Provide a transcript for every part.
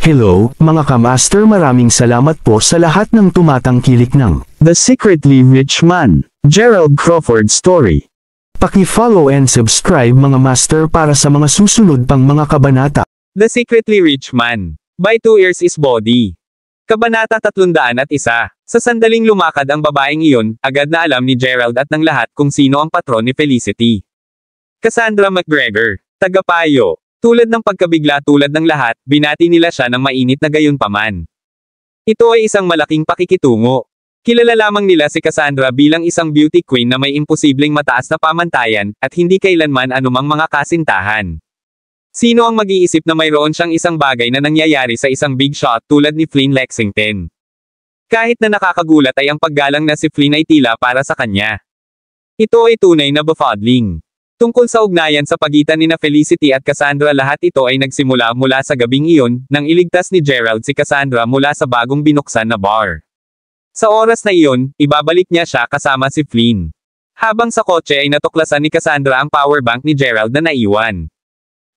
Hello, mga kamaster, maraming salamat po sa lahat ng tumatangkilik ng The Secretly Rich Man, Gerald Crawford Story. Paki-follow and subscribe mga master para sa mga susunod pang mga kabanata. The Secretly Rich Man, by 2 Ears is Body. Kabanata 301. Sa sandaling lumakad ang babaeng iyon, agad na alam ni Gerald at ng lahat kung sino ang patron ni Felicity. Cassandra McGregor, tagapayo. Tulad ng pagkabigla tulad ng lahat, binati nila siya ng mainit na gayunpaman. Ito ay isang malaking pakikitungo. Kilala lamang nila si Cassandra bilang isang beauty queen na may imposibleng mataas na pamantayan, at hindi kailanman anumang mga kasintahan. Sino ang mag-iisip na mayroon siyang isang bagay na nangyayari sa isang big shot tulad ni Flynn Lexington? Kahit na nakakagulat ay ang paggalang na si Flynn ay tila para sa kanya. Ito ay tunay na befuddling. Tungkol sa ugnayan sa pagitan ni Felicity at Cassandra, lahat ito ay nagsimula mula sa gabing iyon, nang iligtas ni Gerald si Cassandra mula sa bagong binuksan na bar. Sa oras na iyon, ibabalik niya siya kasama si Flynn. Habang sa kotse ay natuklasan ni Cassandra ang powerbank ni Gerald na naiwan.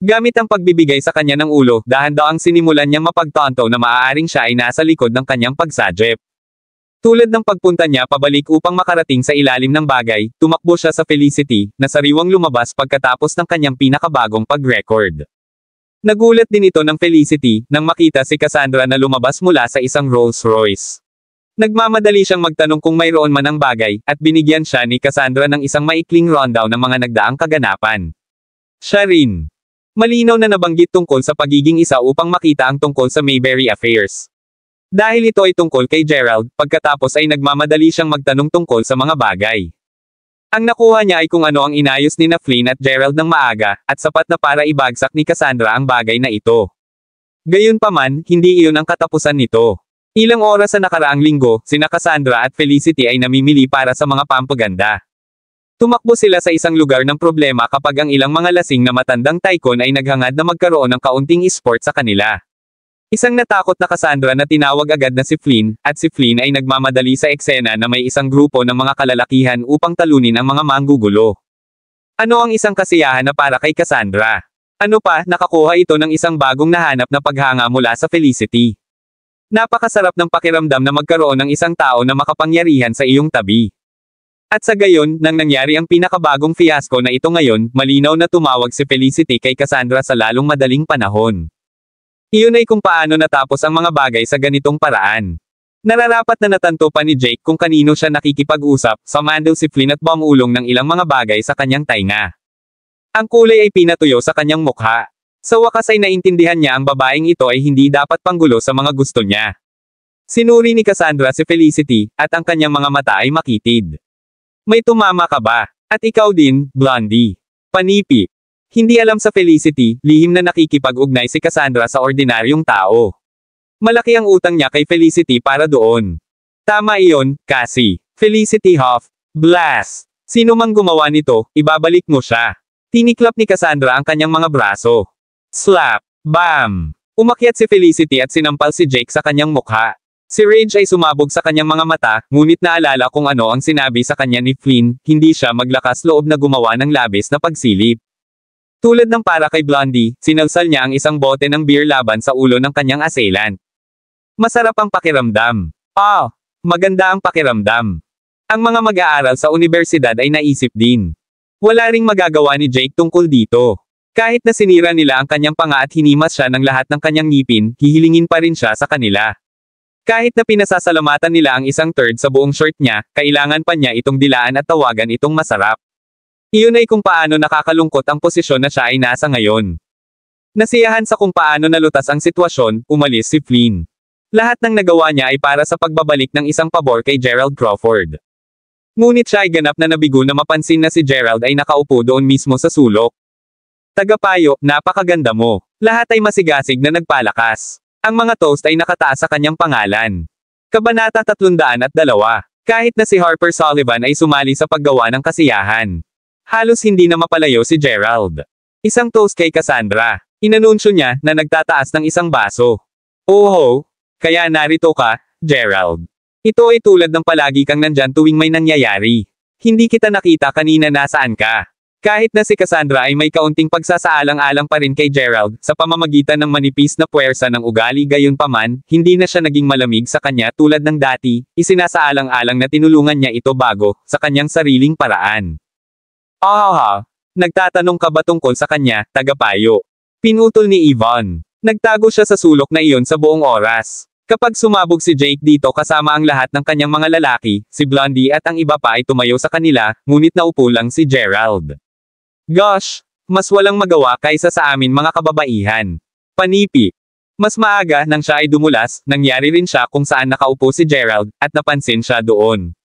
Gamit ang pagbibigay sa kanya ng ulo, dahan-dahang sinimulan niyang mapagtanto na maaaring siya ay nasa likod ng kanyang pagsajep. Tulad ng pagpunta niya pabalik upang makarating sa ilalim ng bagay, tumakbo siya sa Felicity, na sariwang lumabas pagkatapos ng kanyang pinakabagong pag-record. Nagulat din ito ng Felicity, nang makita si Cassandra na lumabas mula sa isang Rolls Royce. Nagmamadali siyang magtanong kung mayroon man ang bagay, at binigyan siya ni Cassandra ng isang maikling rundown ng mga nagdaang kaganapan. Siya rin. Malinaw na nabanggit tungkol sa pagiging isa upang makita ang tungkol sa Mayberry Affairs. Dahil ito ay tungkol kay Gerald, pagkatapos ay nagmamadali siyang magtanong tungkol sa mga bagay. Ang nakuha niya ay kung ano ang inayos ni Flynn at Gerald ng maaga, at sapat na para ibagsak ni Cassandra ang bagay na ito. Gayunpaman, hindi iyon ang katapusan nito. Ilang oras sa nakaraang linggo, sina Cassandra at Felicity ay namimili para sa mga pampaganda. Tumakbo sila sa isang lugar ng problema kapag ang ilang mga lasing na matandang tycoon ay naghangad na magkaroon ng kaunting esport sa kanila. Isang natakot na Cassandra na tinawag agad na si Flynn, at si Flynn ay nagmamadali sa eksena na may isang grupo ng mga kalalakihan upang talunin ang mga manggugulo. Ano ang isang kasiyahan na para kay Cassandra? Ano pa, nakakuha ito ng isang bagong nahanap na paghanga mula sa Felicity. Napakasarap ng pakiramdam na magkaroon ng isang tao na makapangyarihan sa iyong tabi. At sa gayon, nang nangyari ang pinakabagong fiasco na ito ngayon, malinaw na tumawag si Felicity kay Cassandra sa lalong madaling panahon. Iyon ay kung paano natapos ang mga bagay sa ganitong paraan. Nararapat na natanto pa ni Jake kung kanino siya nakikipag-usap, sumando si Flynn at bumulong ng ilang mga bagay sa kanyang tainga. Ang kulay ay pinatuyo sa kanyang mukha. Sa wakas ay naintindihan niya ang babaeng ito ay hindi dapat panggulo sa mga gusto niya. Sinuri ni Cassandra si Felicity, at ang kanyang mga mata ay makitid. May tumama ka ba? At ikaw din, Blondie. Panipi. Hindi alam sa Felicity, lihim na nakikipag-ugnay si Cassandra sa ordinaryong tao. Malaki ang utang niya kay Felicity para doon. Tama iyon, Cassie. Felicity Huff. Blast! Sino mang gumawa nito, ibabalik mo siya. Tiniklap ni Cassandra ang kanyang mga braso. Slap! Bam! Umakyat si Felicity at sinampal si Jake sa kanyang mukha. Si Rage ay sumabog sa kanyang mga mata, ngunit naalala kung ano ang sinabi sa kanya ni Flynn, hindi siya maglakas loob na gumawa ng labis na pagsilip. Tulad ng para kay Blondie, sinalsal niya ang isang bote ng beer laban sa ulo ng kanyang assailant. Masarap ang pakiramdam. Maganda ang pakiramdam. Ang mga mag-aaral sa universidad ay naisip din. Wala ring magagawa ni Jake tungkol dito. Kahit na sinira nila ang kanyang panga at hinimas siya ng lahat ng kanyang ngipin, hihilingin pa rin siya sa kanila. Kahit na pinasasalamatan nila ang isang third sa buong short niya, kailangan pa niya itong dilaan at tawagan itong masarap. Iyon ay kung paano nakakalungkot ang posisyon na siya ay nasa ngayon. Nasiyahan sa kung paano nalutas ang sitwasyon, umalis si Flynn. Lahat ng nagawa niya ay para sa pagbabalik ng isang pabor kay Gerald Crawford. Ngunit siya ay ganap na nabigo na mapansin na si Gerald ay nakaupo doon mismo sa sulok. Tagapayo, napakaganda mo. Lahat ay masigasig na nagpalakas. Ang mga toast ay nakataas sa kanyang pangalan. Kabanata 302. Kahit na si Harper Sullivan ay sumali sa paggawa ng kasiyahan. Halos hindi na mapalayo si Gerald. Isang toast kay Cassandra. Inanunsyo niya na nagtataas ng isang baso. Oho, kaya narito ka, Gerald. Ito ay tulad ng palagi kang nandyan tuwing may nangyayari. Hindi kita nakita kanina, nasaan ka? Kahit na si Cassandra ay may kaunting pagsasaalang-alang pa rin kay Gerald, sa pamamagitan ng manipis na puwersa ng ugali gayunpaman, hindi na siya naging malamig sa kanya tulad ng dati, isinasaalang-alang na tinulungan niya ito bago, sa kanyang sariling paraan. Nagtatanong ka ba tungkol sa kanya, tagapayo? Pinutol ni Yvonne. Nagtago siya sa sulok na iyon sa buong oras. Kapag sumabog si Jake dito kasama ang lahat ng kanyang mga lalaki, si Blondie at ang iba pa ay tumayo sa kanila, ngunit naupo lang si Gerald. Gosh! Mas walang magawa kaysa sa amin mga kababaihan. Panipi. Mas maaga nang siya ay dumulas, nangyari rin siya kung saan nakaupo si Gerald, at napansin siya doon.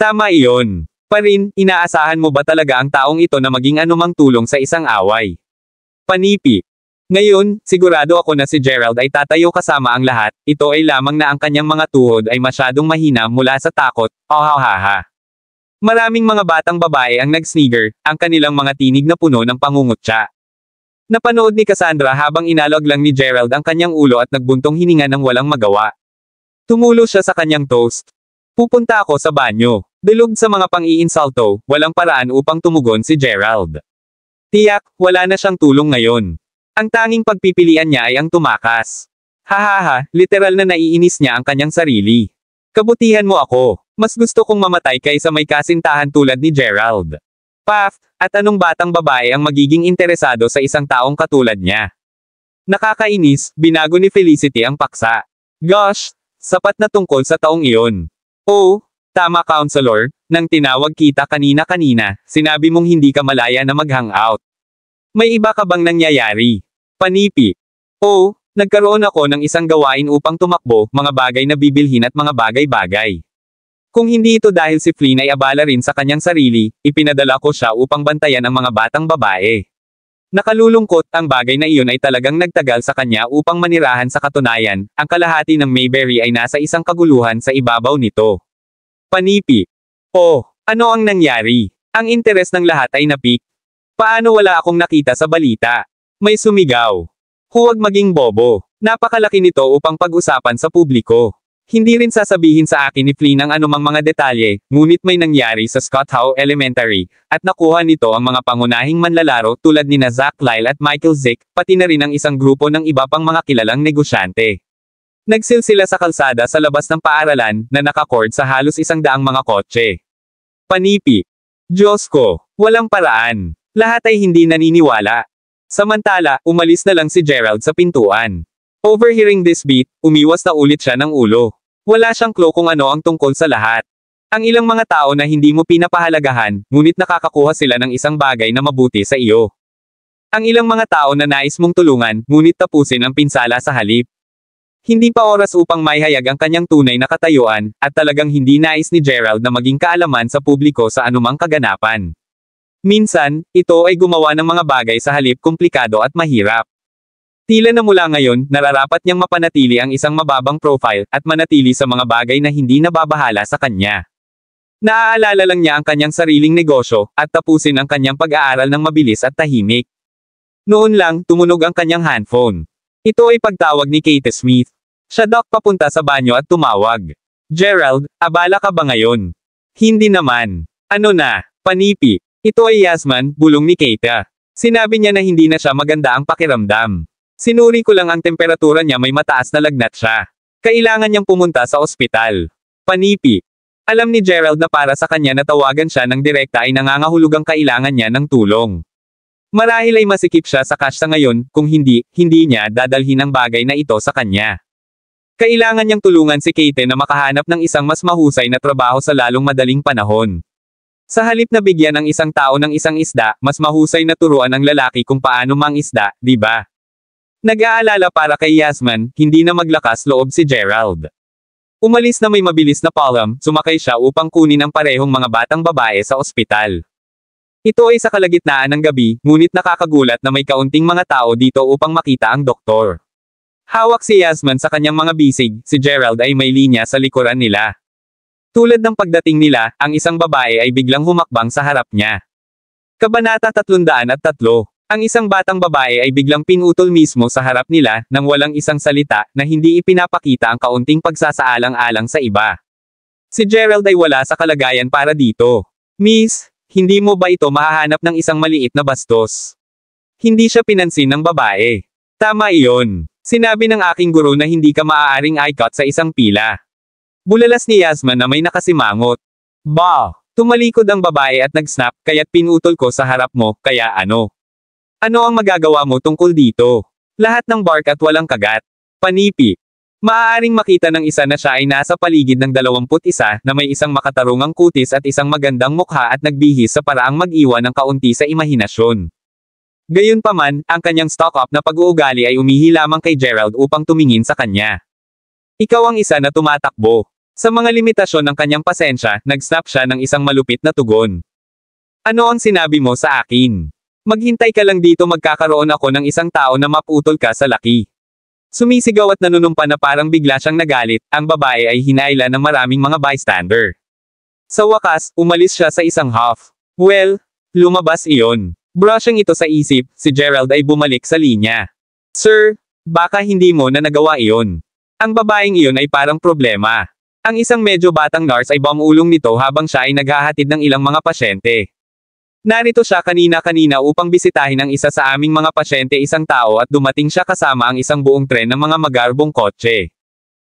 Tama iyon. Parin, inaasahan mo ba talaga ang taong ito na maging anumang tulong sa isang away? Panipi. Ngayon, sigurado ako na si Gerald ay tatayo kasama ang lahat, ito ay lamang na ang kanyang mga tuhod ay masyadong mahina mula sa takot, Maraming mga batang babae ang nag-snigger, ang kanilang mga tinig na puno ng pangungutya. Napanood ni Cassandra habang inalog lang ni Gerald ang kanyang ulo at nagbuntong hininga ng walang magawa. Tumulo siya sa kanyang toast. Pupunta ako sa banyo. Dulog sa mga pang-iinsulto, walang paraan upang tumugon si Gerald. Tiyak, wala na siyang tulong ngayon. Ang tanging pagpipilian niya ay ang tumakas. Literal na naiinis niya ang kanyang sarili. Kabutihan mo ako. Mas gusto kong mamatay kaysa may kasintahan tulad ni Gerald. Paf, at anong batang babae ang magiging interesado sa isang taong katulad niya? Nakakainis, binago ni Felicity ang paksa. Gosh, sapat na tungkol sa taong iyon. Oh, tama counselor, nang tinawag kita kanina-kanina, sinabi mong hindi ka malaya na mag-hangout. May iba ka bang nangyayari? Panipi. Oh, nagkaroon ako ng isang gawain upang tumakbo, mga bagay na bibilhin at mga bagay-bagay. Kung hindi ito dahil si Flynn ay abala rin sa kanyang sarili, ipinadala ko siya upang bantayan ang mga batang babae. Nakalulungkot, ang bagay na iyon ay talagang nagtagal sa kanya upang manirahan sa katunayan, ang kalahati ng Mayberry ay nasa isang kaguluhan sa ibabaw nito. Panipi. Oh, ano ang nangyari? Ang interes ng lahat ay napik. Paano wala akong nakita sa balita? May sumigaw. Huwag maging bobo. Napakalaki nito upang pag-usapan sa publiko. Hindi rin sasabihin sa akin ni Flynn ang anumang mga detalye, ngunit may nangyari sa Scott Howe Elementary, at nakuha nito ang mga pangunahing manlalaro tulad ni Zach Lyle at Michael Zick, pati na rin ang isang grupo ng iba pang mga kilalang negosyante. Nagsil sila sa kalsada sa labas ng paaralan, na nakacord sa halos 100 mga kotse. Panipi. Diyos ko, walang paraan. Lahat ay hindi naniniwala. Samantala, umalis na lang si Gerald sa pintuan. Overhearing this beat, umiwas na ulit siya ng ulo. Wala siyang clue kung ano ang tungkol sa lahat. Ang ilang mga tao na hindi mo pinapahalagahan, ngunit nakakakuha sila ng isang bagay na mabuti sa iyo. Ang ilang mga tao na nais mong tulungan, ngunit tapusin ang pinsala sa halip. Hindi pa oras upang maihayag ang kanyang tunay na katayuan, at talagang hindi nais ni Gerald na maging kaalaman sa publiko sa anumang kaganapan. Minsan, ito ay gumawa ng mga bagay sa halip komplikado at mahirap. Tila na mula ngayon, nararapat niyang mapanatili ang isang mababang profile, at manatili sa mga bagay na hindi nababahala sa kanya. Naaalala lang niya ang kanyang sariling negosyo, at tapusin ang kanyang pag-aaral ng mabilis at tahimik. Noon lang, tumunog ang kanyang handphone. Ito ay pagtawag ni Kate Smith. Siya papunta sa banyo at tumawag. Gerald, abala ka ba ngayon? Hindi naman. Ano na, panipi. Ito ay Yasman, bulong ni Kate. Sinabi niya na hindi na siya maganda ang pakiramdam. Sinuri ko lang ang temperatura niya, may mataas na lagnat siya. Kailangan niyang pumunta sa ospital. Panipi. Alam ni Gerald na para sa kanya na tawagan siya ng direkta ay nangangahulugang kailangan niya ng tulong. Marahil ay masikip siya sa cash sa ngayon, kung hindi niya dadalhin ang bagay na ito sa kanya. Kailangan niyang tulungan si Kate na makahanap ng isang mas mahusay na trabaho sa lalong madaling panahon. Sa halip na bigyan ng isang tao ng isang isda, mas mahusay na turuan ang lalaki kung paano mangisda, di ba? Nag-aalala para kay Yasman, hindi na maglakas loob si Gerald. Umalis na may mabilis na palm, sumakay siya upang kunin ang parehong mga batang babae sa ospital. Ito ay sa kalagitnaan ng gabi, ngunit nakakagulat na may kaunting mga tao dito upang makita ang doktor. Hawak si Yasman sa kanyang mga bisig, si Gerald ay may linya sa likuran nila. Tulad ng pagdating nila, ang isang babae ay biglang humakbang sa harap niya. Kabanata 303. Ang isang batang babae ay biglang pinutol mismo sa harap nila, nang walang isang salita, na hindi ipinapakita ang kaunting pagsasaalang-alang sa iba. Si Gerald ay wala sa kalagayan para dito. Miss, hindi mo ba ito mahahanap ng isang maliit na bastos? Hindi siya pinansin ng babae. Tama iyon. Sinabi ng aking guro na hindi ka maaaring eye-cut sa isang pila. Bulalas ni Yasman na may nakasimangot. Bah! Tumalikod ang babae at nag-snap, kaya't pinutol ko sa harap mo, kaya ano? Ano ang magagawa mo tungkol dito? Lahat ng bark at walang kagat. Panipi. Maaaring makita ng isa na siya ay nasa paligid ng 21 na may isang makatarungang kutis at isang magandang mukha at nagbihis sa paraang mag-iwan ng kaunti sa imahinasyon. Gayunpaman, ang kanyang stock-up na pag-uugali ay umihi lamang kay Gerald upang tumingin sa kanya. Ikaw ang isa na tumatakbo. Sa mga limitasyon ng kanyang pasensya, nag-snap siya ng isang malupit na tugon. Ano ang sinabi mo sa akin? Maghintay ka lang dito, magkakaroon ako ng isang tao na maputol ka sa laki. Sumisigaw at nanunumpa na parang bigla siyang nagalit, ang babae ay hinaila ng maraming mga bystander. Sa wakas, umalis siya sa isang huff. Well, lumabas iyon. Brushing ito sa isip, si Gerald ay bumalik sa linya. Sir, baka hindi mo na nagawa iyon. Ang babaeng iyon ay parang problema. Ang isang medyo batang nurse ay bumulong nito habang siya ay naghahatid ng ilang mga pasyente. Narito siya kanina-kanina upang bisitahin ang isa sa aming mga pasyente, isang tao, at dumating siya kasama ang isang buong tren ng mga magarbong kotse.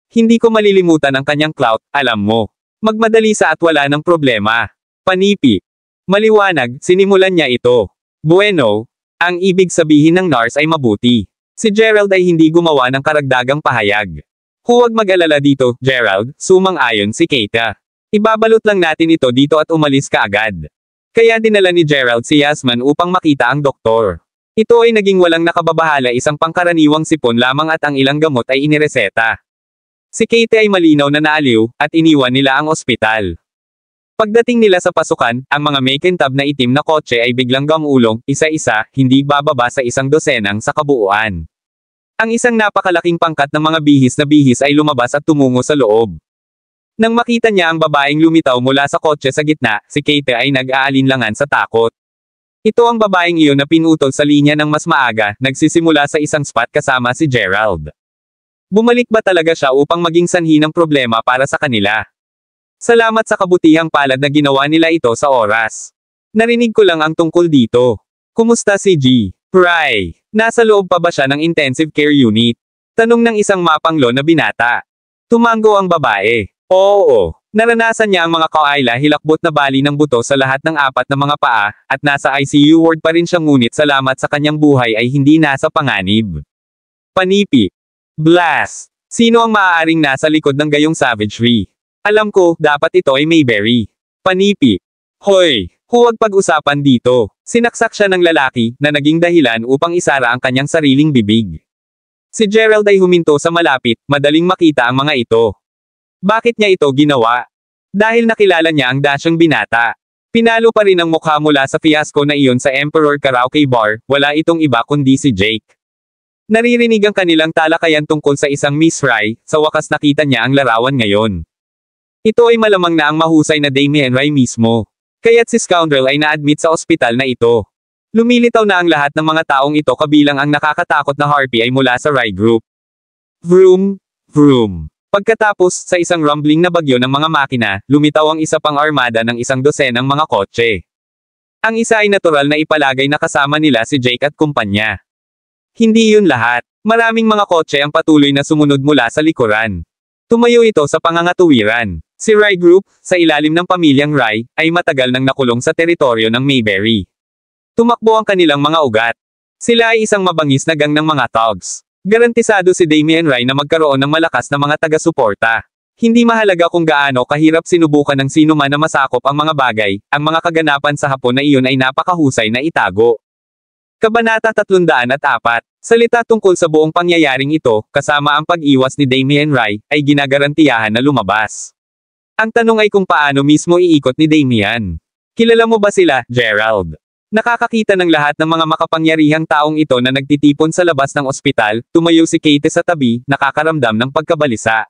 Hindi ko malilimutan ang kanyang clout, alam mo. Magmadali sa at wala ng problema. Panipi. Maliwanag, sinimulan niya ito. Bueno, ang ibig sabihin ng nurse ay mabuti. Si Gerald ay hindi gumawa ng karagdagang pahayag. Huwag mag-alala dito, Gerald, sumang-ayon si Keita. Ibabalot lang natin ito dito at umalis ka agad. Kaya dinala ni Gerald si Yasman upang makita ang doktor. Ito ay naging walang nakababahala, isang pangkaraniwang sipon lamang at ang ilang gamot ay inireseta. Si Kate ay malinaw na naaliw, at iniwan nila ang ospital. Pagdating nila sa pasukan, ang mga makintab na itim na kotse ay biglang gamulong, isa-isa, hindi bababa sa 100 sa kabuuan. Ang isang napakalaking pangkat ng mga bihis ay lumabas at tumungo sa loob. Nang makita niya ang babaeng lumitaw mula sa kotse sa gitna, si Kate ay nag-aalinlangan sa takot. Ito ang babaeng iyon na pinutol sa linya ng mas maaga, nagsisimula sa isang spot kasama si Gerald. Bumalik ba talaga siya upang maging sanhi ng problema para sa kanila? Salamat sa kabutihang palad na ginawa nila ito sa oras. Narinig ko lang ang tungkol dito. Kumusta si G? Pry? Nasa loob pa ba siya ng intensive care unit? Tanong ng isang mapanglo na binata. Tumango ang babae. Oo. Naranasan niya ang mga kawaila, hilakbot na bali ng buto sa lahat ng 4 na mga paa, at nasa ICU ward pa rin siya, ngunit salamat sa kanyang buhay ay hindi nasa panganib. Panipi. Blast. Sino ang maaaring nasa likod ng gayong savagery? Alam ko, dapat ito ay Mayberry. Panipi. Hoy, huwag pag-usapan dito. Sinaksak siya ng lalaki, na naging dahilan upang isara ang kanyang sariling bibig. Si Gerald ay huminto sa malapit, madaling makita ang mga ito. Bakit niya ito ginawa? Dahil nakilala niya ang dasyang binata. Pinalo pa rin ang mukha mula sa fiasco na iyon sa Emperor Karaoke Bar, wala itong iba kundi si Jake. Naririnig ang kanilang talakayan tungkol sa isang Miss Rai, sa wakas nakita niya ang larawan ngayon. Ito ay malamang na ang mahusay na Damien Rai mismo. Kaya't si Scoundrel ay na-admit sa ospital na ito. Lumilitaw na ang lahat ng mga taong ito, kabilang ang nakakatakot na harpy, ay mula sa Rai Group. Vroom, vroom. Pagkatapos, sa isang rumbling na bagyo ng mga makina, lumitaw ang isa pang armada ng 100 mga kotse. Ang isa ay natural na ipalagay na kasama nila si Jake at kumpanya. Hindi yun lahat. Maraming mga kotse ang patuloy na sumunod mula sa likuran. Tumayo ito sa pangangatuwiran. Si Rai Group, sa ilalim ng pamilyang Rai, ay matagal nang nakulong sa teritoryo ng Mayberry. Tumakbo ang kanilang mga ugat. Sila ay isang mabangis na gang ng mga thugs. Garantisado si Damien Rai na magkaroon ng malakas na mga taga-suporta. Hindi mahalaga kung gaano kahirap sinubukan ng sino man na masakop ang mga bagay, ang mga kaganapan sa Hapon na iyon ay napakahusay na itago. Kabanata 304. Salita tungkol sa buong pangyayaring ito, kasama ang pag-iwas ni Damien Rai, ay ginagarantiyahan na lumabas. Ang tanong ay kung paano mismo iikot ni Damien. Kilala mo ba sila, Gerald? Nakakakita ng lahat ng mga makapangyarihang taong ito na nagtitipon sa labas ng ospital, tumayo si Kate sa tabi, nakakaramdam ng pagkabalisa.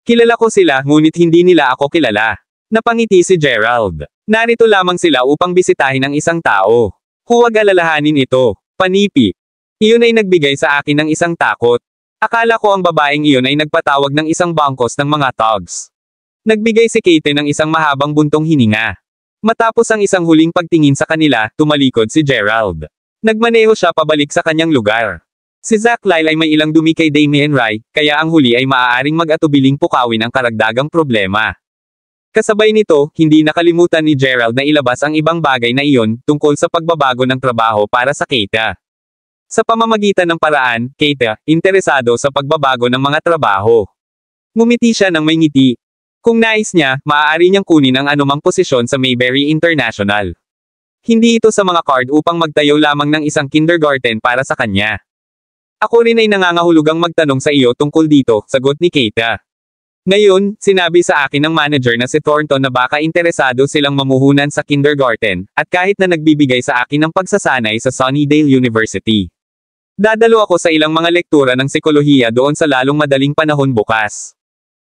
Kilala ko sila, ngunit hindi nila ako kilala. Napangiti si Gerald. Narito lamang sila upang bisitahin ang isang tao. Huwag alalahanin ito. Panipi. Iyon ay nagbigay sa akin ng isang takot. Akala ko ang babaeng iyon ay nagpatawag ng isang bangkos ng mga thugs. Nagbigay si Kate ng isang mahabang buntong hininga. Matapos ang isang huling pagtingin sa kanila, tumalikod si Gerald. Nagmaneho siya pabalik sa kanyang lugar. Si Zach Lyle ay may ilang dumi kay Damien Rai, kaya ang huli ay maaaring mag-atubiling pukawin ang karagdagang problema. Kasabay nito, hindi nakalimutan ni Gerald na ilabas ang ibang bagay na iyon tungkol sa pagbabago ng trabaho para sa Keita. Sa pamamagitan ng paraan, Keita, interesado sa pagbabago ng mga trabaho. Ngumiti siya ng may ngiti. Kung nais niya, maaari niyang kunin ang anumang posisyon sa Mayberry International. Hindi ito sa mga card upang magtayo lamang ng isang kindergarten para sa kanya. Ako rin ay nangangahulugang magtanong sa iyo tungkol dito, sagot ni Keita. Ngayon, sinabi sa akin ng manager na si Thornton na baka interesado silang mamuhunan sa kindergarten, at kahit na nagbibigay sa akin ng pagsasanay sa Sunnydale University. Dadalo ako sa ilang mga lektura ng psikolohiya doon sa lalong madaling panahon bukas.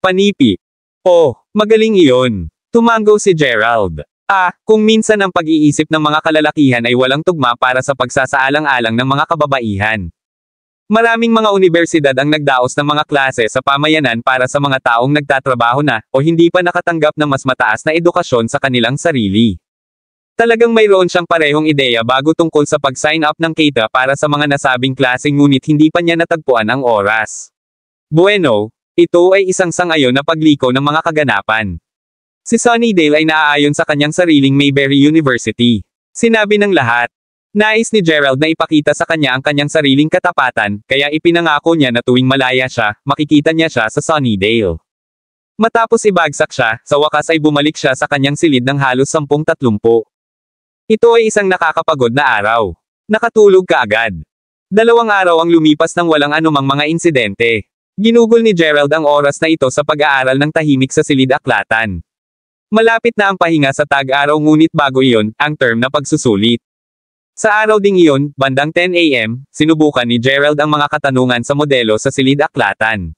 Panipi. Oh, magaling iyon. Tumango si Gerald. Kung minsan ang pag-iisip ng mga kalalakihan ay walang tugma para sa pagsasaalang-alang ng mga kababaihan. Maraming mga universidad ang nagdaos ng mga klase sa pamayanan para sa mga taong nagtatrabaho na, o hindi pa nakatanggap ng mas mataas na edukasyon sa kanilang sarili. Talagang mayroon siyang parehong ideya bago tungkol sa pag-sign up ng Keita para sa mga nasabing klase ngunit hindi pa niya natagpuan ang oras. Bueno, ito ay isang sangayon na pagliko ng mga kaganapan. Si Sunnydale ay naaayon sa kanyang sariling Mayberry University. Sinabi ng lahat. Nais ni Gerald na ipakita sa kanya ang kanyang sariling katapatan, kaya ipinangako niya na tuwing malaya siya, makikita niya siya sa Sunnydale. Matapos ibagsak siya, sa wakas ay bumalik siya sa kanyang silid ng halos 10-30. Ito ay isang nakakapagod na araw. Nakatulog ka agad. 2 araw ang lumipas nang walang anumang mga insidente. Ginugol ni Gerald ang oras na ito sa pag-aaral ng tahimik sa silid-aklatan. Malapit na ang pahinga sa tag-araw ngunit bago iyon, ang term na pagsusulit. Sa araw ding iyon, bandang 10 AM, sinubukan ni Gerald ang mga katanungan sa modelo sa silid-aklatan.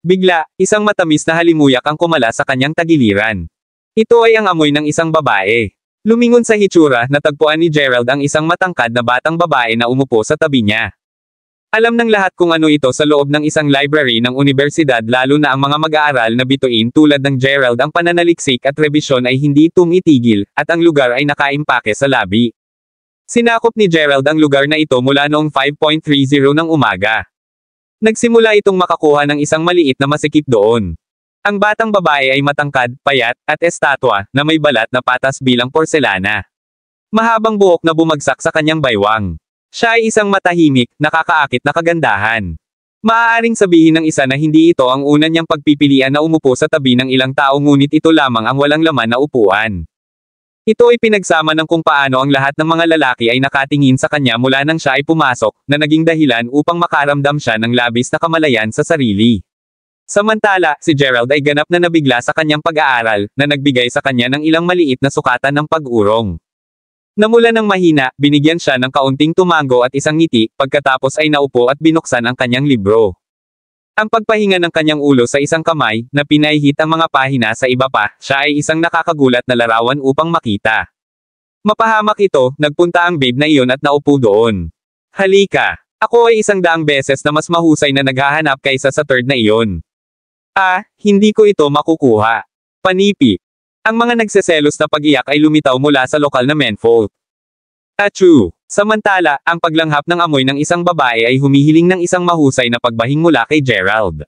Bigla, isang matamis na halimuyak ang kumala sa kanyang tagiliran. Ito ay ang amoy ng isang babae. Lumingon sa hitsura, natagpuan ni Gerald ang isang matangkad na batang babae na umupo sa tabi niya. Alam ng lahat kung ano ito sa loob ng isang library ng universidad lalo na ang mga mag-aaral na bituin tulad ng Gerald ang pananaliksik at rebisyon ay hindi tumitigil, at ang lugar ay nakaimpake sa labi. Sinakop ni Gerald ang lugar na ito mula noong 5:30 ng umaga. Nagsimula itong makakuha ng isang maliit na masikip doon. Ang batang babae ay matangkad, payat, at estatwa, na may balat na patas bilang porselana. Mahabang buhok na bumagsak sa kanyang baywang. Siya ay isang matahimik, nakakaakit na kagandahan. Maaaring sabihin ng isa na hindi ito ang una niyang pagpipilian na umupo sa tabi ng ilang tao ngunit ito lamang ang walang laman na upuan. Ito ay pinagsama ng kung paano ang lahat ng mga lalaki ay nakatingin sa kanya mula nang siya ay pumasok, na naging dahilan upang makaramdam siya ng labis na kamalayan sa sarili. Samantala, si Gerald ay ganap na nabigla sa kanyang pag-aaral, na nagbigay sa kanya ng ilang maliit na sukatan ng pag-urong. Namula ng mahina, binigyan siya ng kaunting tumango at isang ngiti, pagkatapos ay naupo at binuksan ang kanyang libro. Ang pagpahinga ng kanyang ulo sa isang kamay, na pinahihit ang mga pahina sa iba pa, siya ay isang nakakagulat na larawan upang makita. Mapahamak ito, nagpunta ang babe na iyon at naupo doon. Halika. Ako ay 100 beses na mas mahusay na naghahanap kaysa sa third na iyon. Hindi ko ito makukuha. Panipi. Ang mga nagseselos na pag-iyak ay lumitaw mula sa lokal na menfolk. Achoo! Samantala, ang paglanghap ng amoy ng isang babae ay humihiling ng isang mahusay na pagbahing mula kay Gerald.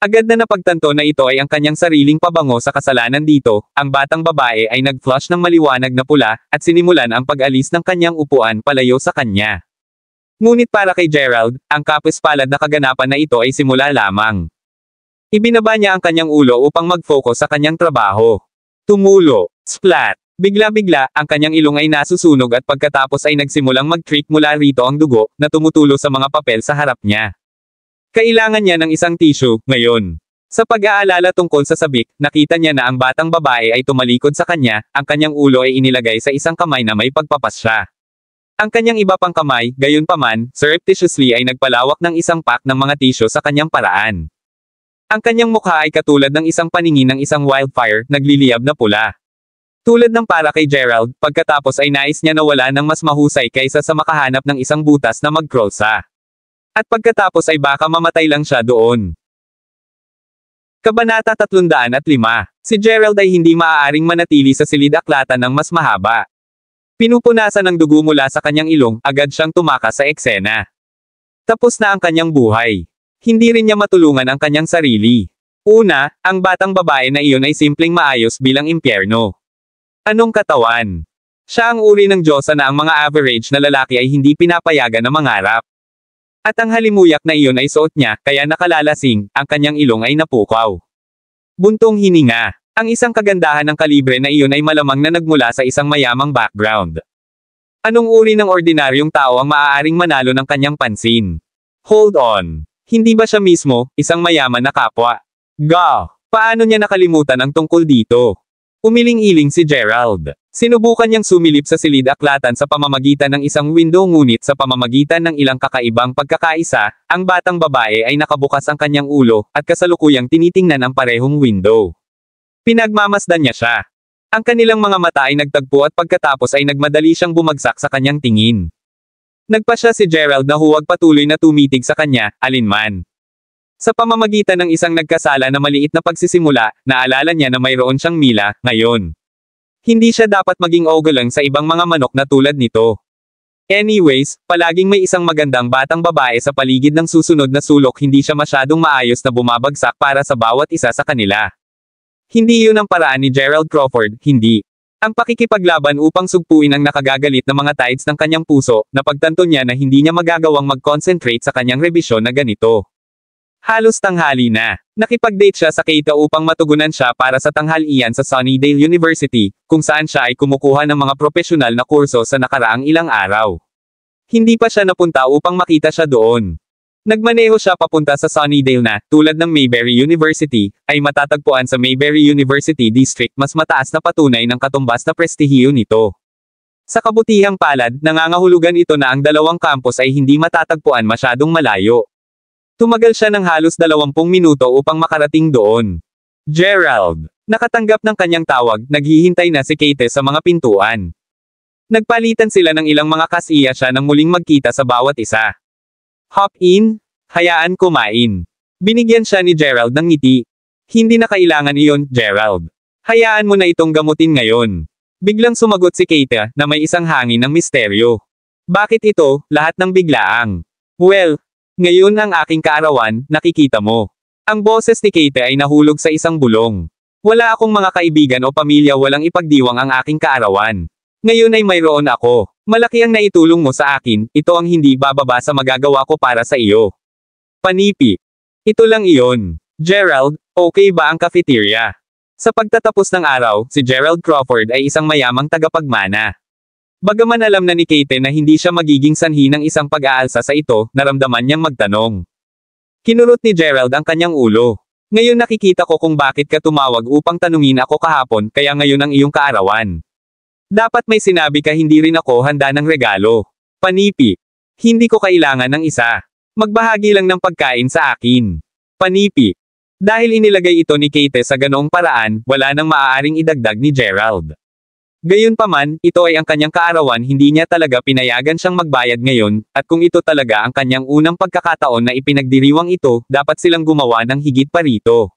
Agad na napagtanto na ito ay ang kanyang sariling pabango sa kasalanan dito, ang batang babae ay nag-flush ng maliwanag na pula, at sinimulan ang pag-alis ng kanyang upuan palayo sa kanya. Ngunit para kay Gerald, ang kapispalad na kaganapan na ito ay simula lamang. Ibinaba niya ang kanyang ulo upang mag-focus sa kanyang trabaho. Tumulo. Splat. Bigla-bigla, ang kanyang ilong ay nasusunog at pagkatapos ay nagsimulang mag-trick mula rito ang dugo, na tumutulo sa mga papel sa harap niya. Kailangan niya ng isang tissue, ngayon. Sa pag-aalala tungkol sa sabik, nakita niya na ang batang babae ay tumalikod sa kanya, ang kanyang ulo ay inilagay sa isang kamay na may pagpapasya. Ang kanyang iba pang kamay, gayunpaman, surreptitiously ay nagpalawak ng isang pack ng mga tissue sa kanyang paraan. Ang kanyang mukha ay katulad ng isang paningin ng isang wildfire, nagliliyab na pula. Tulad ng para kay Gerald, pagkatapos ay nais niya na wala ng mas mahusay kaysa sa makahanap ng isang butas na mag-crawl sa. At pagkatapos ay baka mamatay lang siya doon. Kabanata 305. Si Gerald ay hindi maaaring manatili sa silid-aklatan ng mas mahaba. Pinupunasan ng dugo mula sa kanyang ilong, agad siyang tumakas sa eksena. Tapos na ang kanyang buhay. Hindi rin niya matulungan ang kanyang sarili. Una, ang batang babae na iyon ay simpleng maayos bilang impyerno. Anong katawan? Siya ang uri ng Diyosa na ang mga average na lalaki ay hindi pinapayagan na mangarap. At ang halimuyak na iyon ay suot niya, kaya nakalalasing, ang kanyang ilong ay napukaw. Buntong hininga. Ang isang kagandahan ng kalibre na iyon ay malamang na nagmula sa isang mayamang background. Anong uri ng ordinaryong tao ang maaaring manalo ng kanyang pansin? Hold on. Hindi ba siya mismo, isang mayaman na kapwa? Paano niya nakalimutan ang tungkol dito? Umiling-iling si Gerald. Sinubukan niyang sumilip sa silid-aklatan sa pamamagitan ng isang window ngunit sa pamamagitan ng ilang kakaibang pagkakaisa, ang batang babae ay nakabukas ang kanyang ulo, at kasalukuyang tinitingnan ang parehong window. Pinagmamasdan niya siya. Ang kanilang mga mata ay nagtagpo at pagkatapos ay nagmadali siyang bumagsak sa kanyang tingin. Nagpasya si Gerald na huwag patuloy na tumitig sa kanya, alinman. Sa pamamagitan ng isang nagkasala na maliit na pagsisimula, naalala niya na mayroon siyang mila, ngayon. Hindi siya dapat maging ogolang sa ibang mga manok na tulad nito. Anyways, palaging may isang magandang batang babae sa paligid ng susunod na sulok, hindi siya masyadong maayos na bumabagsak para sa bawat isa sa kanila. Hindi yun ang paraan ni Gerald Crawford, hindi. Ang pakikipaglaban upang sugpuin ang nakagagalit na mga tides ng kanyang puso, napagtanto niya na hindi niya magagawang mag-concentrate sa kanyang rebisyon na ganito. Halos tanghali na. Nakipag-date siya sa Keita upang matugunan siya para sa tanghalian sa Sunnydale University, kung saan siya ay kumukuha ng mga profesional na kurso sa nakaraang ilang araw. Hindi pa siya napunta upang makita siya doon. Nagmaneho siya papunta sa Sunnydale na, tulad ng Mayberry University, ay matatagpuan sa Mayberry University District, mas mataas na patunay ng katumbas na prestihiyo nito. Sa kabutihang palad, nangangahulugan ito na ang dalawang campus ay hindi matatagpuan masyadong malayo. Tumagal siya ng halos 20 minuto upang makarating doon. Gerald. Nakatanggap ng kanyang tawag, naghihintay na si Kate sa mga pintuan. Nagpalitan sila ng ilang mga kasiya siya nang muling magkita sa bawat isa. Hop in, hayaan kumain. Binigyan siya ni Gerald ng ngiti. Hindi na kailangan iyon, Gerald. Hayaan mo na itong gamutin ngayon. Biglang sumagot si Kate na may isang hangin ng misteryo. Bakit ito, lahat ng biglaang? Well, ngayon ang aking kaarawan, nakikita mo. Ang boses ni Kate ay nahulog sa isang bulong. Wala akong mga kaibigan o pamilya, walang ipagdiwang ang aking kaarawan. Ngayon ay mayroon ako. Malaki ang naitulong mo sa akin, ito ang hindi bababa sa magagawa ko para sa iyo. Panipi. Ito lang iyon. Gerald, okay ba ang cafeteria? Sa pagtatapos ng araw, si Gerald Crawford ay isang mayamang tagapagmana. Bagaman alam na ni Kate na hindi siya magiging sanhi ng isang pag-aalsa sa ito, naramdaman niyang magtanong. Kinurot ni Gerald ang kanyang ulo. Ngayon nakikita ko kung bakit ka tumawag upang tanungin ako kahapon, kaya ngayon ang iyong kaarawan. Dapat may sinabi ka, hindi rin ako handa ng regalo. Panipi. Hindi ko kailangan ng isa. Magbahagi lang ng pagkain sa akin. Panipi. Dahil inilagay ito ni Kate sa ganoong paraan, wala nang maaaring idagdag ni Gerald. Gayunpaman, ito ay ang kanyang kaarawan, hindi niya talaga pinayagan siyang magbayad ngayon, at kung ito talaga ang kanyang unang pagkakataon na ipinagdiriwang ito, dapat silang gumawa ng higit pa rito.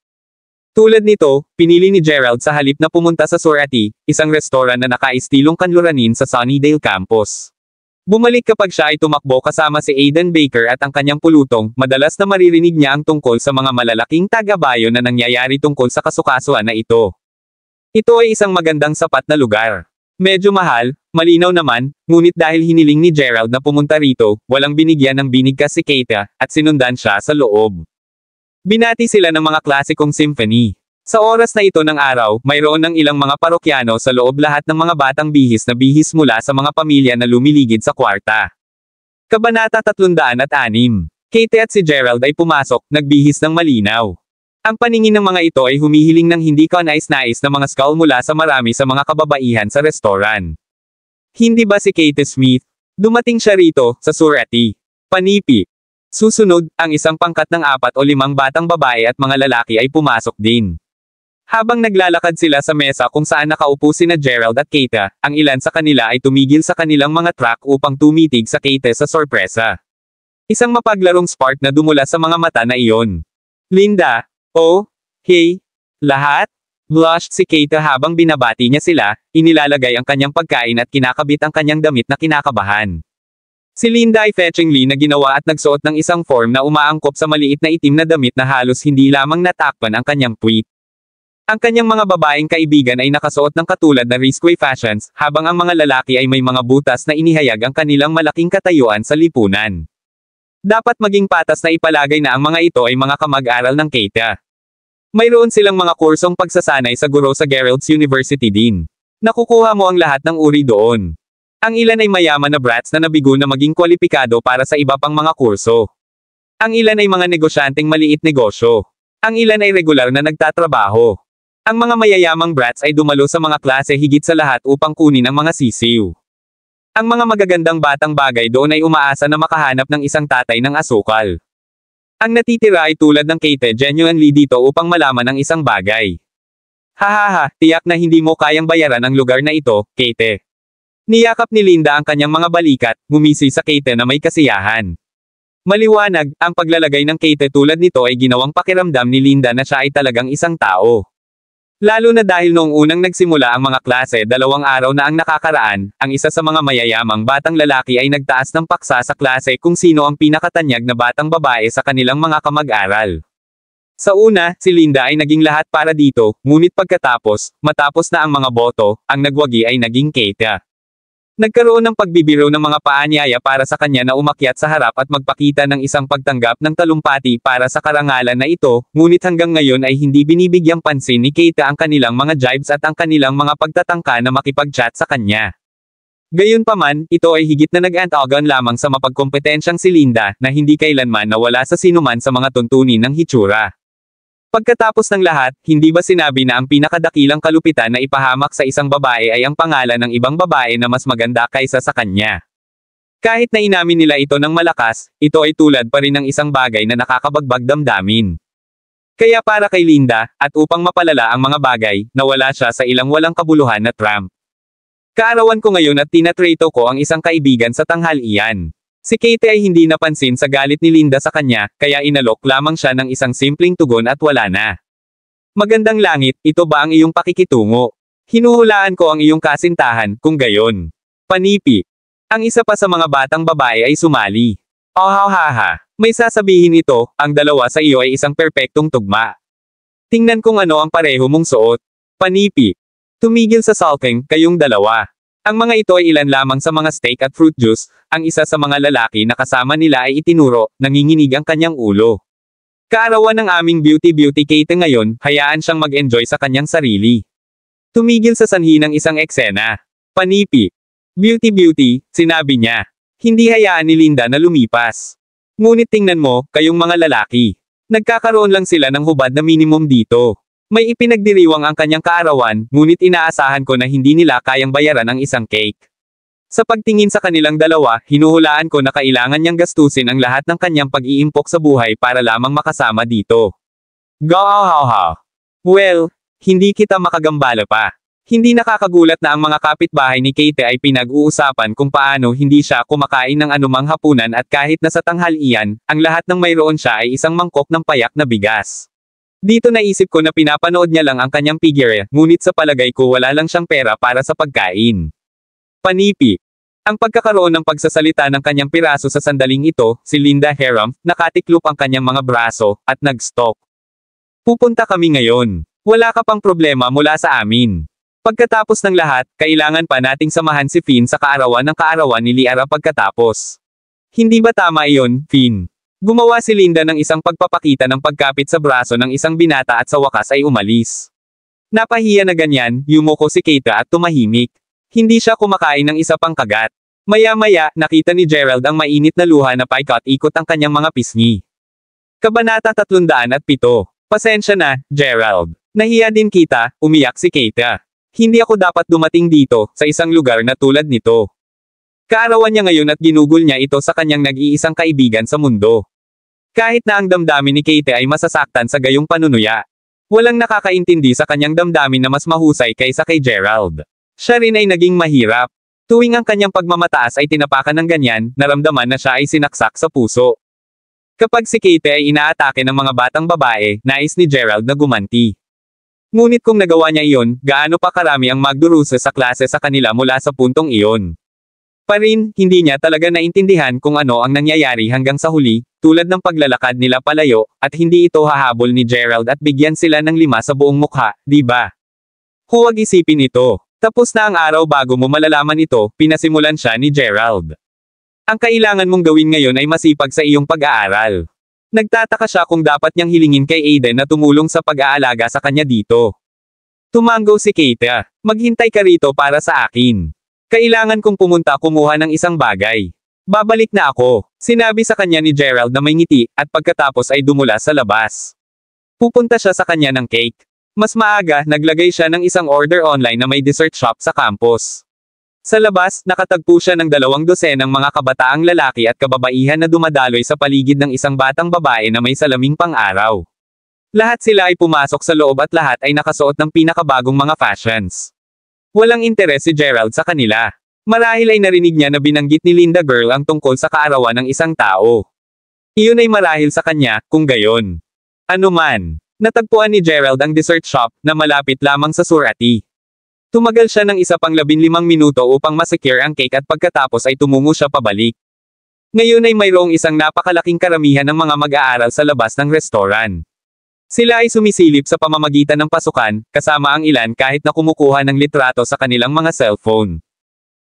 Tulad nito, pinili ni Gerald sa halip na pumunta sa Surati, isang restoran na nakaistilong kanluranin sa Sunnydale campus. Bumalik kapag siya ay tumakbo kasama si Aiden Baker at ang kanyang pulutong, madalas na maririnig niya ang tungkol sa mga malalaking tagabayo na nangyayari tungkol sa kasukasuan na ito. Ito ay isang magandang sapat na lugar. Medyo mahal, malinaw naman, ngunit dahil hiniling ni Gerald na pumunta rito, walang binigyan ng binigkas si Kate, at sinundan siya sa loob. Binati sila ng mga klasikong symphony. Sa oras na ito ng araw, mayroon ng ilang mga parokyano sa loob, lahat ng mga batang bihis na bihis mula sa mga pamilya na lumiligid sa kwarta. Kabanata 306. Kate at si Gerald ay pumasok, nagbihis ng malinaw. Ang paningin ng mga ito ay humihiling ng hindi kanais-nais na mga skull mula sa marami sa mga kababaihan sa restoran. Hindi ba si Kate Smith? Dumating siya rito, sa Surati. Panipi. Susunod, ang isang pangkat ng 4 o 5 batang babae at mga lalaki ay pumasok din. Habang naglalakad sila sa mesa kung saan nakaupo sina Gerald at Kate, ang ilan sa kanila ay tumigil sa kanilang mga track upang tumitig sa Kate sa sorpresa. Isang mapaglarong spark na dumula sa mga mata na iyon. Linda, oh, Hey, lahat? Blushed si Kate habang binabati niya sila, inilalagay ang kanyang pagkain at kinakabit ang kanyang damit na kinakabahan. Si Linda ay fetchingly na ginawa at nagsuot ng isang form na umaangkop sa maliit na itim na damit na halos hindi lamang natakpan ang kanyang puwit. Ang kanyang mga babaeng kaibigan ay nakasuot ng katulad na risque fashions, habang ang mga lalaki ay may mga butas na inihayag ang kanilang malaking katayuan sa lipunan. Dapat maging patas na ipalagay na ang mga ito ay mga kamag-aral ng Kate. Mayroon silang mga kursong pagsasanay sa guro sa Gerald's University din. Nakukuha mo ang lahat ng uri doon. Ang ilan ay mayaman na brats na nabigo na maging kwalipikado para sa iba pang mga kurso. Ang ilan ay mga negosyanteng maliit negosyo. Ang ilan ay regular na nagtatrabaho. Ang mga mayayamang brats ay dumalo sa mga klase higit sa lahat upang kunin ang mga sisiw. Ang mga magagandang batang bagay doon ay umaasa na makahanap ng isang tatay ng asukal. Ang natitira ay tulad ng Kate genuinely dito upang malaman ang isang bagay. Hahaha, tiyak na hindi mo kayang bayaran ang lugar na ito, Kate. Niyakap ni Linda ang kanyang mga balikat, ngumisi sa Kate na may kasiyahan. Maliwanag, ang paglalagay ng Kate tulad nito ay ginawang pakiramdam ni Linda na siya ay talagang isang tao. Lalo na dahil noong unang nagsimula ang mga klase 2 araw na ang nakakaraan, ang isa sa mga mayayamang batang lalaki ay nagtaas ng paksa sa klase kung sino ang pinakatanyag na batang babae sa kanilang mga kamag-aral. Sa una, si Linda ay naging lahat para dito, ngunit matapos na ang mga boto, ang nagwagi ay naging Kate. Nagkaroon ng pagbibiro ng mga paanyaya para sa kanya na umakyat sa harap at magpakita ng isang pagtanggap ng talumpati para sa karangalan na ito, ngunit hanggang ngayon ay hindi binibigyang pansin ni Kate ang kanilang mga jibes at ang kanilang mga pagtatangka na makipag-chat sa kanya. Gayunpaman, ito ay higit na nag-antagon lamang sa mapagkompetensyang si Linda, na hindi kailanman nawala sa sinuman sa mga tuntunin ng hitsura. Pagkatapos ng lahat, hindi ba sinabi na ang pinakadakilang kalupitan na ipahamak sa isang babae ay ang pangalan ng ibang babae na mas maganda kaysa sa kanya? Kahit na inamin nila ito ng malakas, ito ay tulad pa rin ng isang bagay na nakakabagbag damdamin. Kaya para kay Linda, at upang mapalala ang mga bagay, nawala siya sa ilang walang kabuluhan na tramp. Kaarawan ko ngayon at tinatrato ko ang isang kaibigan sa tanghalian. Si Kate ay hindi napansin sa galit ni Linda sa kanya, kaya inalok lamang siya ng isang simpleng tugon at wala na. Magandang langit, ito ba ang iyong pakikitungo? Hinuhulaan ko ang iyong kasintahan, kung gayon. Panipi. Ang isa pa sa mga batang babae ay sumali. Oh haha, may sasabihin ito, ang dalawa sa iyo ay isang perpektong tugma. Tingnan kung ano ang pareho mong suot. Panipi. Tumigil sa sulking, kayong dalawa. Ang mga ito ay ilan lamang sa mga steak at fruit juice, ang isa sa mga lalaki na kasama nila ay itinuro, nanginginig ang kanyang ulo. Kaarawan ng aming beauty Kate ngayon, hayaan siyang mag-enjoy sa kanyang sarili. Tumigil sa sanhi ng isang eksena. Panipi. Beauty, sinabi niya. Hindi hayaan ni Linda na lumipas. Ngunit tingnan mo, kayong mga lalaki. Nagkakaroon lang sila ng hubad na minimum dito. May ipinagdiriwang ang kanyang kaarawan, ngunit inaasahan ko na hindi nila kayang bayaran ang isang cake. Sa pagtingin sa kanilang dalawa, hinuhulaan ko na kailangan niyang gastusin ang lahat ng kanyang pag-iimpok sa buhay para lamang makasama dito. Gawhaw. Well, hindi kita makagambala pa. Hindi nakakagulat na ang mga kapitbahay ni Kate ay pinag-uusapan kung paano hindi siya kumakain ng anumang hapunan at kahit na sa tanghalian, ang lahat ng mayroon siya ay isang mangkok ng payak na bigas. Dito naisip ko na pinapanood niya lang ang kanyang figure, ngunit sa palagay ko wala lang siyang pera para sa pagkain. Panipi. Ang pagkakaroon ng pagsasalita ng kanyang piraso sa sandaling ito, si Linda Harum, nakatiklop ang kanyang mga braso, at nag-stop. Pupunta kami ngayon. Wala ka pang problema mula sa amin. Pagkatapos ng lahat, kailangan pa nating samahan si Finn sa kaarawan ng kaarawan ni Liara pagkatapos. Hindi ba tama iyon, Finn? Gumawa si Linda ng isang pagpapakita ng pagkapit sa braso ng isang binata at sa wakas ay umalis. Napahiya na ganyan, yumuko si Kate at tumahimik. Hindi siya kumakain ng isa pang kagat. Maya-maya, nakita ni Gerald ang mainit na luha na paikot-ikot ang kanyang mga pisngi. Kabanata 307. Pasensya na, Gerald. Nahiya din kita, umiyak si Kate. Hindi ako dapat dumating dito, sa isang lugar na tulad nito. Kaarawan niya ngayon at ginugol niya ito sa kanyang nag-iisang kaibigan sa mundo. Kahit na ang damdamin ni Kate ay masasaktan sa gayong panunuya. Walang nakakaintindi sa kanyang damdamin na mas mahusay kaysa kay Gerald. Siya rin ay naging mahirap. Tuwing ang kanyang pagmamataas ay tinapakan ng ganyan, naramdaman na siya ay sinaksak sa puso. Kapag si Kate ay inaatake ng mga batang babae, nais ni Gerald na gumanti. Ngunit kung nagawa niya iyon, gaano pa karami ang magdurusa sa klase sa kanila mula sa puntong iyon. Pa rin, hindi niya talaga naintindihan kung ano ang nangyayari hanggang sa huli, tulad ng paglalakad nila palayo, at hindi ito hahabol ni Gerald at bigyan sila ng 5 sa buong mukha, di ba? Huwag isipin ito. Tapos na ang araw bago mo malalaman ito, pinasimulan siya ni Gerald. Ang kailangan mong gawin ngayon ay masipag sa iyong pag-aaral. Nagtataka siya kung dapat niyang hilingin kay Aiden na tumulong sa pag-aalaga sa kanya dito. Tumango si Kate. Maghintay ka rito para sa akin. Kailangan kong pumunta kumuha ng isang bagay. Babalik na ako, sinabi sa kanya ni Gerald na may ngiti, at pagkatapos ay dumula sa labas. Pupunta siya sa kanya ng cake. Mas maaga, naglagay siya ng isang order online na may dessert shop sa campus. Sa labas, nakatagpo siya ng 200 ng mga kabataang lalaki at kababaihan na dumadaloy sa paligid ng isang batang babae na may salaming pang-araw. Lahat sila ay pumasok sa loob at lahat ay nakasuot ng pinakabagong mga fashions. Walang interes si Gerald sa kanila. Marahil ay narinig niya na binanggit ni Linda Girl ang tungkol sa kaarawan ng isang tao. Iyon ay marahil sa kanya, kung gayon. Ano man, natagpuan ni Gerald ang dessert shop na malapit lamang sa Surati. Tumagal siya ng isa pang 15 minuto upang masecure ang cake at pagkatapos ay tumungo siya pabalik. Ngayon ay mayroong isang napakalaking karamihan ng mga mag-aaral sa labas ng restoran. Sila ay sumisilip sa pamamagitan ng pasukan, kasama ang ilan kahit na kumukuha ng litrato sa kanilang mga cellphone.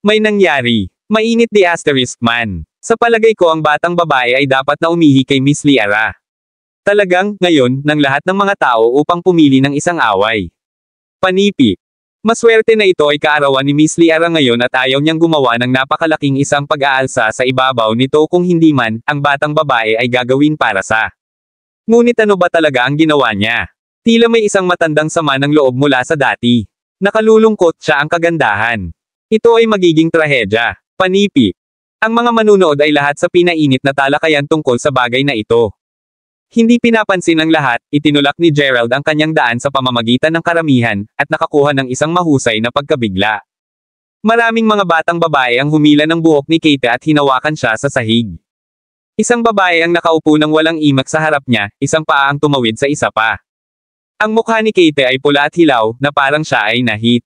May nangyari. Mainit di asterisk man. Sa palagay ko ang batang babae ay dapat na umihi kay Miss Liara. Talagang, ngayon, ng lahat ng mga tao upang pumili ng isang away. Panipi. Maswerte na ito ay kaarawan ni Miss Liara ngayon at ayaw niyang gumawa ng napakalaking isang pag-aalsa sa ibabaw nito kung hindi man, ang batang babae ay gagawin para sa. Ngunit ano ba talaga ang ginawa niya? Tila may isang matandang sama ng loob mula sa dati. Nakalulungkot siya ang kagandahan. Ito ay magiging trahedya. Panipi. Ang mga manunood ay lahat sa pinainit na talakayan tungkol sa bagay na ito. Hindi pinapansin ng lahat, itinulak ni Gerald ang kanyang daan sa pamamagitan ng karamihan, at nakakuha ng isang mahusay na pagkabigla. Maraming mga batang babae ang humila ng buhok ni Kate at hinawakan siya sa sahig. Isang babae ang nakaupo ng walang imak sa harap niya, isang paa ang tumawid sa isa pa. Ang mukha ni Kate ay pula at hilaw, na parang siya ay nahit.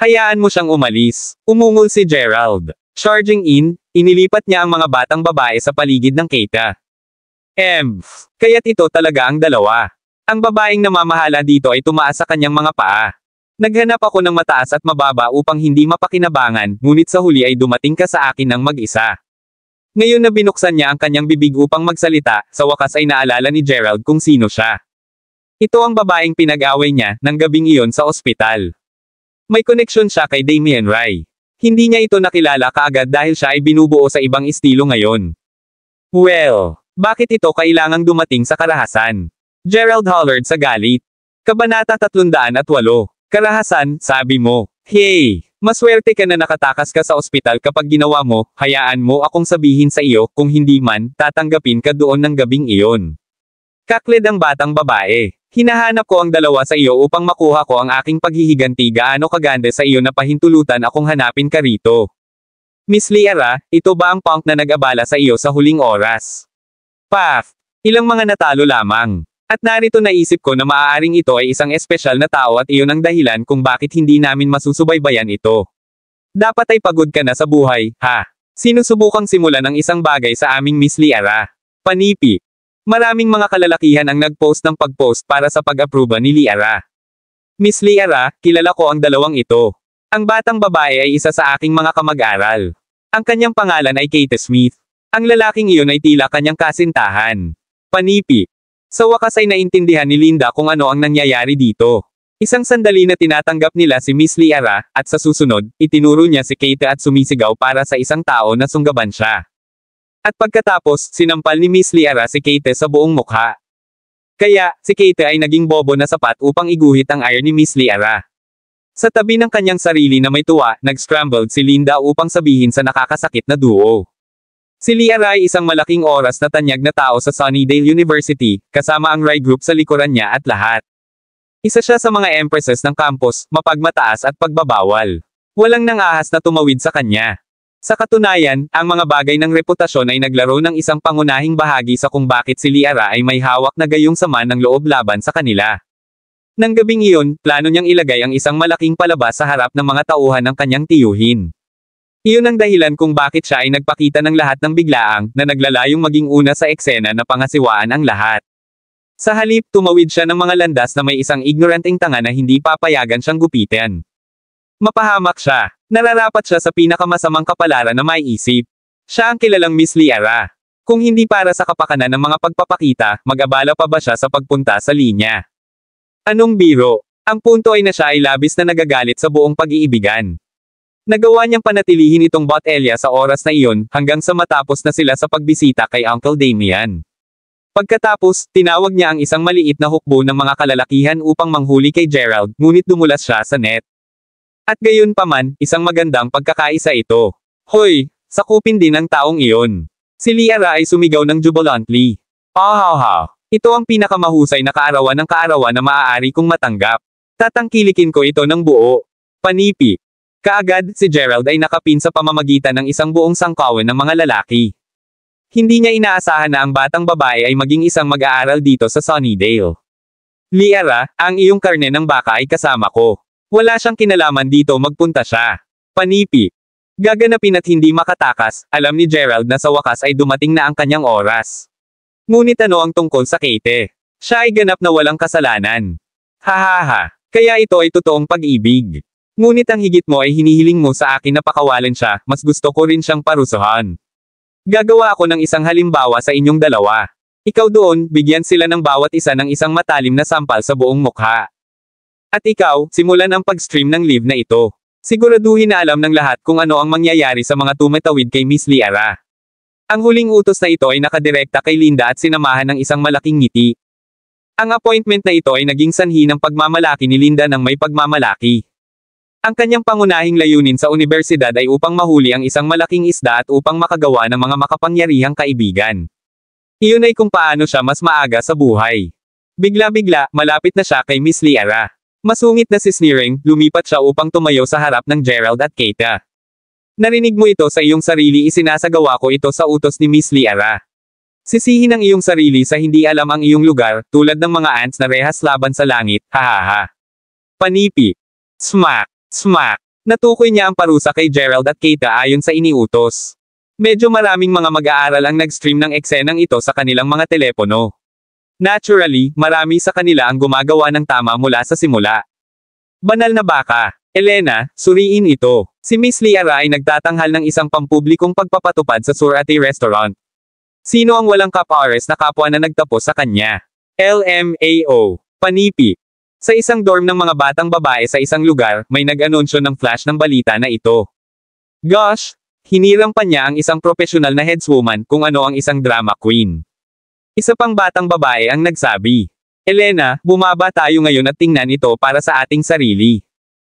Hayaan mo siyang umalis, umungol si Gerald. Charging in, inilipat niya ang mga batang babae sa paligid ng Kate. Kaya't ito talaga ang dalawa. Ang babaeng namamahala dito ay tumaas sa kanyang mga paa. Naghanap ako ng mataas at mababa upang hindi mapakinabangan, ngunit sa huli ay dumating ka sa akin ng mag-isa. Ngayon na binuksan niya ang kanyang bibig upang magsalita, sa wakas ay naalala ni Gerald kung sino siya. Ito ang babaeng pinag-away niya, ng gabing iyon sa ospital. May koneksyon siya kay Damien Rai. Hindi niya ito nakilala kaagad dahil siya ay binubuo sa ibang estilo ngayon. Well, bakit ito kailangang dumating sa karahasan? Gerald hollered sa galit. Kabanata 308. Karahasan, sabi mo. Hey, maswerte ka na nakatakas ka sa ospital kapag ginawa mo, hayaan mo akong sabihin sa iyo, kung hindi man, tatanggapin ka doon ng gabing iyon. Kakled ang batang babae. Hinahanap ko ang dalawa sa iyo upang makuha ko ang aking paghihiganti gaano kaganda sa iyo na pahintulutan akong hanapin ka rito. Miss Liara, ito ba ang punk na nag-abala sa iyo sa huling oras? Paf! Ilang mga natalo lamang. At narito naisip ko na maaaring ito ay isang espesyal na tao at iyon ang dahilan kung bakit hindi namin masusubaybayan ito. Dapat ay pagod ka na sa buhay, ha? Sinusubukang simulan ang isang bagay sa aming Miss Liara. Panipi. Maraming mga kalalakihan ang nag-post ng pag-post para sa pag-aproba ni Liara. Miss Liara, kilala ko ang dalawang ito. Ang batang babae ay isa sa aking mga kamag-aral. Ang kanyang pangalan ay Kate Smith. Ang lalaking iyon ay tila kanyang kasintahan. Panipi. Sa wakas ay naintindihan ni Linda kung ano ang nangyayari dito. Isang sandali na tinatanggap nila si Miss Liara, at sa susunod, itinuro niya si Kate at sumisigaw para sa isang tao na sunggaban siya. At pagkatapos, sinampal ni Miss Liara si Kate sa buong mukha. Kaya, si Kate ay naging bobo na sapat upang iguhit ang ire ni Miss Liara. Sa tabi ng kanyang sarili na may tuwa, nag-scrambled si Linda upang sabihin sa nakakasakit na duo. Si Liara ay isang malaking oras na tanyag na tao sa Sunnydale University, kasama ang Rai Group sa likuran niya at lahat. Isa siya sa mga empresses ng campus, mapagmataas at pagbabawal. Walang nangahas na tumawid sa kanya. Sa katunayan, ang mga bagay ng reputasyon ay naglaro ng isang pangunahing bahagi sa kung bakit si Liara ay may hawak na gayong sama ng loob laban sa kanila. Nang gabing iyon, plano niyang ilagay ang isang malaking palabas sa harap ng mga tauhan ng kanyang tiyuhin. Iyon ang dahilan kung bakit siya ay nagpakita ng lahat ng biglaang, na naglalayong maging una sa eksena na pangasiwaan ang lahat. Sa halip, tumawid siya ng mga landas na may isang ignoranting tanga na hindi papayagan siyang gupitan. Mapahamak siya. Nararapat siya sa pinakamasamang kapalaran na maiisip. Siya ang kilalang Miss Liara. Kung hindi para sa kapakanan ng mga pagpapakita, mag-abala pa ba siya sa pagpunta sa linya? Anong biro? Ang punto ay na siya ay labis na nagagalit sa buong pag-iibigan. Nagawa niyang panatilihin itong botelya sa oras na iyon, hanggang sa matapos na sila sa pagbisita kay Uncle Damian. Pagkatapos, tinawag niya ang isang maliit na hukbo ng mga kalalakihan upang manghuli kay Gerald, ngunit dumulas siya sa net. At gayon paman, isang magandang pagkakaisa ito. Hoy! Sakupin din ng taong iyon. Si Liara ay sumigaw ng jubilantly. Ito ang pinakamahusay na kaarawan ng kaarawan na maaari kong matanggap. Tatangkilikin ko ito ng buo. Panipi. Kaagad, si Gerald ay nakapin sa pamamagitan ng isang buong sangkawan ng mga lalaki. Hindi niya inaasahan na ang batang babae ay maging isang mag-aaral dito sa Sunnydale. Liara, ang iyong karne ng baka ay kasama ko. Wala siyang kinalaman dito, magpunta siya. Panipi. Gaganapin at hindi makatakas, alam ni Gerald na sa wakas ay dumating na ang kanyang oras. Ngunit ano ang tungkol sa Kate? Siya ay ganap na walang kasalanan. Hahaha. Kaya ito ay totoong pag-ibig. Ngunit ang higit mo ay hinihiling mo sa akin na pakawalan siya, mas gusto ko rin siyang parusahan. Gagawa ako ng isang halimbawa sa inyong dalawa. Ikaw doon, bigyan sila ng bawat isa ng isang matalim na sampal sa buong mukha. At ikaw, simulan ang pag-stream ng live na ito. Siguraduhin na alam ng lahat kung ano ang mangyayari sa mga tumatawid kay Miss Liara. Ang huling utos na ito ay nakadirekta kay Linda at sinamahan ng isang malaking ngiti. Ang appointment na ito ay naging sanhi ng pagmamalaki ni Linda ng may pagmamalaki. Ang kanyang pangunahing layunin sa universidad ay upang mahuli ang isang malaking isda at upang makagawa ng mga makapangyarihang kaibigan. Iyon ay kung paano siya mas maaga sa buhay. Bigla-bigla, malapit na siya kay Miss Liara. Masungit na si Sneering, lumipat siya upang tumayo sa harap ng Gerald at Kate. Narinig mo ito sa iyong sarili, isinasagawa ko ito sa utos ni Miss Liara. Sisihin ang iyong sarili sa hindi alam ang iyong lugar, tulad ng mga ants na rehas laban sa langit, hahaha. Panipi. Smack. Smack. Natukoy niya ang parusa kay Gerald at Kate ayon sa iniutos. Medyo maraming mga mag-aaral ang nag-stream ng eksenang ito sa kanilang mga telepono. Naturally, marami sa kanila ang gumagawa ng tama mula sa simula. Banal na baka. Elena, suriin ito. Si Miss Liara ay nagtatanghal ng isang pampublikong pagpapatupad sa Surate Restaurant. Sino ang walang kapwa-ares na kapwa na nagtapos sa kanya? LMAO. Panipi. Sa isang dorm ng mga batang babae sa isang lugar, may nag-anunsyo ng flash ng balita na ito. Gosh! Hinirang pa niya ang isang profesional na headswoman kung ano ang isang drama queen. Isa pang batang babae ang nagsabi. Elena, bumaba tayo ngayon at tingnan ito para sa ating sarili.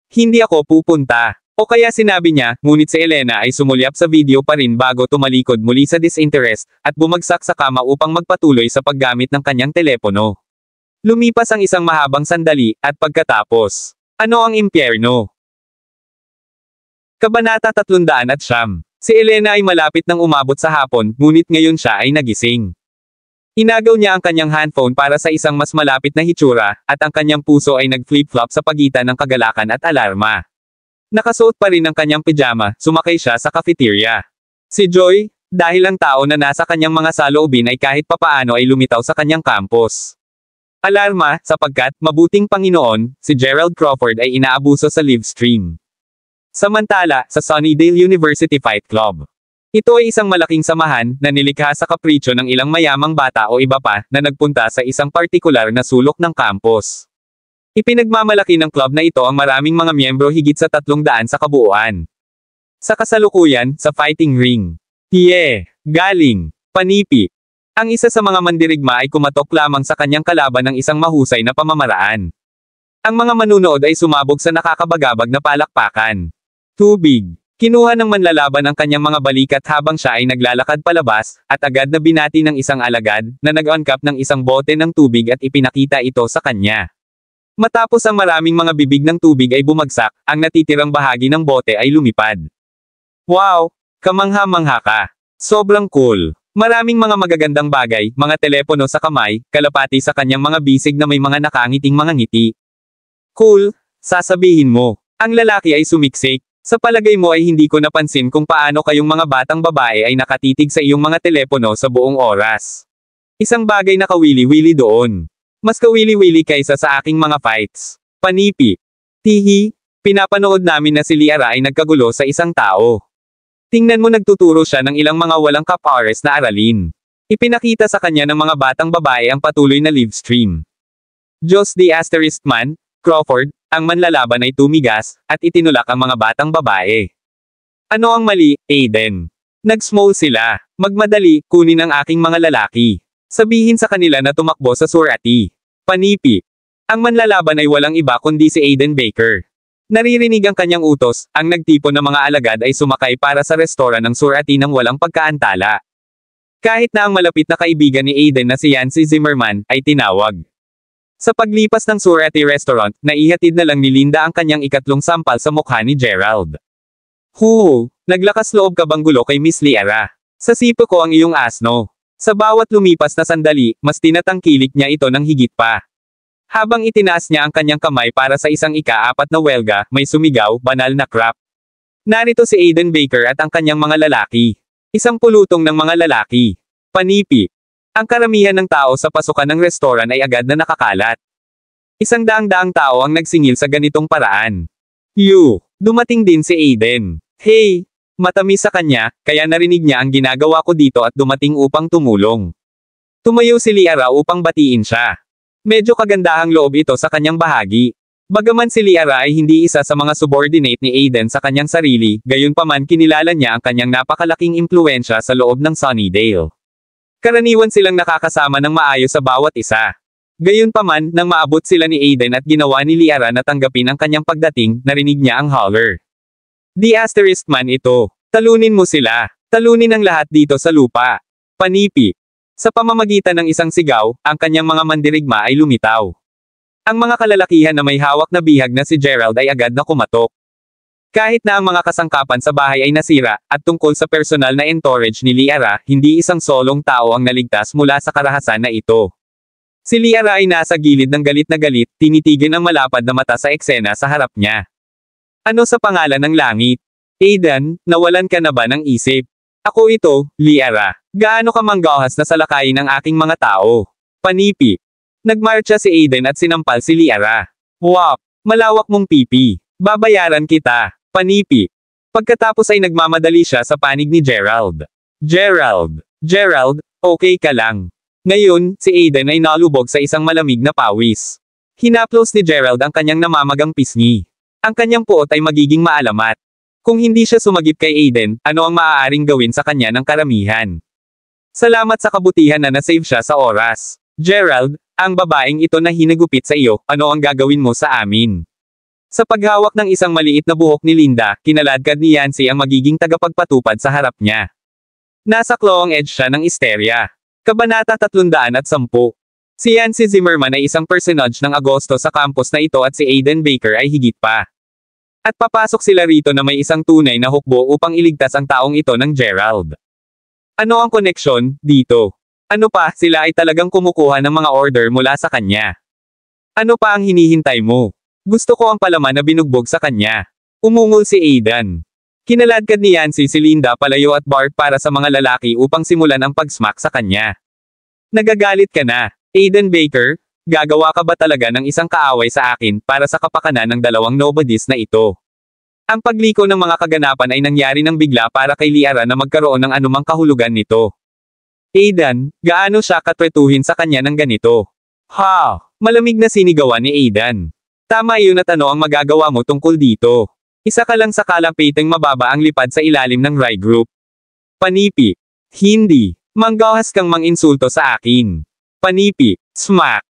Hindi ako pupunta. O kaya sinabi niya, ngunit si Elena ay sumulyap sa video pa rin bago tumalikod muli sa disinterest, at bumagsak sa kama upang magpatuloy sa paggamit ng kanyang telepono. Lumipas ang isang mahabang sandali, at pagkatapos, ano ang impyerno? Kabanata 309. Si Elena ay malapit nang umabot sa hapon, ngunit ngayon siya ay nagising. Inagaw niya ang kanyang handphone para sa isang mas malapit na hitsura, at ang kanyang puso ay nag-flip-flop sa pagitan ng kagalakan at alarma. Nakasuot pa rin ang kanyang pijama, sumakay siya sa cafeteria. Si Joy, dahil ang tao na nasa kanyang mga saloobin ay kahit papaano ay lumitaw sa kanyang campus. Alarma, sapagkat, mabuting Panginoon, si Gerald Crawford ay inaabuso sa live stream. Samantala, sa Sunnydale University Fight Club. Ito ay isang malaking samahan, na nilikha sa kapritsyo ng ilang mayamang bata o iba pa, na nagpunta sa isang partikular na sulok ng campus. Ipinagmamalaki ng club na ito ang maraming mga miyembro higit sa 300 sa kabuuan. Sa kasalukuyan, sa fighting ring. Galing. Panipi. Ang isa sa mga mandirigma ay kumatok lamang sa kanyang kalaban ng isang mahusay na pamamaraan. Ang mga manunood ay sumabog sa nakakabagabag na palakpakan. Tubig. Kinuha ng manlalaban ang kanyang mga balikat habang siya ay naglalakad palabas, at agad na binati ng isang alagad, na nag-uncap ng isang bote ng tubig at ipinakita ito sa kanya. Matapos ang maraming mga bibig ng tubig ay bumagsak, ang natitirang bahagi ng bote ay lumipad. Wow! Kamangha-mangha ka. Sobrang cool. Maraming mga magagandang bagay, mga telepono sa kamay, kalapati sa kanyang mga bisig na may mga nakangiting mga ngiti. Cool, sasabihin mo. Ang lalaki ay sumiksik. Sa palagay mo ay hindi ko napansin kung paano kayong mga batang babae ay nakatitig sa iyong mga telepono sa buong oras. Isang bagay na kawili-wili doon. Mas kawili-wili kaysa sa aking mga fights. Panipi. Tihi, pinapanood namin na si Liara ay nagkagulo sa isang tao. Tingnan mo, nagtuturo siya ng ilang mga walang kapares na aralin. Ipinakita sa kanya ng mga batang babae ang patuloy na live stream. Diyos the asterisk man, Crawford, ang manlalaban ay tumigas, at itinulak ang mga batang babae. Ano ang mali, Aiden? Nag-small sila. Magmadali, kunin ang aking mga lalaki. Sabihin sa kanila na tumakbo sa Surati. Panipi. Ang manlalaban ay walang iba kundi si Aiden Baker. Naririnig ang kanyang utos, ang nagtipon ng mga alagad ay sumakay para sa restoran ng Surati ng walang pagkaantala. Kahit na ang malapit na kaibigan ni Aiden na si Yancy Zimmerman, ay tinawag. Sa paglipas ng Surati Restaurant, naihatid na lang ni Linda ang kanyang ikatlong sampal sa mukha ni Gerald. Naglakas loob ka bang gulo kay Miss Liara? Sa sipo ko ang iyong asno. Sa bawat lumipas na sandali, mas tinatangkilik niya ito ng higit pa. Habang itinaas niya ang kanyang kamay para sa isang ika-4 na welga, may sumigaw, banal na crap. Narito si Aiden Baker at ang kanyang mga lalaki. Isang pulutong ng mga lalaki. Panipi. Ang karamihan ng tao sa pasukan ng restoran ay agad na nakakalat. Isang daang-daang tao ang nagsingil sa ganitong paraan. Dumating din si Aiden. Hey! Matamis sa kanya, kaya narinig niya ang ginagawa ko dito at dumating upang tumulong. Tumayo si Liara upang batiin siya. Medyo kagandahang loob ito sa kanyang bahagi. Bagaman si Liara ay hindi isa sa mga subordinate ni Aiden sa kanyang sarili, gayunpaman kinilala niya ang kanyang napakalaking impluwensya sa loob ng Sunnydale. Karaniwan silang nakakasama ng maayos sa bawat isa. Gayunpaman, nang maabot sila ni Aiden at ginawa ni Liara na tanggapin ang kanyang pagdating, narinig niya ang holler. The asterisk man ito. Talunin mo sila. Talunin ang lahat dito sa lupa. Panipi. Sa pamamagitan ng isang sigaw, ang kanyang mga mandirigma ay lumitaw. Ang mga kalalakihan na may hawak na bihag na si Gerald ay agad na kumatok. Kahit na ang mga kasangkapan sa bahay ay nasira, at tungkol sa personal na entourage ni Liara, hindi isang solong tao ang naligtas mula sa karahasan na ito. Si Liara ay nasa gilid ng galit na galit, tinitigin ang malapad na mata sa eksena sa harap niya. Ano sa pangalan ng langit? Aiden, nawalan ka na ba ng isip? Ako ito, Liara. Gaano ka manggahas na salakayin ang aking mga tao? Panipi. Nagmarcha si Aiden at sinampal si Liara. Wap! Malawak mong pipi. Babayaran kita. Panipi. Pagkatapos ay nagmamadali siya sa panig ni Gerald. Gerald, okay ka lang. Ngayon, si Aiden ay nalubog sa isang malamig na pawis. Hinaplos ni Gerald ang kanyang namamagang pisngi. Ang kanyang puot ay magiging maalamat. Kung hindi siya sumagip kay Aiden, ano ang maaaring gawin sa kanya ng karamihan? Salamat sa kabutihan na nasave siya sa oras. Gerald, ang babaeng ito na hinagupit sa iyo, ano ang gagawin mo sa amin? Sa paghawak ng isang maliit na buhok ni Linda, kinaladkad ni Yancy ang magiging tagapagpatupad sa harap niya. Nasa clawing edge siya ng isterya. Kabanata 310. Si Yancy Zimmerman ay isang personage ng Agosto sa campus na ito at si Aiden Baker ay higit pa. At papasok sila rito na may isang tunay na hukbo upang iligtas ang taong ito ng Gerald. Ano ang koneksyon dito? Ano pa, sila ay talagang kumukuha ng mga order mula sa kanya. Ano pa ang hinihintay mo? Gusto ko ang palaman na binugbog sa kanya. Umungol si Aiden. Kinaladkad ni Yancy si Linda palayo at Bart para sa mga lalaki upang simulan ang pag-smack sa kanya. Nagagalit ka na, Aiden Baker? Gagawa ka ba talaga ng isang kaaway sa akin para sa kapakanan ng dalawang nobodies na ito? Ang pagliko ng mga kaganapan ay nangyari ng bigla para kay Liara na magkaroon ng anumang kahulugan nito. Aiden, gaano siya katwetuhin sa kanya ng ganito? Malamig na sinigawan ni Aiden. Tama yun at ano ang magagawa mo tungkol dito? Isa ka lang sa kalapiteng mababa ang lipad sa ilalim ng Rye Group. Panipi. Hindi. Manggahas kang manginsulto sa akin. Panipi. Smack.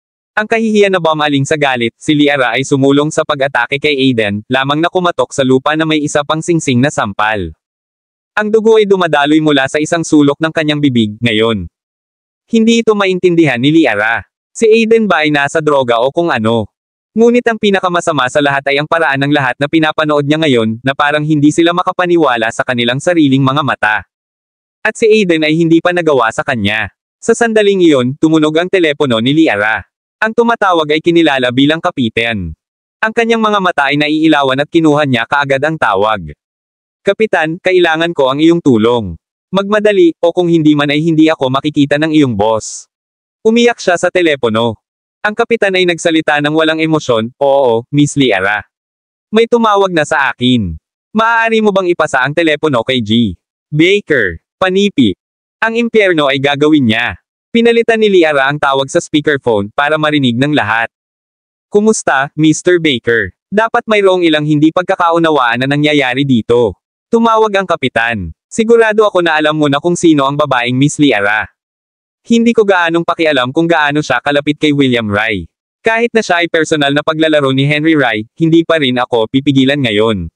Ang kahihiyan na bumaling sa galit, si Liara ay sumulong sa pag-atake kay Aiden, lamang na kumatok sa lupa na may isa pang singsing na sampal. Ang dugo ay dumadaloy mula sa isang sulok ng kanyang bibig, ngayon. Hindi ito maintindihan ni Liara. Si Aiden ba ay nasa droga o kung ano? Ngunit ang pinakamasama sa lahat ay ang paraan ng lahat na pinapanood niya ngayon, na parang hindi sila makapaniwala sa kanilang sariling mga mata. At si Aiden ay hindi pa nagawa sa kanya. Sa sandaling iyon, tumunog ang telepono ni Liara. Ang tumatawag ay kinilala bilang kapitan. Ang kanyang mga mata ay naiilawan at kinuha niya kaagad ang tawag. Kapitan, kailangan ko ang iyong tulong. Magmadali, o kung hindi man ay hindi ako makikita ng iyong boss. Umiyak siya sa telepono. Ang kapitan ay nagsalita ng walang emosyon, oo, Miss Liara. May tumawag na sa akin. Maaari mo bang ipasa ang telepono kay G. Baker, panipi. Ang impyerno ay gagawin niya. Pinalitan ni Liara ang tawag sa speakerphone para marinig ng lahat. Kumusta, Mr. Baker? Dapat mayroong ilang hindi pagkakaunawaan na nangyayari dito. Tumawag ang kapitan. Sigurado ako na alam mo na kung sino ang babaeng Miss Liara. Hindi ko gaanong pakialam kung gaano siya kalapit kay William Rai. Kahit na siya ay personal na paglalaro ni Henry Rai, hindi pa rin ako pipigilan ngayon.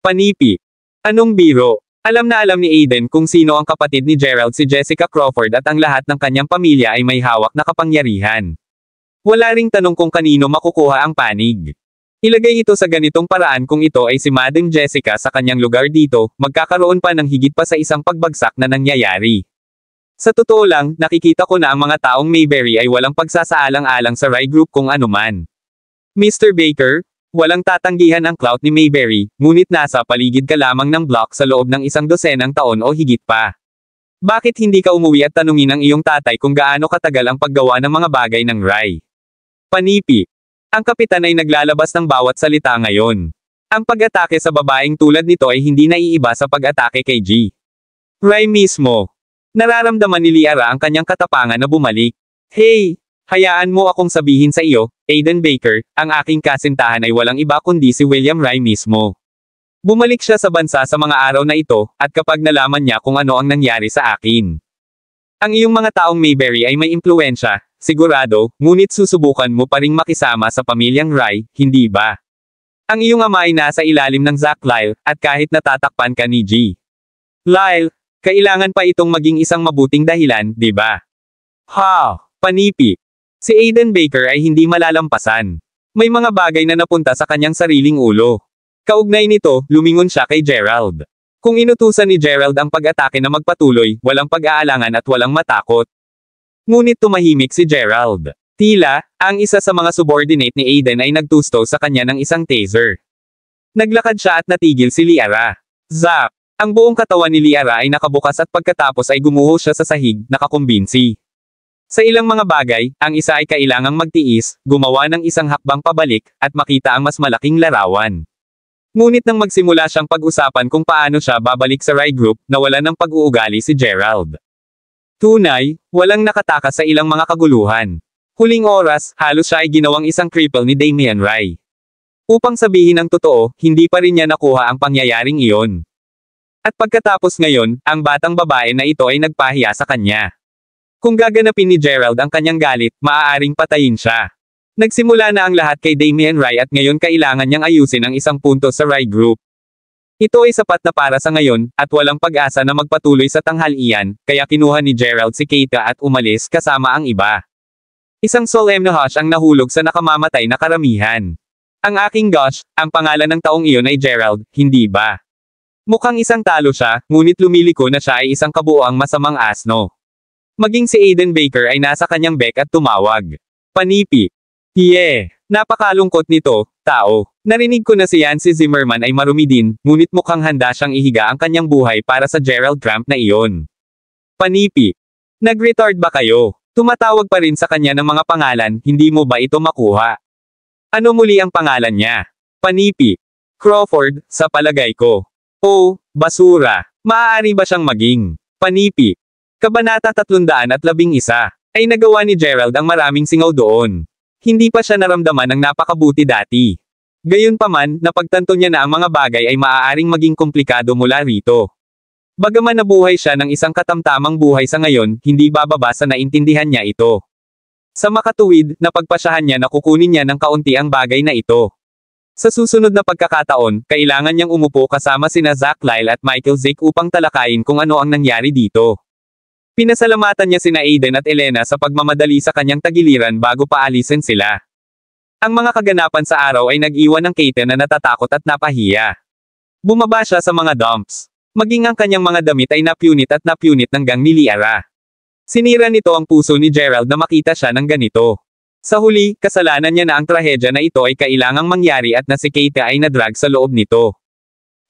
Panipi. Anong biro? Alam na alam ni Aiden kung sino ang kapatid ni Gerald, si Jessica Crawford, at ang lahat ng kanyang pamilya ay may hawak na kapangyarihan. Wala ring tanong kung kanino makukuha ang panig. Ilagay ito sa ganitong paraan: kung ito ay si Madam Jessica sa kanyang lugar dito, magkakaroon pa ng higit pa sa isang pagbagsak na nangyayari. Sa totoo lang, nakikita ko na ang mga taong Mayberry ay walang pagsasaalang-alang sa Rai Group kung anuman. Mr. Baker, walang tatanggihan ang clout ni Mayberry, ngunit nasa paligid ka lamang ng block sa loob ng 100 taon o higit pa. Bakit hindi ka umuwi at tanungin ang iyong tatay kung gaano katagal ang paggawa ng mga bagay ng Rai? Panipi. Ang kapitan ay naglalabas ng bawat salita ngayon. Ang pag-atake sa babaeng tulad nito ay hindi naiiba sa pag-atake kay G. Rai mismo. Nararamdaman ni Liara ang kanyang katapangan na bumalik. Hey! Hayaan mo akong sabihin sa iyo, Aiden Baker, ang aking kasintahan ay walang iba kundi si William Rai mismo. Bumalik siya sa bansa sa mga araw na ito, at kapag nalaman niya kung ano ang nangyari sa akin. Ang iyong mga taong Mayberry ay may impluwensya, sigurado, ngunit susubukan mo pa ring makisama sa pamilyang Rai, hindi ba? Ang iyong ama ay nasa ilalim ng Zack Lyle, at kahit natatakpan ka ni G. Lyle, kailangan pa itong maging isang mabuting dahilan, di ba? Ha! Panipi. Si Aiden Baker ay hindi malalampasan. May mga bagay na napunta sa kanyang sariling ulo. Kaugnay nito, lumingon siya kay Gerald. Kung inutusan ni Gerald ang pag-atake na magpatuloy, walang pag-aalangan at walang matakot. Ngunit tumahimik si Gerald. Tila, ang isa sa mga subordinate ni Aiden ay nagtusto sa kanya ng isang taser. Naglakad siya at natigil si Liara. Zap! Ang buong katawan ni Liara ay nakabukas at pagkatapos ay gumuho siya sa sahig, nakakumbinsi. Sa ilang mga bagay, ang isa ay kailangang magtiis, gumawa ng isang hakbang pabalik, at makita ang mas malaking larawan. Ngunit nang magsimula siyang pag-usapan kung paano siya babalik sa Rai Group, nawala ng pag-uugali si Gerald. Tunay, walang nakatakas sa ilang mga kaguluhan. Huling oras, halos siya ay ginawang isang cripple ni Damian Rai. Upang sabihin ang totoo, hindi pa rin niya nakuha ang pangyayaring iyon. At pagkatapos ngayon, ang batang babae na ito ay nagpahiya sa kanya. Kung gaganapin ni Gerald ang kanyang galit, maaaring patayin siya. Nagsimula na ang lahat kay Damian Rai at ngayon kailangan niyang ayusin ang isang punto sa Rai Group. Ito ay sapat na para sa ngayon, at walang pag-asa na magpatuloy sa tanghalian, kaya kinuha ni Gerald si Keita at umalis kasama ang iba. Isang solemn na hush ang nahulog sa nakamamatay na karamihan. Ang aking gosh, ang pangalan ng taong iyon ay Gerald, hindi ba? Mukhang isang talo siya, ngunit lumiliko na siya ay isang kabuoang masamang asno. Maging si Aiden Baker ay nasa kanyang bek at tumawag. Panipi. Napakalungkot nito, tao. Narinig ko na si Yancy Zimmerman ay marumi din, ngunit mukhang handa siyang ihiga ang kanyang buhay para sa Gerald Tramp na iyon. Panipi. Nag-retard ba kayo? Tumatawag pa rin sa kanya ng mga pangalan, hindi mo ba ito makuha? Ano muli ang pangalan niya? Panipi. Crawford, sa palagay ko. Oh, basura. Maaari ba siyang maging? Panipi. Kabanata 311. Ay nagawa ni Gerald ang maraming singaw doon. Hindi pa siya naramdaman ng napakabuti dati. Gayunpaman, napagtanto niya na ang mga bagay ay maaaring maging komplikado mula rito. Bagaman nabuhay siya ng isang katamtamang buhay sa ngayon, hindi bababa sa naintindihan niya ito. Sa makatuwid, napagpasyahan niya na kukunin niya ng kaunti ang bagay na ito. Sa susunod na pagkakataon, kailangan niyang umupo kasama sina Zack Lyle at Michael Zick upang talakayin kung ano ang nangyari dito. Pinasalamatan niya sina Aiden at Elena sa pagmamadali sa kanyang tagiliran bago paalisin sila. Ang mga kaganapan sa araw ay nag-iwan ng Kate na natatakot at napahiya. Bumaba siya sa mga dumps. Maging ang kanyang mga damit ay napunit at napunit ng gang ni Liara. Sinira nito ang puso ni Gerald na makita siya ng ganito. Sa huli, kasalanan niya na ang trahedya na ito ay kailangang mangyari at na si Kate ay nadrag sa loob nito.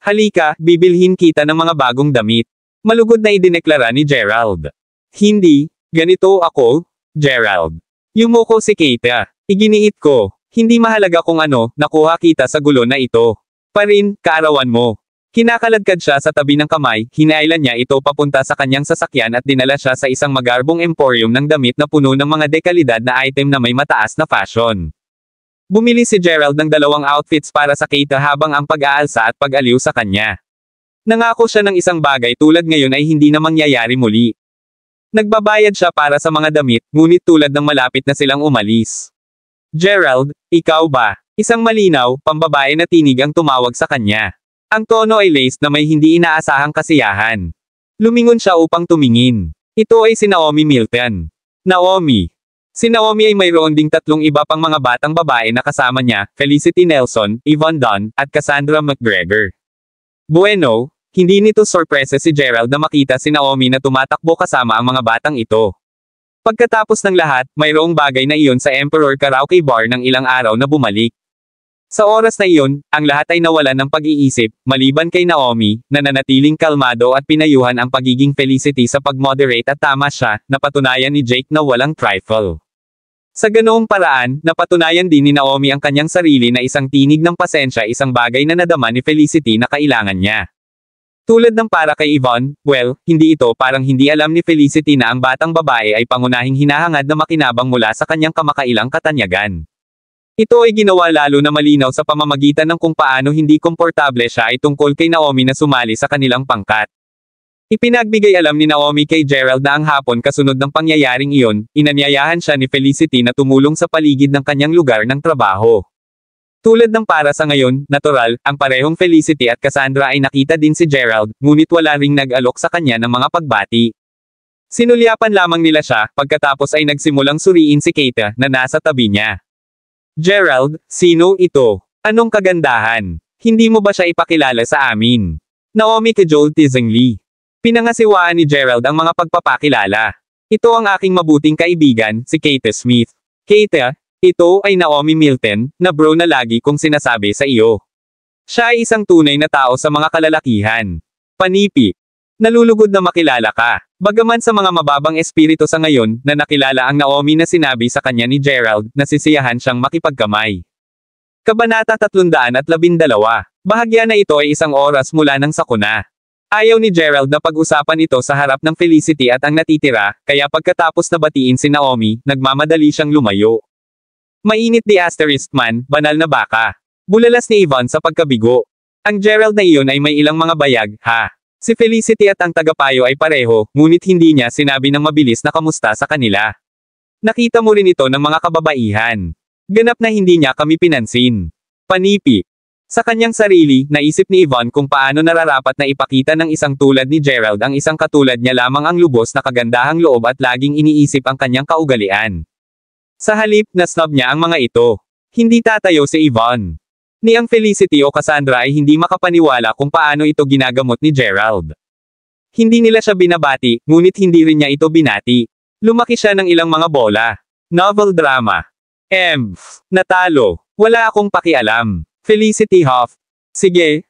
Halika, bibilhin kita ng mga bagong damit. Malugod na idineklara ni Gerald. Hindi, ganito ako, Gerald. Yumuko si Kate. Iginiit ko. Hindi mahalaga kung ano, nakuha kita sa gulo na ito. Parin, kaarawan mo. Kinakaladkad siya sa tabi ng kamay, hinailan niya ito papunta sa kanyang sasakyan at dinala siya sa isang magarbong emporium ng damit na puno ng mga dekalidad na item na may mataas na fashion. Bumili si Gerald ng 2 outfits para sa Kate habang ang pag-aalsa at pag-aliw sa kanya. Nangako siya ng isang bagay tulad ngayon ay hindi na mangyayari muli. Nagbabayad siya para sa mga damit, ngunit tulad ng malapit na silang umalis. Gerald, ikaw ba? Isang malinaw, pambabae na tinig ang tumawag sa kanya. Ang tono ay laced na may hindi inaasahang kasiyahan. Lumingon siya upang tumingin. Ito ay si Naomi Milton. Naomi. Si Naomi ay mayroon ding 3 iba pang mga batang babae na kasama niya, Felicity Nelson, Yvonne Dunn, at Cassandra McGregor. Bueno, hindi nito sorpresa si Gerald na makita si Naomi na tumatakbo kasama ang mga batang ito. Pagkatapos ng lahat, mayroong bagay na iyon sa Emperor Karaoke Bar ng ilang araw na bumalik. Sa oras na iyon, ang lahat ay nawalan ng pag-iisip, maliban kay Naomi, na nanatiling kalmado at pinayuhan ang pagiging Felicity sa pag-moderate at tama siya, napatunayan ni Jake na walang trifle. Sa ganoong paraan, napatunayan din ni Naomi ang kanyang sarili na isang tinig ng pasensya isang bagay na nadama ni Felicity na kailangan niya. Tulad ng para kay Yvonne, well, hindi ito parang hindi alam ni Felicity na ang batang babae ay pangunahing hinahangad na makinabang mula sa kanyang kamakailang katanyagan. Ito ay ginawa lalo na malinaw sa pamamagitan ng kung paano hindi komportable siya ay tungkol kay Naomi na sumali sa kanilang pangkat. Ipinagbigay alam ni Naomi kay Gerald na ang hapon kasunod ng pangyayaring iyon, inanyayahan siya ni Felicity na tumulong sa paligid ng kanyang lugar ng trabaho. Tulad ng para sa ngayon, natural, ang parehong Felicity at Cassandra ay nakita din si Gerald, ngunit wala ring nag-alok sa kanya ng mga pagbati. Sinulyapan lamang nila siya, pagkatapos ay nagsimulang suriin si Kate, na nasa tabi niya. Gerald, sino ito? Anong kagandahan? Hindi mo ba siya ipakilala sa amin? Naomi kay Joel teasingly. Pinangasiwaan ni Gerald ang mga pagpapakilala. Ito ang aking mabuting kaibigan, si Kate Smith. Kate, ito ay Naomi Milton, na bro na lagi kong sinasabi sa iyo. Siya ay isang tunay na tao sa mga kalalakihan. Panipi. Nalulugod na makilala ka. Bagaman sa mga mababang espiritu sa ngayon, na nakilala ang Naomi na sinabi sa kanya ni Gerald, nasisiyahan siyang makipagkamay. Kabanata 312. Bahagya na ito ay isang oras mula ng sakuna. Ayaw ni Gerald na pag-usapan ito sa harap ng Felicity at ang natitira, kaya pagkatapos na batiin si Naomi, nagmamadali siyang lumayo. Mainit di asterisk man, banal na baka. Bulalas ni Yvonne sa pagkabigo. Ang Gerald na iyon ay may ilang mga bayag, ha? Si Felicity at ang tagapayo ay pareho, ngunit hindi niya sinabi ng mabilis na kamusta sa kanila. Nakita mo rin ito ng mga kababaihan. Ganap na hindi niya kami pinansin. Panipi. Sa kanyang sarili, naisip ni Yvonne kung paano nararapat na ipakita ng isang tulad ni Gerald ang isang katulad niya lamang ang lubos na kagandahang loob at laging iniisip ang kanyang kaugalian. Sa halip, nasnob niya ang mga ito. Hindi tatayo si Yvonne. Ni ang Felicity o Cassandra ay hindi makapaniwala kung paano ito ginagamot ni Gerald. Hindi nila siya binabati, ngunit hindi rin niya ito binati. Lumaki siya ng ilang mga bola. Novel drama. Natalo. Wala akong pakialam. Felicity Huff. Sige.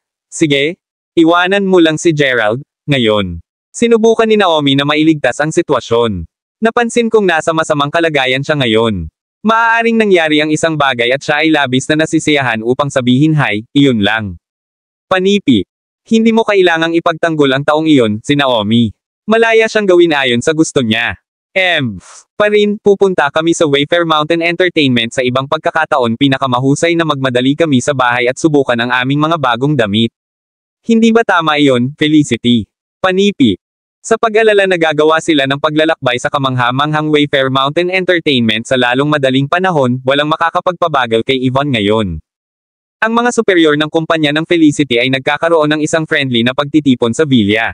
Iwanan mo lang si Gerald, ngayon. Sinubukan ni Naomi na mailigtas ang sitwasyon. Napansin kong nasa masamang kalagayan siya ngayon. Maaaring nangyari ang isang bagay at siya ay labis na nasisiyahan upang sabihin hi, iyon lang. Panipi. Hindi mo kailangang ipagtanggol ang taong iyon, si Naomi. Malaya siyang gawin ayon sa gusto niya. Parin, pupunta kami sa Wayfair Mountain Entertainment sa ibang pagkakataon pinakamahusay na magmadali kami sa bahay at subukan ang aming mga bagong damit. Hindi ba tama iyon, Felicity? Panipi. Sa pag-alala nagagawa sila ng paglalakbay sa kamangha-manghang Wayfair Mountain Entertainment sa lalong madaling panahon, walang makakapagpabagal kay Yvonne ngayon. Ang mga superior ng kumpanya ng Felicity ay nagkakaroon ng isang friendly na pagtitipon sa villa.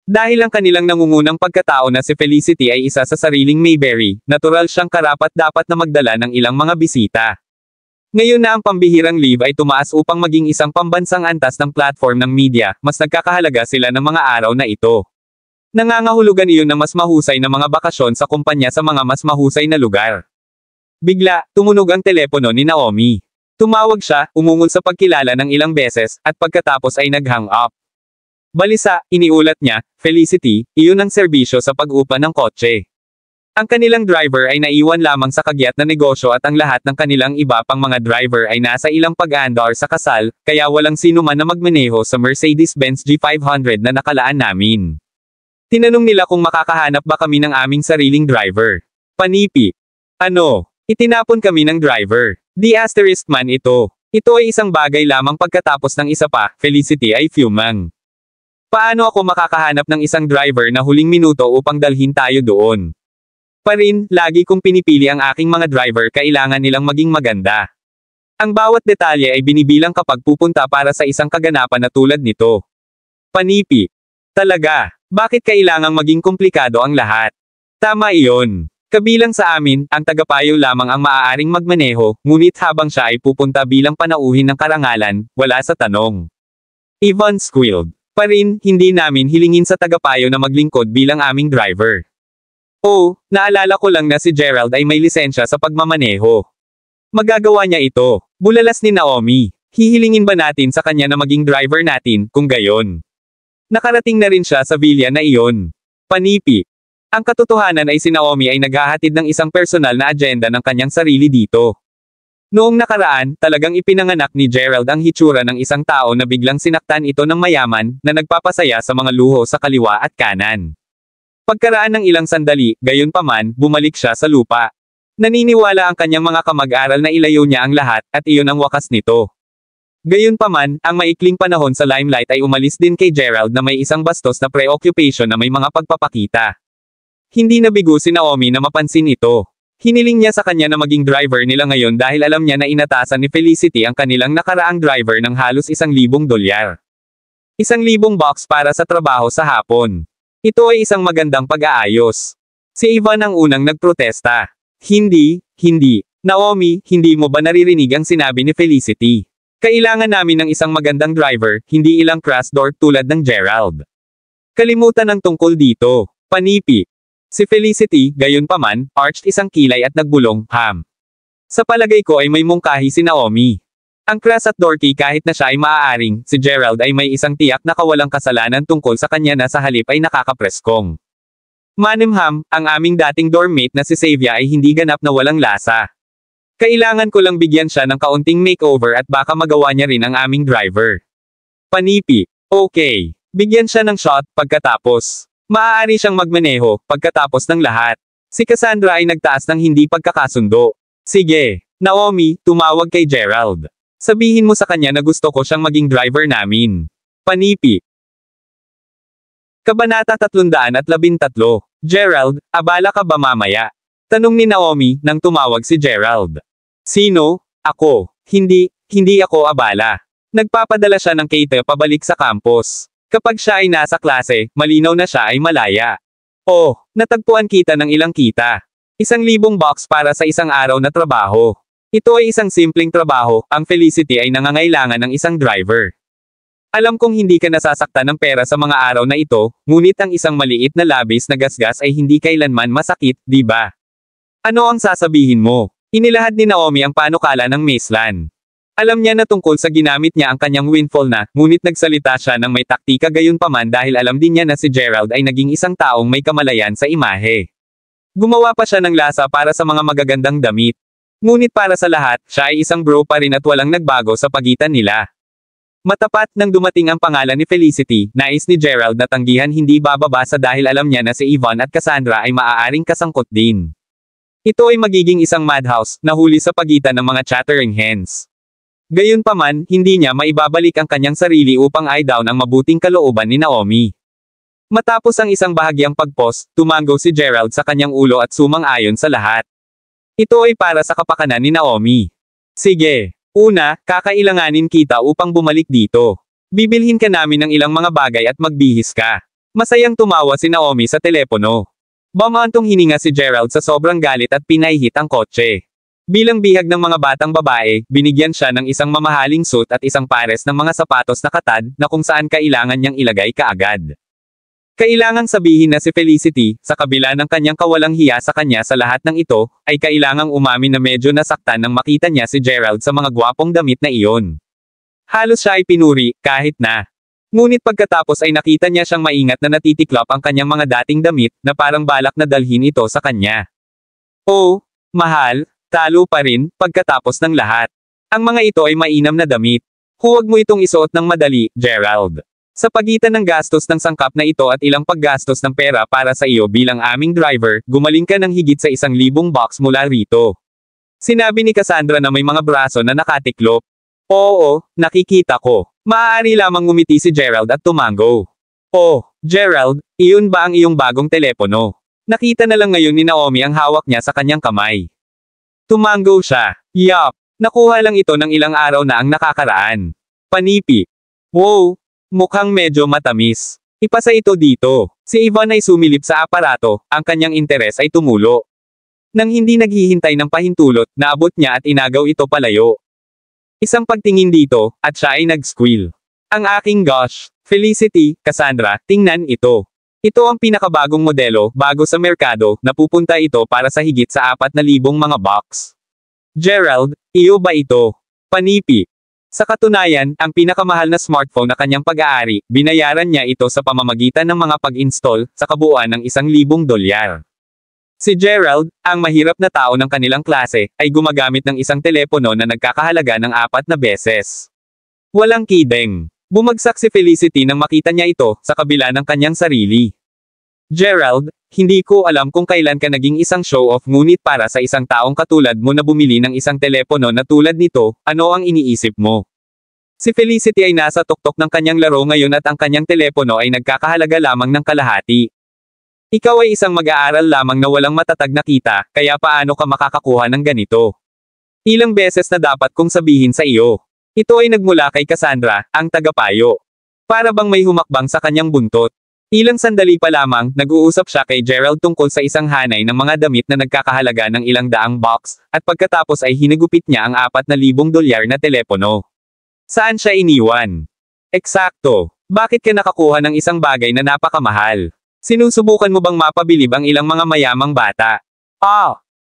Dahil ang kanilang nangungunang pagkatao na si Felicity ay isa sa sariling Mayberry, natural siyang karapat-dapat na magdala ng ilang mga bisita. Ngayon na ang pambihirang leave ay tumaas upang maging isang pambansang antas ng platform ng media, mas nagkakahalaga sila ng mga araw na ito. Nangangahulugan iyon ng mas mahusay na mga bakasyon sa kumpanya sa mga mas mahusay na lugar. Bigla, tumunog ang telepono ni Naomi. Tumawag siya, umungol sa pagkilala ng ilang beses, at pagkatapos ay nag-hang up. Balisa, iniulat niya, Felicity, iyon ang serbisyo sa pag-upa ng kotse. Ang kanilang driver ay naiwan lamang sa kagyat na negosyo at ang lahat ng kanilang iba pang mga driver ay nasa ilang pag-aandar sa kasal, kaya walang sino man na magmaneho sa Mercedes-Benz G500 na nakalaan namin. Tinanong nila kung makakahanap ba kami ng aming sariling driver. Panipi. Ano? Itinapon kami ng driver. The asterisk man ito. Ito ay isang bagay lamang pagkatapos ng isa pa, Felicity ay fumang. Paano ako makakahanap ng isang driver na huling minuto upang dalhin tayo doon? Pa rin, lagi kong pinipili ang aking mga driver, kailangan nilang maging maganda. Ang bawat detalye ay binibilang kapag pupunta para sa isang kaganapan na tulad nito. Panipi. Talaga, bakit kailangang maging komplikado ang lahat? Tama iyon. Kabilang sa amin, ang tagapayo lamang ang maaaring magmaneho, ngunit habang siya ay pupunta bilang panauhin ng karangalan, wala sa tanong. Ivan squealed. Pa rin, hindi namin hilingin sa tagapayo na maglingkod bilang aming driver. Oh, naalala ko lang na si Gerald ay may lisensya sa pagmamaneho. Magagawa niya ito. Bulalas ni Naomi. Hihilingin ba natin sa kanya na maging driver natin, kung gayon? Nakarating na rin siya sa villa na iyon. Panipi. Ang katotohanan ay si Naomi ay naghahatid ng isang personal na agenda ng kanyang sarili dito. Noong nakaraan, talagang ipinanganak ni Gerald ang hitsura ng isang tao na biglang sinaktan ito ng mayaman, na nagpapasaya sa mga luho sa kaliwa at kanan. Pagkaraan ng ilang sandali, gayunpaman, bumalik siya sa lupa. Naniniwala ang kanyang mga kamag-aral na ilayo niya ang lahat, at iyon ang wakas nito. Gayunpaman, ang maikling panahon sa limelight ay umalis din kay Gerald na may isang bastos na preoccupation na may mga pagpapakita. Hindi nabigo si Naomi na mapansin ito. Hiniling niya sa kanya na maging driver nila ngayon dahil alam niya na inatasan ni Felicity ang kanilang nakaraang driver ng halos $1,000. $1,000 bucks para sa trabaho sa hapon. Ito ay isang magandang pag-aayos. Si Ivan ang unang nagprotesta. Hindi. Naomi, hindi mo ba naririnig ang sinabi ni Felicity? Kailangan namin ng isang magandang driver, hindi ilang crash door tulad ng Gerald. Kalimutan ang tungkol dito. Panipi. Si Felicity, gayunpaman, arched isang kilay at nagbulong, Sa palagay ko ay may mungkahi si Naomi. Ang crass at dorky kahit na siya ay maaaring, si Gerald ay may isang tiyak na kawalang kasalanan tungkol sa kanya na sa halip ay nakakapreskong. Manimham, ang aming dating dormmate na si Xavier ay hindi ganap na walang lasa. Kailangan ko lang bigyan siya ng kaunting makeover at baka magawa niya rin ang aming driver. Panipi. Okay. Bigyan siya ng shot, pagkatapos. Maaari siyang magmaneho, pagkatapos ng lahat. Si Cassandra ay nagtaas ng hindi pagkakasundo. Sige. Naomi, tumawag kay Gerald. Sabihin mo sa kanya na gusto ko siyang maging driver namin. Panipi. Kabanata 313. Gerald, abala ka ba mamaya? Tanong ni Naomi, nang tumawag si Gerald. Sino? Ako. Hindi ako abala. Nagpapadala siya ng Kate pabalik sa campus. Kapag siya ay nasa klase, malinaw na siya ay malaya. Oh, natagpuan kita ng ilang kita. $1,000 bucks para sa isang araw na trabaho. Ito ay isang simpleng trabaho, ang Felicity ay nangangailangan ng isang driver. Alam kong hindi ka nasasaktan ng pera sa mga araw na ito, ngunit ang isang maliit na labis na gasgas ay hindi kailanman masakit, di ba? Ano ang sasabihin mo? Inilahad ni Naomi ang panukala ng Maislan. Alam niya na tungkol sa ginamit niya ang kanyang windfall na, ngunit nagsalita siya ng may taktika gayunpaman dahil alam din niya na si Gerald ay naging isang taong may kamalayan sa imahe. Gumawa pa siya ng lasa para sa mga magagandang damit. Ngunit para sa lahat, siya ay isang bro pa rin at walang nagbago sa pagitan nila. Matapat nang dumating ang pangalan ni Felicity, nais ni Gerald na tanggihan hindi bababasa dahil alam niya na si Yvonne at Cassandra ay maaaring kasangkot din. Ito ay magiging isang madhouse, nahuli sa pagitan ng mga chattering hens. Gayunpaman, hindi niya maibabalik ang kanyang sarili upang i-down ang mabuting kalooban ni Naomi. Matapos ang isang bahagyang pag-post, tumango si Gerald sa kanyang ulo at sumang-ayon sa lahat. Ito ay para sa kapakanan ni Naomi. Sige. Una, kakailanganin kita upang bumalik dito. Bibilhin ka namin ng ilang mga bagay at magbihis ka. Masayang tumawa si Naomi sa telepono. Bumantong hininga si Gerald sa sobrang galit at pinahihit ang kotse. Bilang bihag ng mga batang babae, binigyan siya ng isang mamahaling suit at isang pares ng mga sapatos na katad, na kung saan kailangan niyang ilagay kaagad. Kailangang sabihin na si Felicity, sa kabila ng kanyang kawalang hiya sa kanya sa lahat ng ito, ay kailangang umamin na medyo nasaktan nang makita niya si Gerald sa mga gwapong damit na iyon. Halos siya ay pinuri, kahit na. Ngunit pagkatapos ay nakita niya siyang maingat na natitiklop ang kanyang mga dating damit, na parang balak na dalhin ito sa kanya. Oh, mahal, talo pa rin, pagkatapos ng lahat. Ang mga ito ay mainam na damit. Huwag mo itong isuot ng madali, Gerald. Sa pagitan ng gastos ng sangkap na ito at ilang paggastos ng pera para sa iyo bilang aming driver, gumaling ka ng higit sa 1,000 bucks mula rito. Sinabi ni Cassandra na may mga braso na nakatiklop. Oo, nakikita ko. Maaari lamang ngumiti si Gerald at tumango. Oh, Gerald, iyon ba ang iyong bagong telepono? Nakita na lang ngayon ni Naomi ang hawak niya sa kanyang kamay. Tumango siya. Yup, nakuha lang ito ng ilang araw na ang nakakaraan. Panipi. Wow, mukhang medyo matamis. Ipasa ito dito. Si Ivan ay sumilip sa aparato, ang kanyang interes ay tumulo. Nang hindi naghihintay ng pahintulot, naabot niya at inagaw ito palayo. Isang pagtingin dito, at siya ay nag-squeal. Ang aking gosh, Felicity, Cassandra, tingnan ito. Ito ang pinakabagong modelo, bago sa merkado, napupunta ito para sa higit sa 4,000 mga bucks. Gerald, iyo ba ito? Panipi. Sa katunayan, ang pinakamahal na smartphone na kanyang pag-aari, binayaran niya ito sa pamamagitan ng mga pag-install, sa kabuuan ng $1,000. Si Gerald, ang mahirap na tao ng kanilang klase, ay gumagamit ng isang telepono na nagkakahalaga ng 4 na beses. Walang kidding. Bumagsak si Felicity nang makita niya ito, sa kabila ng kanyang sarili. Gerald, hindi ko alam kung kailan ka naging isang show-off ngunit para sa isang taong katulad mo na bumili ng isang telepono na tulad nito, ano ang iniisip mo? Si Felicity ay nasa tuktok ng kanyang laro ngayon at ang kanyang telepono ay nagkakahalaga lamang ng kalahati. Ikaw ay isang mag-aaral lamang na walang matatag na kita, kaya paano ka makakakuha ng ganito? Ilang beses na dapat kong sabihin sa iyo. Ito ay nagmula kay Cassandra, ang tagapayo. Para bang may humakbang sa kanyang buntot. Ilang sandali pa lamang, nag-uusap siya kay Gerald tungkol sa isang hanay ng mga damit na nagkakahalaga ng ilang daang bucks, at pagkatapos ay hinagupit niya ang $4,000 na telepono. Saan siya iniwan? Eksakto. Bakit ka nakakuha ng isang bagay na napakamahal? Sinusubukan mo bang mapabilib ang ilang mga mayamang bata?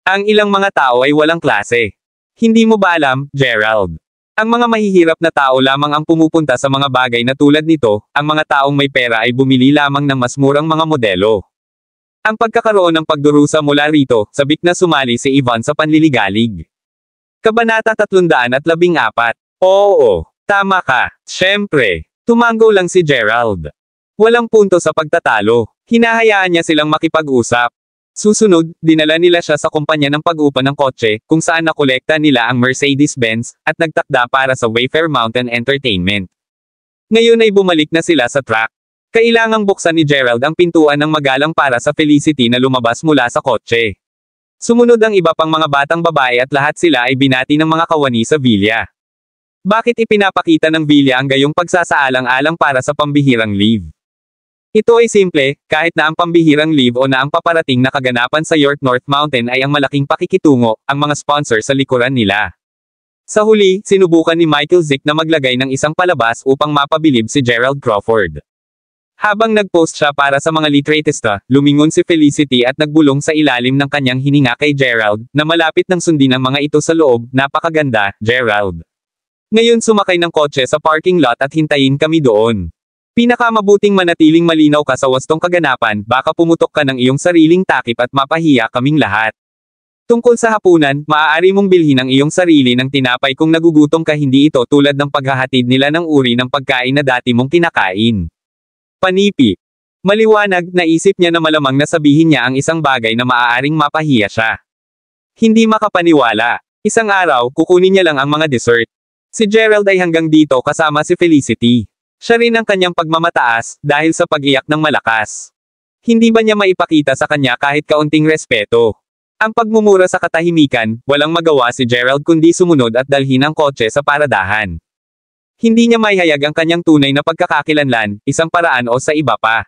Ang ilang mga tao ay walang klase. Hindi mo ba alam, Gerald? Ang mga mahihirap na tao lamang ang pumupunta sa mga bagay na tulad nito, ang mga taong may pera ay bumili lamang ng mas murang mga modelo. Ang pagkakaroon ng pagdurusa mula rito, sabik na sumali si Ivan sa panliligalig. Kabanata 314. Oo, tama ka, syempre. Tumango lang si Gerald. Walang punto sa pagtatalo. Hinahayaan niya silang makipag-usap. Susunod, dinala nila siya sa kumpanya ng pag-upa ng kotse, kung saan nakolekta nila ang Mercedes-Benz, at nagtakda para sa Wayfair Mountain Entertainment. Ngayon ay bumalik na sila sa track. Kailangang buksan ni Gerald ang pintuan ng magalang para sa Felicity na lumabas mula sa kotse. Sumunod ang iba pang mga batang babae at lahat sila ay binati ng mga kawani sa villa. Bakit ipinapakita ng villa ang gayong pagsasaalang-alang para sa pambihirang leave? Ito ay simple, kahit na ang pambihirang leave o na ang paparating na kaganapan sa York North Mountain ay ang malaking pakikitungo, ang mga sponsor sa likuran nila. Sa huli, sinubukan ni Michael Zick na maglagay ng isang palabas upang mapabilib si Gerald Crawford. Habang nag-post siya para sa mga litratista, lumingon si Felicity at nagbulong sa ilalim ng kanyang hininga kay Gerald, na malapit nang sundin ang mga ito sa loob. Napakaganda, Gerald. Ngayon sumakay ng kotse sa parking lot at hintayin kami doon. Pinakamabuting manatiling malinaw ka sa wastong kaganapan, baka pumutok ka ng iyong sariling takip at mapahiya kaming lahat. Tungkol sa hapunan, maaari mong bilhin ang iyong sarili ng tinapay kung nagugutom ka, hindi ito tulad ng paghahatid nila ng uri ng pagkain na dati mong kinakain. Panipi. Maliwanag, naisip niya na malamang na sabihin niya ang isang bagay na maaaring mapahiya siya. Hindi makapaniwala. Isang araw, kukunin niya lang ang mga dessert. Si Gerald ay hanggang dito kasama si Felicity. Siya rin ang kanyang pagmamataas, dahil sa pag-iyak ng malakas. Hindi ba niya maipakita sa kanya kahit kaunting respeto? Ang pagmumura sa katahimikan, walang magawa si Gerald kundi sumunod at dalhin ang kotse sa paradahan. Hindi niya maihayag ang kanyang tunay na pagkakakilanlan, isang paraan o sa iba pa.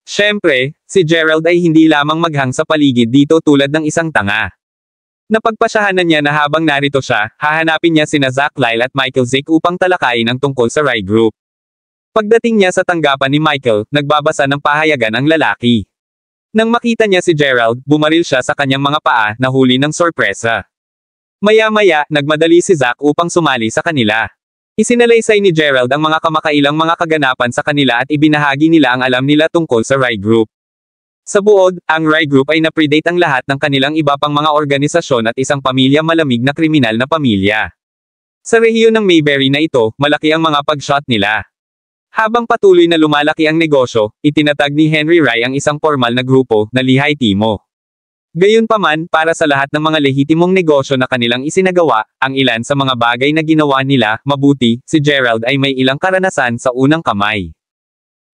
Siyempre, si Gerald ay hindi lamang maghang sa paligid dito tulad ng isang tanga. Napagpasyahan na niya na habang narito siya, hahanapin niya sina Zack Lyle at Michael Zick upang talakayin ang tungkol sa Rai Group. Pagdating niya sa tanggapan ni Michael, nagbabasa ng pahayagan ang lalaki. Nang makita niya si Gerald, bumaril siya sa kanyang mga paa, nahuli ng sorpresa. Maya-maya, nagmadali si Zack upang sumali sa kanila. Isinalaysay ni Gerald ang mga kamakailang mga kaganapan sa kanila at ibinahagi nila ang alam nila tungkol sa Rai Group. Sa buod, ang Rai Group ay na-predate ang lahat ng kanilang iba pang mga organisasyon at isang pamilya malamig na kriminal na pamilya. Sa rehiyon ng Mayberry na ito, malaki ang mga pag-shot nila. Habang patuloy na lumalaki ang negosyo, itinatag ni Henry Rai ang isang formal na grupo na Lehigh Timo. Gayunpaman, para sa lahat ng mga lehitimong negosyo na kanilang isinagawa, ang ilan sa mga bagay na ginawa nila, mabuti, si Gerald ay may ilang karanasan sa unang kamay.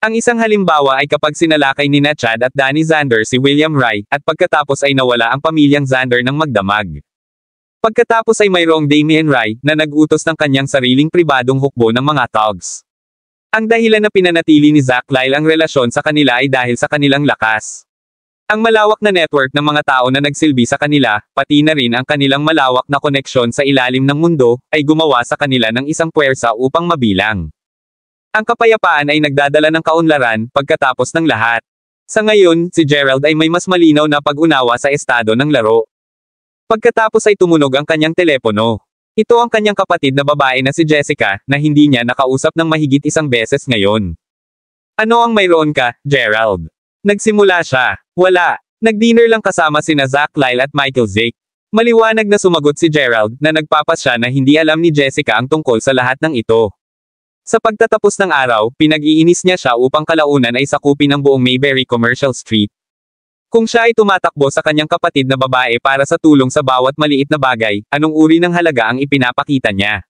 Ang isang halimbawa ay kapag sinalakay ni Chad at Danny Zander si William Rai, at pagkatapos ay nawala ang pamilyang Zander ng magdamag. Pagkatapos ay mayroong Damien Rai, na nag-utos ng kanyang sariling pribadong hukbo ng mga thugs. Ang dahilan na pinanatili ni Zack Lyle ang relasyon sa kanila ay dahil sa kanilang lakas. Ang malawak na network ng mga tao na nagsilbi sa kanila, pati na rin ang kanilang malawak na koneksyon sa ilalim ng mundo, ay gumawa sa kanila ng isang puwersa upang mabilang. Ang kapayapaan ay nagdadala ng kaunlaran, pagkatapos ng lahat. Sa ngayon, si Gerald ay may mas malinaw na pag-unawa sa estado ng laro. Pagkatapos ay tumunog ang kanyang telepono. Ito ang kanyang kapatid na babae na si Jessica, na hindi niya nakausap ng mahigit isang beses ngayon. Ano ang mayroon ka, Gerald? Nagsimula siya. Wala. Nag-dinner lang kasama sina Zack Lyle at Michael Zick. Maliwanag na sumagot si Gerald, na nagpapasya na hindi alam ni Jessica ang tungkol sa lahat ng ito. Sa pagtatapos ng araw, pinag-iinis niya siya upang kalaunan ay sakupin ang buong Mayberry Commercial Street. Kung siya ay tumatakbo sa kanyang kapatid na babae para sa tulong sa bawat maliit na bagay, anong uri ng halaga ang ipinapakita niya?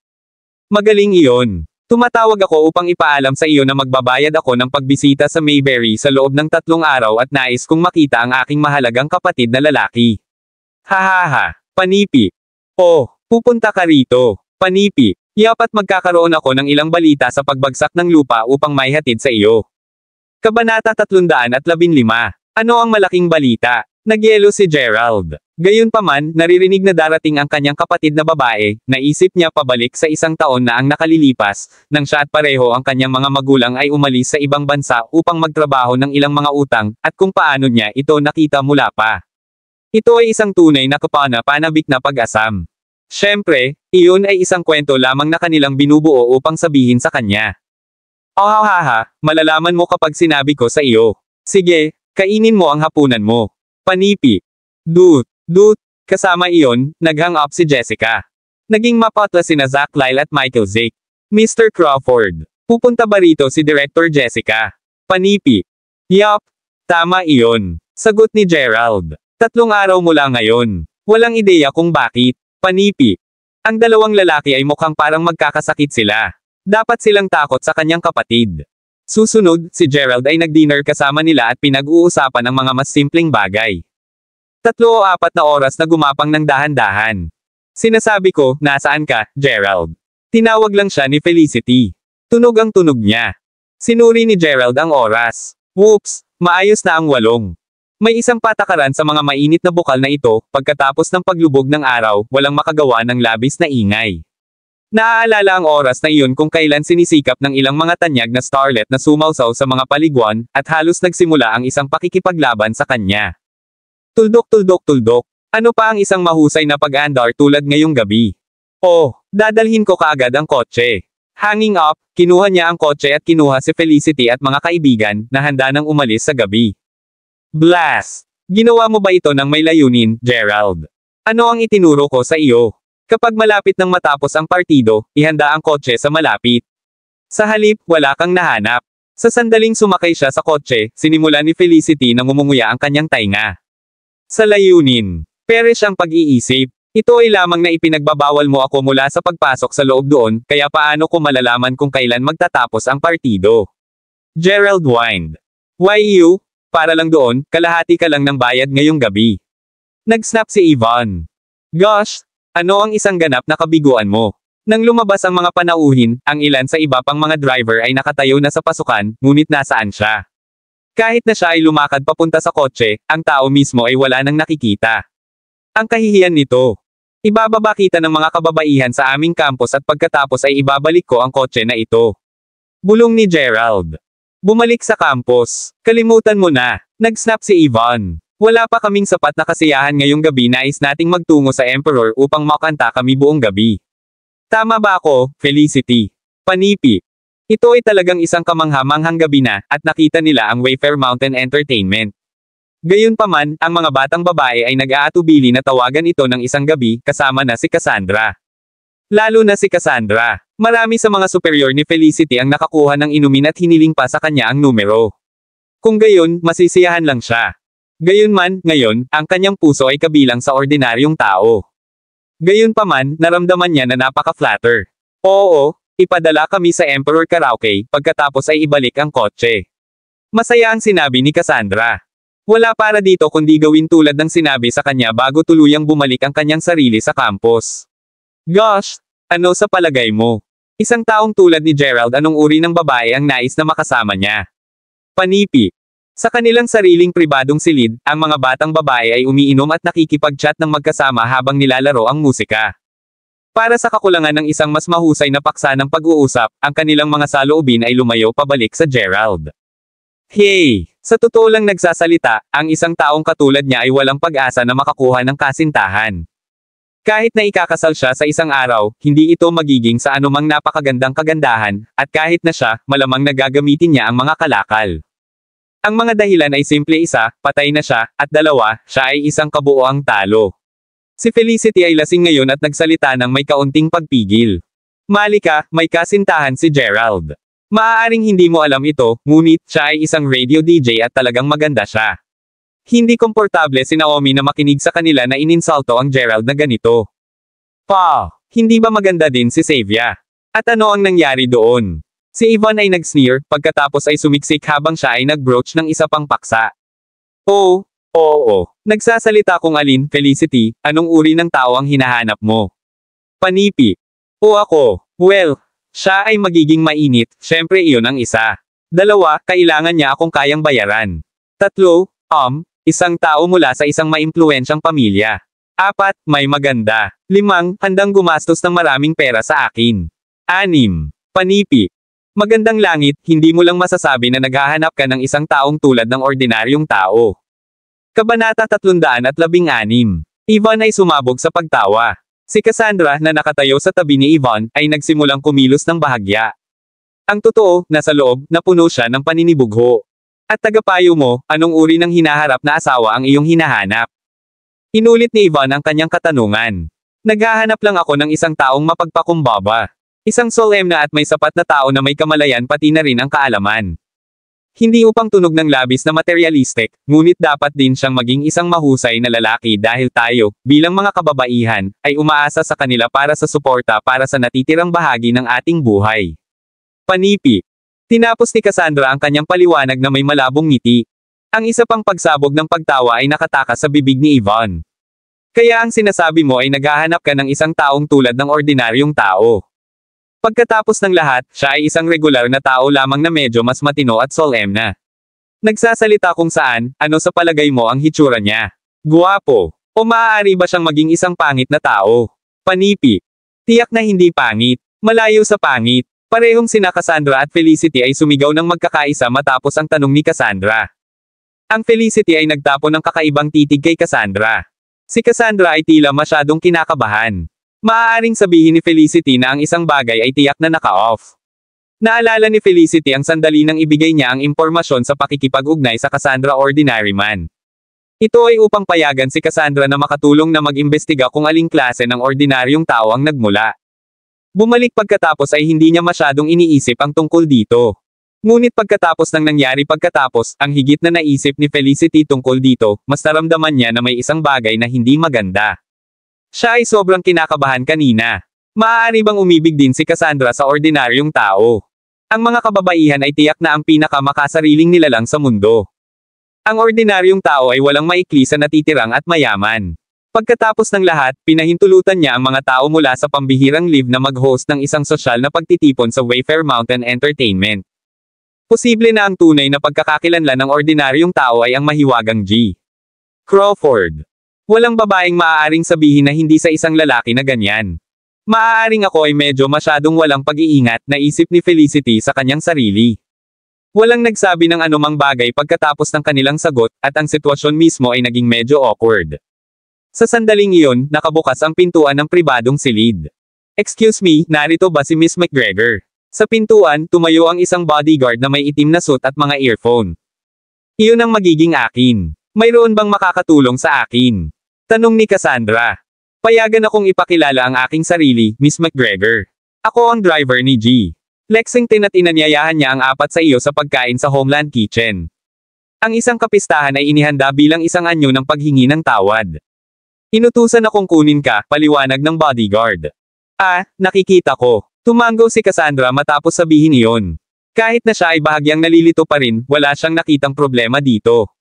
Magaling iyon. Tumatawag ako upang ipaalam sa iyo na magbabayad ako ng pagbisita sa Mayberry sa loob ng 3 araw at nais kong makita ang aking mahalagang kapatid na lalaki. Hahaha, panipi. Oh, pupunta ka rito. Panipi. Yapat magkakaroon ako ng ilang balita sa pagbagsak ng lupa upang maihatid sa iyo. Kabanata 315. Ano ang malaking balita? Nagyelo si Gerald. Gayunpaman, naririnig na darating ang kanyang kapatid na babae, naisip niya pabalik sa 1 taon na ang nakalilipas, nang siya at pareho ang kanyang mga magulang ay umalis sa ibang bansa upang magtrabaho ng ilang mga utang, at kung paano niya ito nakita mula pa. Ito ay isang tunay na kapana-panabik na pag-asam. Siyempre, iyon ay isang kwento lamang na kanilang binubuo upang sabihin sa kanya. Oh haha, malalaman mo kapag sinabi ko sa iyo. Sige, kainin mo ang hapunan mo. Panipi. Dude, kasama iyon, nag-hang up si Jessica. Naging mapatla sina Zack Lyle at Michael Zick. Mr. Crawford, pupunta ba rito si Director Jessica? Panipi. Yup, tama iyon. Sagot ni Gerald. 3 araw mula ngayon. Walang ideya kung bakit. Panipi. Ang dalawang lalaki ay mukhang parang magkakasakit sila. Dapat silang takot sa kanyang kapatid. Susunod, si Gerald ay nag-dinner kasama nila at pinag-uusapan ang mga mas simpleng bagay. 3 o 4 na oras na gumapang ng dahan-dahan. Sinasabi ko, nasaan ka, Gerald? Tinawag lang siya ni Felicity. Tunog ang tunog niya. Sinuri ni Gerald ang oras. Whoops, maayos na ang 8. May isang patakaran sa mga mainit na bukal na ito, pagkatapos ng paglubog ng araw, walang makagawa ng labis na ingay. Naaalala ang oras na iyon kung kailan sinisikap ng ilang mga tanyag na starlet na sumausaw sa mga paliguan, at halos nagsimula ang isang pakikipaglaban sa kanya. Tuldok. Ano pa ang isang mahusay na pag-andar tulad ngayong gabi? Oh, dadalhin ko kaagad ang kotse. Hanging up, kinuha niya ang kotse at kinuha si Felicity at mga kaibigan, na handa nang umalis sa gabi. Blast! Ginawa mo ba ito ng may layunin, Gerald? Ano ang itinuro ko sa iyo? Kapag malapit nang matapos ang partido, ihanda ang kotse sa malapit. Sa halip, wala kang nahanap. Sa sandaling sumakay siya sa kotse, sinimula ni Felicity na ngumunguya ang kanyang tainga. Sa layunin. Perish ang pag-iisip. Ito ay lamang na ipinagbabawal mo ako mula sa pagpasok sa loob doon, kaya paano ko malalaman kung kailan magtatapos ang partido? Gerald whined. Why you? Para lang doon, kalahati ka lang ng bayad ngayong gabi. Nag-snap si Yvonne. Gosh! Ano ang isang ganap na kabiguan mo? Nang lumabas ang mga panauhin, ang ilan sa iba pang mga driver ay nakatayo na sa pasukan, ngunit nasaan siya? Kahit na siya ay lumakad papunta sa kotse, ang tao mismo ay wala nang nakikita. Ang kahihiyan nito. Ibababa kita ng mga kababaihan sa aming campus at pagkatapos ay ibabalik ko ang kotse na ito. Bulong ni Gerald. Bumalik sa campus. Kalimutan mo na. Nag-snap si Yvonne. Wala pa kaming sapat na kasiyahan ngayong gabi, nais nating magtungo sa Emperor upang makanta kami buong gabi. Tama ba ako, Felicity? Panipi. Ito ay talagang isang kamangha-manghang gabi na, at nakita nila ang Wayfair Mountain Entertainment. Gayunpaman, ang mga batang babae ay nag-aatubili na tawagan ito ng isang gabi, kasama na si Cassandra. Lalo na si Cassandra. Marami sa mga superior ni Felicity ang nakakuha ng inumin at hiniling pa sa kanya ang numero. Kung gayon, masisiyahan lang siya. Gayunman, ngayon, ang kanyang puso ay kabilang sa ordinaryong tao. Gayunpaman, naramdaman niya na napaka-flatter. Oo, ipadala kami sa Emperor Karaoke, pagkatapos ay ibalik ang kotse. Masaya ang sinabi ni Cassandra. Wala para dito kundi gawin tulad ng sinabi sa kanya bago tuluyang bumalik ang kanyang sarili sa campus. Gosh! Ano sa palagay mo? Isang taong tulad ni Gerald, anong uri ng babae ang nais na makasama niya? Panipi. Sa kanilang sariling pribadong silid, ang mga batang babae ay umiinom at nakikipag-chat ng magkasama habang nilalaro ang musika. Para sa kakulangan ng isang mas mahusay na paksa ng pag-uusap, ang kanilang mga saloobin ay lumayo pabalik sa Gerald. Hey! Sa totoo lang nagsasalita, ang isang taong katulad niya ay walang pag-asa na makakuha ng kasintahan. Kahit na ikakasal siya sa isang araw, hindi ito magiging sa anumang napakagandang kagandahan, at kahit na siya, malamang nagagamitin niya ang mga kalakal. Ang mga dahilan ay simple: isa, patay na siya, at dalawa, siya ay isang kabuoang talo. Si Felicity ay lasing ngayon at nagsalita ng may kaunting pagpigil. Malika, may kasintahan si Gerald. Maaaring hindi mo alam ito, ngunit, siya ay isang radio DJ at talagang maganda siya. Hindi komportable si Naomi na makinig sa kanila na ininsulto ang Gerald na ganito. Pa, hindi ba maganda din si Xavier? At ano ang nangyari doon? Si Yvonne ay nag-sneer, pagkatapos ay sumiksik habang siya ay nag-broach ng isa pang paksa. Oo. Nagsasalita kung alin, Felicity, anong uri ng tao ang hinahanap mo? Panipi. O ako, well, siya ay magiging mainit, syempre iyon ang isa. Dalawa, kailangan niya akong kayang bayaran. Tatlo, isang tao mula sa isang maimpluwensyang pamilya. Apat, may maganda. Limang, handang gumastos ng maraming pera sa akin. Anim, panipi. Magandang langit, hindi mo lang masasabi na naghahanap ka ng isang taong tulad ng ordinaryong tao. Kabanata 316. Yvonne ay sumabog sa pagtawa. Si Cassandra, na nakatayo sa tabi ni Yvonne, ay nagsimulang kumilos ng bahagya. Ang totoo, nasa loob, napuno siya ng paninibugho. At tagapayo mo, anong uri ng hinaharap na asawa ang iyong hinahanap? Inulit ni Yvonne ang kanyang katanungan. Naghahanap lang ako ng isang taong mapagpakumbaba. Isang solemna at may sapat na tao na may kamalayan pati na rin ang kaalaman. Hindi upang tunog ng labis na materialistic, ngunit dapat din siyang maging isang mahusay na lalaki dahil tayo, bilang mga kababaihan, ay umaasa sa kanila para sa suporta para sa natitirang bahagi ng ating buhay. Panipi. Tinapos ni Cassandra ang kanyang paliwanag na may malabong ngiti. Ang isa pang pagsabog ng pagtawa ay nakatakas sa bibig ni Yvonne. Kaya ang sinasabi mo ay naghahanap ka ng isang taong tulad ng ordinaryong tao. Pagkatapos ng lahat, siya ay isang regular na tao lamang na medyo mas matino at solemna. Nagsasalita kung saan, ano sa palagay mo ang hitsura niya? Guwapo. O maaari ba siyang maging isang pangit na tao? Panipi. Tiyak na hindi pangit. Malayo sa pangit. Parehong sina Cassandra at Felicity ay sumigaw ng magkakaisa matapos ang tanong ni Cassandra. Ang Felicity ay nagtapo ng kakaibang titig kay Cassandra. Si Cassandra ay tila masyadong kinakabahan. Maaaring sabihin ni Felicity na ang isang bagay ay tiyak na naka-off. Naalala ni Felicity ang sandali nang ibigay niya ang impormasyon sa pakikipag-ugnay sa Cassandra Ordinary Man. Ito ay upang payagan si Cassandra na makatulong na mag-imbestiga kung aling klase ng ordinaryong tao ang nagmula. Bumalik pagkatapos ay hindi niya masyadong iniisip ang tungkol dito. Ngunit pagkatapos ng nangyari pagkatapos, ang higit na naisip ni Felicity tungkol dito, mas naramdaman niya na may isang bagay na hindi maganda. Siya ay sobrang kinakabahan kanina. Maaari bang umibig din si Cassandra sa ordinaryong tao? Ang mga kababaihan ay tiyak na ang pinakamakasariling nilalang sa mundo. Ang ordinaryong tao ay walang maikli sa natitirang at mayaman. Pagkatapos ng lahat, pinahintulutan niya ang mga tao mula sa pambihirang live na mag-host ng isang sosyal na pagtitipon sa Wayfair Mountain Entertainment. Posible na ang tunay na pagkakakilanlan ng ordinaryong tao ay ang mahiwagang G. Crawford. Walang babaeng maaaring sabihin na hindi sa isang lalaki na ganyan. Maaaring ako ay medyo masyadong walang pag-iingat, naisip ni Felicity sa kanyang sarili. Walang nagsabi ng anumang bagay pagkatapos ng kanilang sagot, at ang sitwasyon mismo ay naging medyo awkward. Sa sandaling iyon, nakabukas ang pintuan ng pribadong silid. "Excuse me, narito ba si Miss McGregor?" Sa pintuan, tumayo ang isang bodyguard na may itim na suit at mga earphone. "Iyon ang magiging akin. Mayroon bang makakatulong sa akin?" Tanong ni Cassandra. "Payagan akong ipakilala ang aking sarili, Miss McGregor. Ako ang driver ni G. Lexington at inanyayahan niya ang apat sa iyo sa pagkain sa Homeland Kitchen. Ang isang kapistahan ay inihanda bilang isang anyo ng paghingi ng tawad. Inutusan akong kunin ka," paliwanag ng bodyguard. "Ah, nakikita ko." Tumango si Cassandra matapos sabihin iyon. Kahit na siya ay bahagyang nalilito pa rin, wala siyang nakitang problema dito.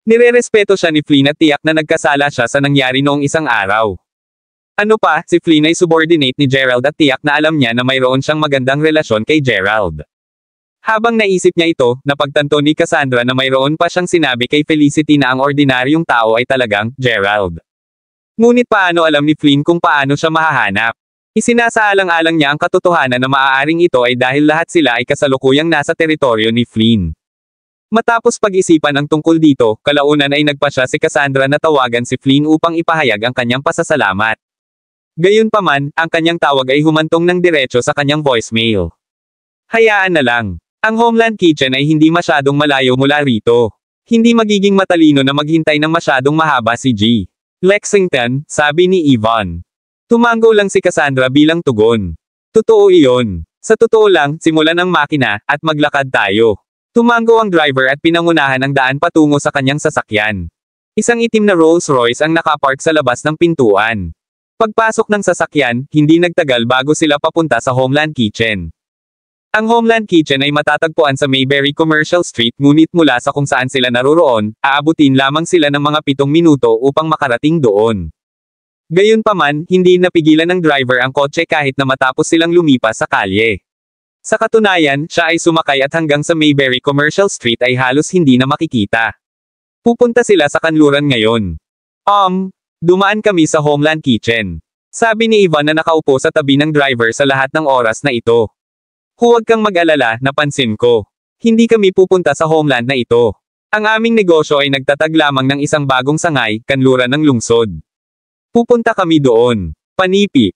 Nirerespeto siya ni Flynn at tiyak na nagkasala siya sa nangyari noong isang araw. Ano pa, si Flynn ay subordinate ni Gerald at tiyak na alam niya na mayroon siyang magandang relasyon kay Gerald. Habang naisip niya ito, napagtanto ni Cassandra na mayroon pa siyang sinabi kay Felicity na ang ordinaryong tao ay talagang Gerald. Ngunit paano alam ni Flynn kung paano siya mahahanap? Isinasaalang-alang niya ang katotohanan na maaaring ito ay dahil lahat sila ay kasalukuyang nasa teritoryo ni Flynn. Matapos pag-isipan ang tungkol dito, kalaunan ay nagpasya si Cassandra na tawagan si Flynn upang ipahayag ang kanyang pasasalamat. Gayunpaman, ang kanyang tawag ay humantong ng diretso sa kanyang voicemail. Hayaan na lang. Ang Homeland Kitchen ay hindi masyadong malayo mula rito. Hindi magiging matalino na maghintay ng masyadong mahaba si G. Lexington, sabi ni Yvonne. Tumango lang si Cassandra bilang tugon. Totoo iyon. Sa totoo lang, simulan ang makina, at maglakad tayo. Tumango ang driver at pinangunahan ang daan patungo sa kanyang sasakyan. Isang itim na Rolls-Royce ang nakapark sa labas ng pintuan. Pagpasok ng sasakyan, hindi nagtagal bago sila papunta sa Homeland Kitchen. Ang Homeland Kitchen ay matatagpuan sa Mayberry Commercial Street, ngunit mula sa kung saan sila naroroon, aabutin lamang sila ng mga 7 minuto upang makarating doon. Gayunpaman, hindi napigilan ng driver ang kotse kahit na matapos silang lumipas sa kalye. Sa katunayan, siya ay sumakay at hanggang sa Mayberry Commercial Street ay halos hindi na makikita. Pupunta sila sa kanluran ngayon. Dumaan kami sa Homeland Kitchen. Sabi ni Ivan na nakaupo sa tabi ng driver sa lahat ng oras na ito. Huwag kang mag-alala, napansin ko. Hindi kami pupunta sa Homeland na ito. Ang aming negosyo ay nagtatag lamang ng isang bagong sangay, kanluran ng lungsod. Pupunta kami doon. Panipi.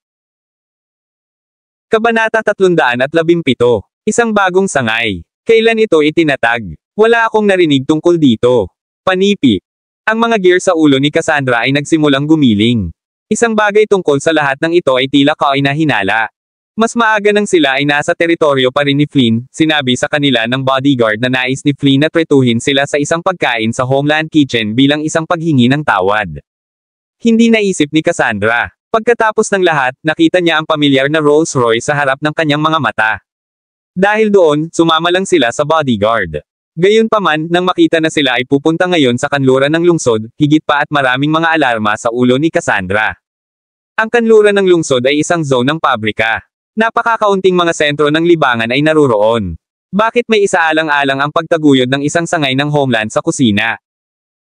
Kabanata 317. Isang bagong sangay. Kailan ito itinatag? Wala akong narinig tungkol dito. Panipi. Ang mga gear sa ulo ni Cassandra ay nagsimulang gumiling. Isang bagay tungkol sa lahat ng ito ay tila kainahinala. Mas maaga nang sila ay nasa teritoryo pa rin ni Flynn, sinabi sa kanila ng bodyguard na nais ni Flynn na tretuhin sila sa isang pagkain sa Homeland Kitchen bilang isang paghingi ng tawad. Hindi naisip ni Cassandra. Pagkatapos ng lahat, nakita niya ang pamilyar na Rolls-Royce sa harap ng kanyang mga mata. Dahil doon, sumama lang sila sa bodyguard. Gayunpaman, nang makita na sila ay pupunta ngayon sa kanluran ng lungsod, higit pa at maraming mga alarma sa ulo ni Cassandra. Ang kanluran ng lungsod ay isang zone ng pabrika. Napakakaunting mga sentro ng libangan ay naruroon. Bakit may isaalang-alang ang pagtaguyod ng isang sangay ng Homeland sa kusina?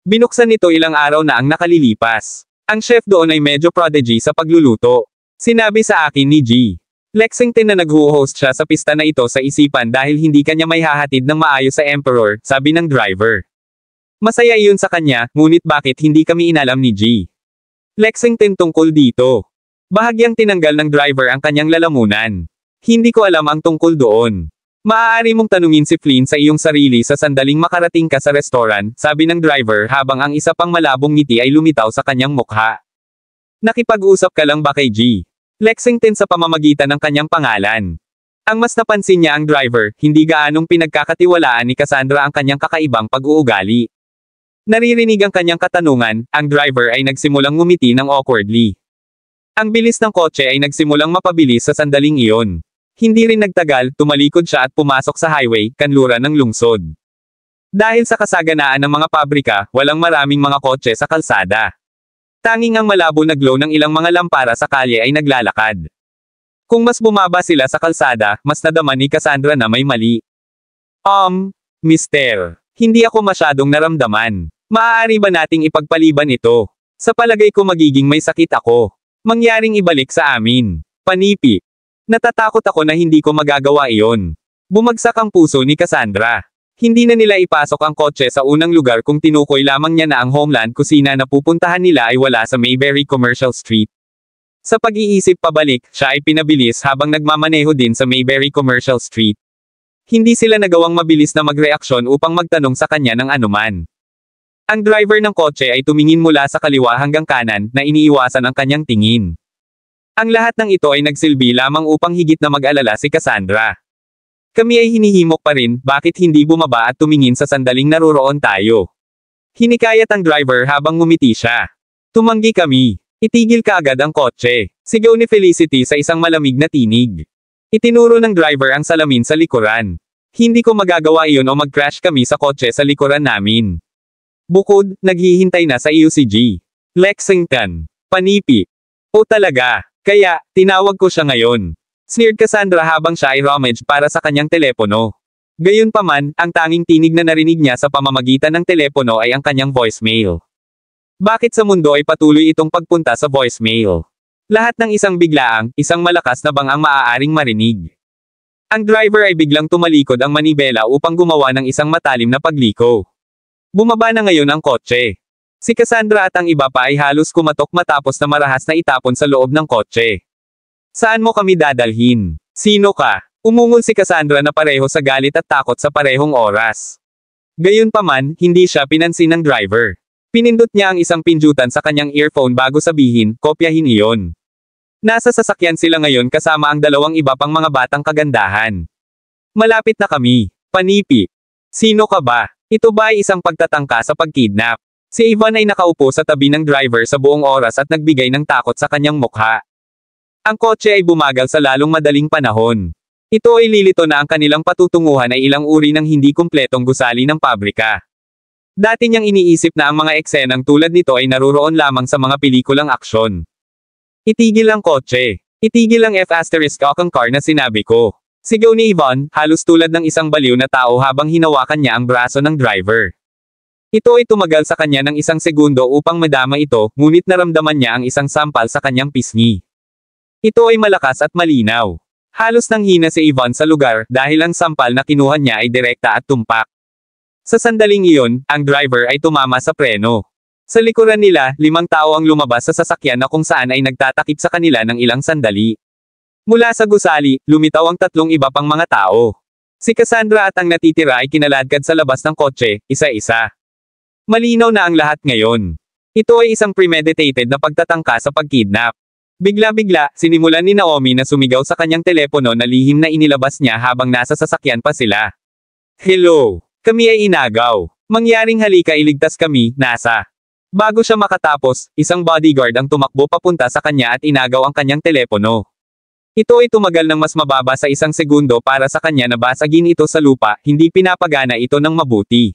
Binuksan nito ilang araw na ang nakalilipas. Ang chef doon ay medyo prodigy sa pagluluto. Sinabi sa akin ni G. Lexington na nag-host siya sa pista na ito sa isipan dahil hindi kanya may hahatid ng maayos sa Emperor, sabi ng driver. Masaya iyon sa kanya, ngunit bakit hindi kami inalam ni G? Lexington tungkol dito. Bahagyang tinanggal ng driver ang kanyang lalamunan. Hindi ko alam ang tungkol doon. Maaari mong tanungin si Flynn sa iyong sarili sa sandaling makarating ka sa restaurant, sabi ng driver habang ang isa pang malabong ngiti ay lumitaw sa kanyang mukha. Nakipag-usap ka lang ba kay G? Lexington sa pamamagitan ng kanyang pangalan. Ang mas napansin niya ang driver, hindi gaanong pinagkakatiwalaan ni Cassandra ang kanyang kakaibang pag-uugali. Naririnig ang kanyang katanungan, ang driver ay nagsimulang ngumiti ng awkwardly. Ang bilis ng kotse ay nagsimulang mapabilis sa sandaling iyon. Hindi rin nagtagal, tumalikod siya at pumasok sa highway, kanluran ng lungsod. Dahil sa kasaganaan ng mga pabrika, walang maraming mga kotse sa kalsada. Tanging ang malabo na glow ng ilang mga lampara sa kalye ay naglalakad. Kung mas bumaba sila sa kalsada, mas nadama ni Cassandra na may mali. Mister, hindi ako masyadong naramdaman. Maaari ba nating ipagpaliban ito? Sa palagay ko magiging may sakit ako. Mangyaring ibalik sa amin. Panipi. Natatakot ako na hindi ko magagawa iyon. Bumagsak ang puso ni Cassandra. Hindi na nila ipasok ang kotse sa unang lugar kung tinukoy lamang niya na ang Homeland kusina na pupuntahan nila ay wala sa Mayberry Commercial Street. Sa pag-iisip pabalik, siya ay pinabilis habang nagmamaneho din sa Mayberry Commercial Street. Hindi sila nagawang mabilis na magreaksyon upang magtanong sa kanya ng anuman. Ang driver ng kotse ay tumingin mula sa kaliwa hanggang kanan na iniiwasan ang kanyang tingin. Ang lahat ng ito ay nagsilbi lamang upang higit na mag-alala si Cassandra. Kami ay hinihimok pa rin, bakit hindi bumaba at tumingin sa sandaling naroroon tayo. Hinikayat ang driver habang ngumiti siya. Tumanggi kami. Itigil ka agad ang kotse. Sigaw ni Felicity sa isang malamig na tinig. Itinuro ng driver ang salamin sa likuran. Hindi ko magagawa iyon o mag-crash kami sa kotse sa likuran namin. Bukod, naghihintay na sa UCG. Lexington. Panipi. O talaga. Kaya, tinawag ko siya ngayon. Sneered Cassandra habang siya ay rummage para sa kanyang telepono. Gayunpaman, ang tanging tinig na narinig niya sa pamamagitan ng telepono ay ang kanyang voicemail. Bakit sa mundo ay patuloy itong pagpunta sa voicemail? Lahat ng isang biglaang, isang malakas na bang ang maaaring marinig. Ang driver ay biglang tumalikod ang manibela upang gumawa ng isang matalim na pagliko. Bumaba na ngayon ang kotse. Si Cassandra at ang iba pa ay halos kumatok matapos na marahas na itapon sa loob ng kotse. Saan mo kami dadalhin? Sino ka? Umungol si Cassandra na pareho sa galit at takot sa parehong oras. Gayunpaman, hindi siya pinansin ng driver. Pinindot niya ang isang pindutan sa kanyang earphone bago sabihin, kopyahin iyon. Nasa sasakyan sila ngayon kasama ang dalawang iba pang mga batang kagandahan. Malapit na kami. Panipi. Sino ka ba? Ito ba ay isang pagtatangka sa pagkidnap? Si Ivan ay nakaupo sa tabi ng driver sa buong oras at nagbigay ng takot sa kanyang mukha. Ang kotse ay bumagal sa lalong madaling panahon. Ito ay lilito na ang kanilang patutunguhan ay ilang uri ng hindi kumpletong gusali ng pabrika. Dati niyang iniisip na ang mga eksenang tulad nito ay naruroon lamang sa mga pelikulang aksyon. Itigil ang kotse. Itigil ang F***ang car na sinabi ko. Sigaw ni Ivan, halos tulad ng isang baliw na tao habang hinawakan niya ang braso ng driver. Ito ay tumagal sa kanya ng isang segundo upang madama ito, ngunit naramdaman niya ang isang sampal sa kanyang pisngi. Ito ay malakas at malinaw. Halos nanghina si Ivan sa lugar dahil ang sampal na kinuha niya ay direkta at tumpak. Sa sandaling iyon, ang driver ay tumama sa preno. Sa likuran nila, 5 tao ang lumabas sa sasakyan na kung saan ay nagtatakip sa kanila ng ilang sandali. Mula sa gusali, lumitaw ang 3 iba pang mga tao. Si Cassandra at ang natitira ay kinaladkad sa labas ng kotse, isa-isa. Malinaw na ang lahat ngayon. Ito ay isang premeditated na pagtatangka sa pagkidnap. Bigla-bigla, sinimulan ni Naomi na sumigaw sa kanyang telepono na lihim na inilabas niya habang nasa sasakyan pa sila. Hello! Kami ay inagaw. Mangyaring halika iligtas kami, NASA. Bago siya makatapos, isang bodyguard ang tumakbo papunta sa kanya at inagaw ang kanyang telepono. Ito ay tumagal ng mas mababa sa 1 segundo para sa kanya na basagin ito sa lupa, hindi pinapagana ito ng mabuti.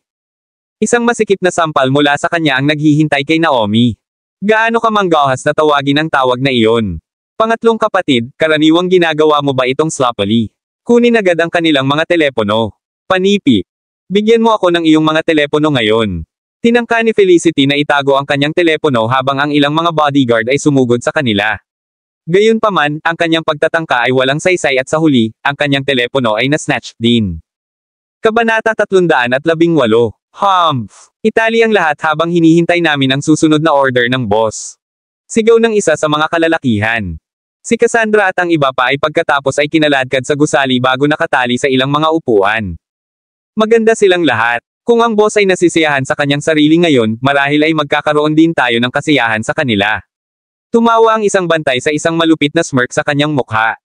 Isang masikip na sampal mula sa kanya ang naghihintay kay Naomi. Gaano ka manggahas na tawagin ang tawag na iyon? Pangatlong kapatid, karaniwang ginagawa mo ba itong sloppily? Kunin agad ang kanilang mga telepono. Panipi. Bigyan mo ako ng iyong mga telepono ngayon. Tinangka ni Felicity na itago ang kanyang telepono habang ang ilang mga bodyguard ay sumugod sa kanila. Gayunpaman, ang kanyang pagtatangka ay walang saysay at sa huli, ang kanyang telepono ay na-snatch din. Kabanata 318. Humph! Itali ang lahat habang hinihintay namin ang susunod na order ng boss. Sigaw ng isa sa mga kalalakihan. Si Cassandra at ang iba pa ay pagkatapos ay kinaladkad sa gusali bago nakatali sa ilang mga upuan. Maganda silang lahat. Kung ang boss ay nasisiyahan sa kanyang sarili ngayon, marahil ay magkakaroon din tayo ng kasiyahan sa kanila. Tumawa ang isang bantay sa isang malupit na smirk sa kanyang mukha.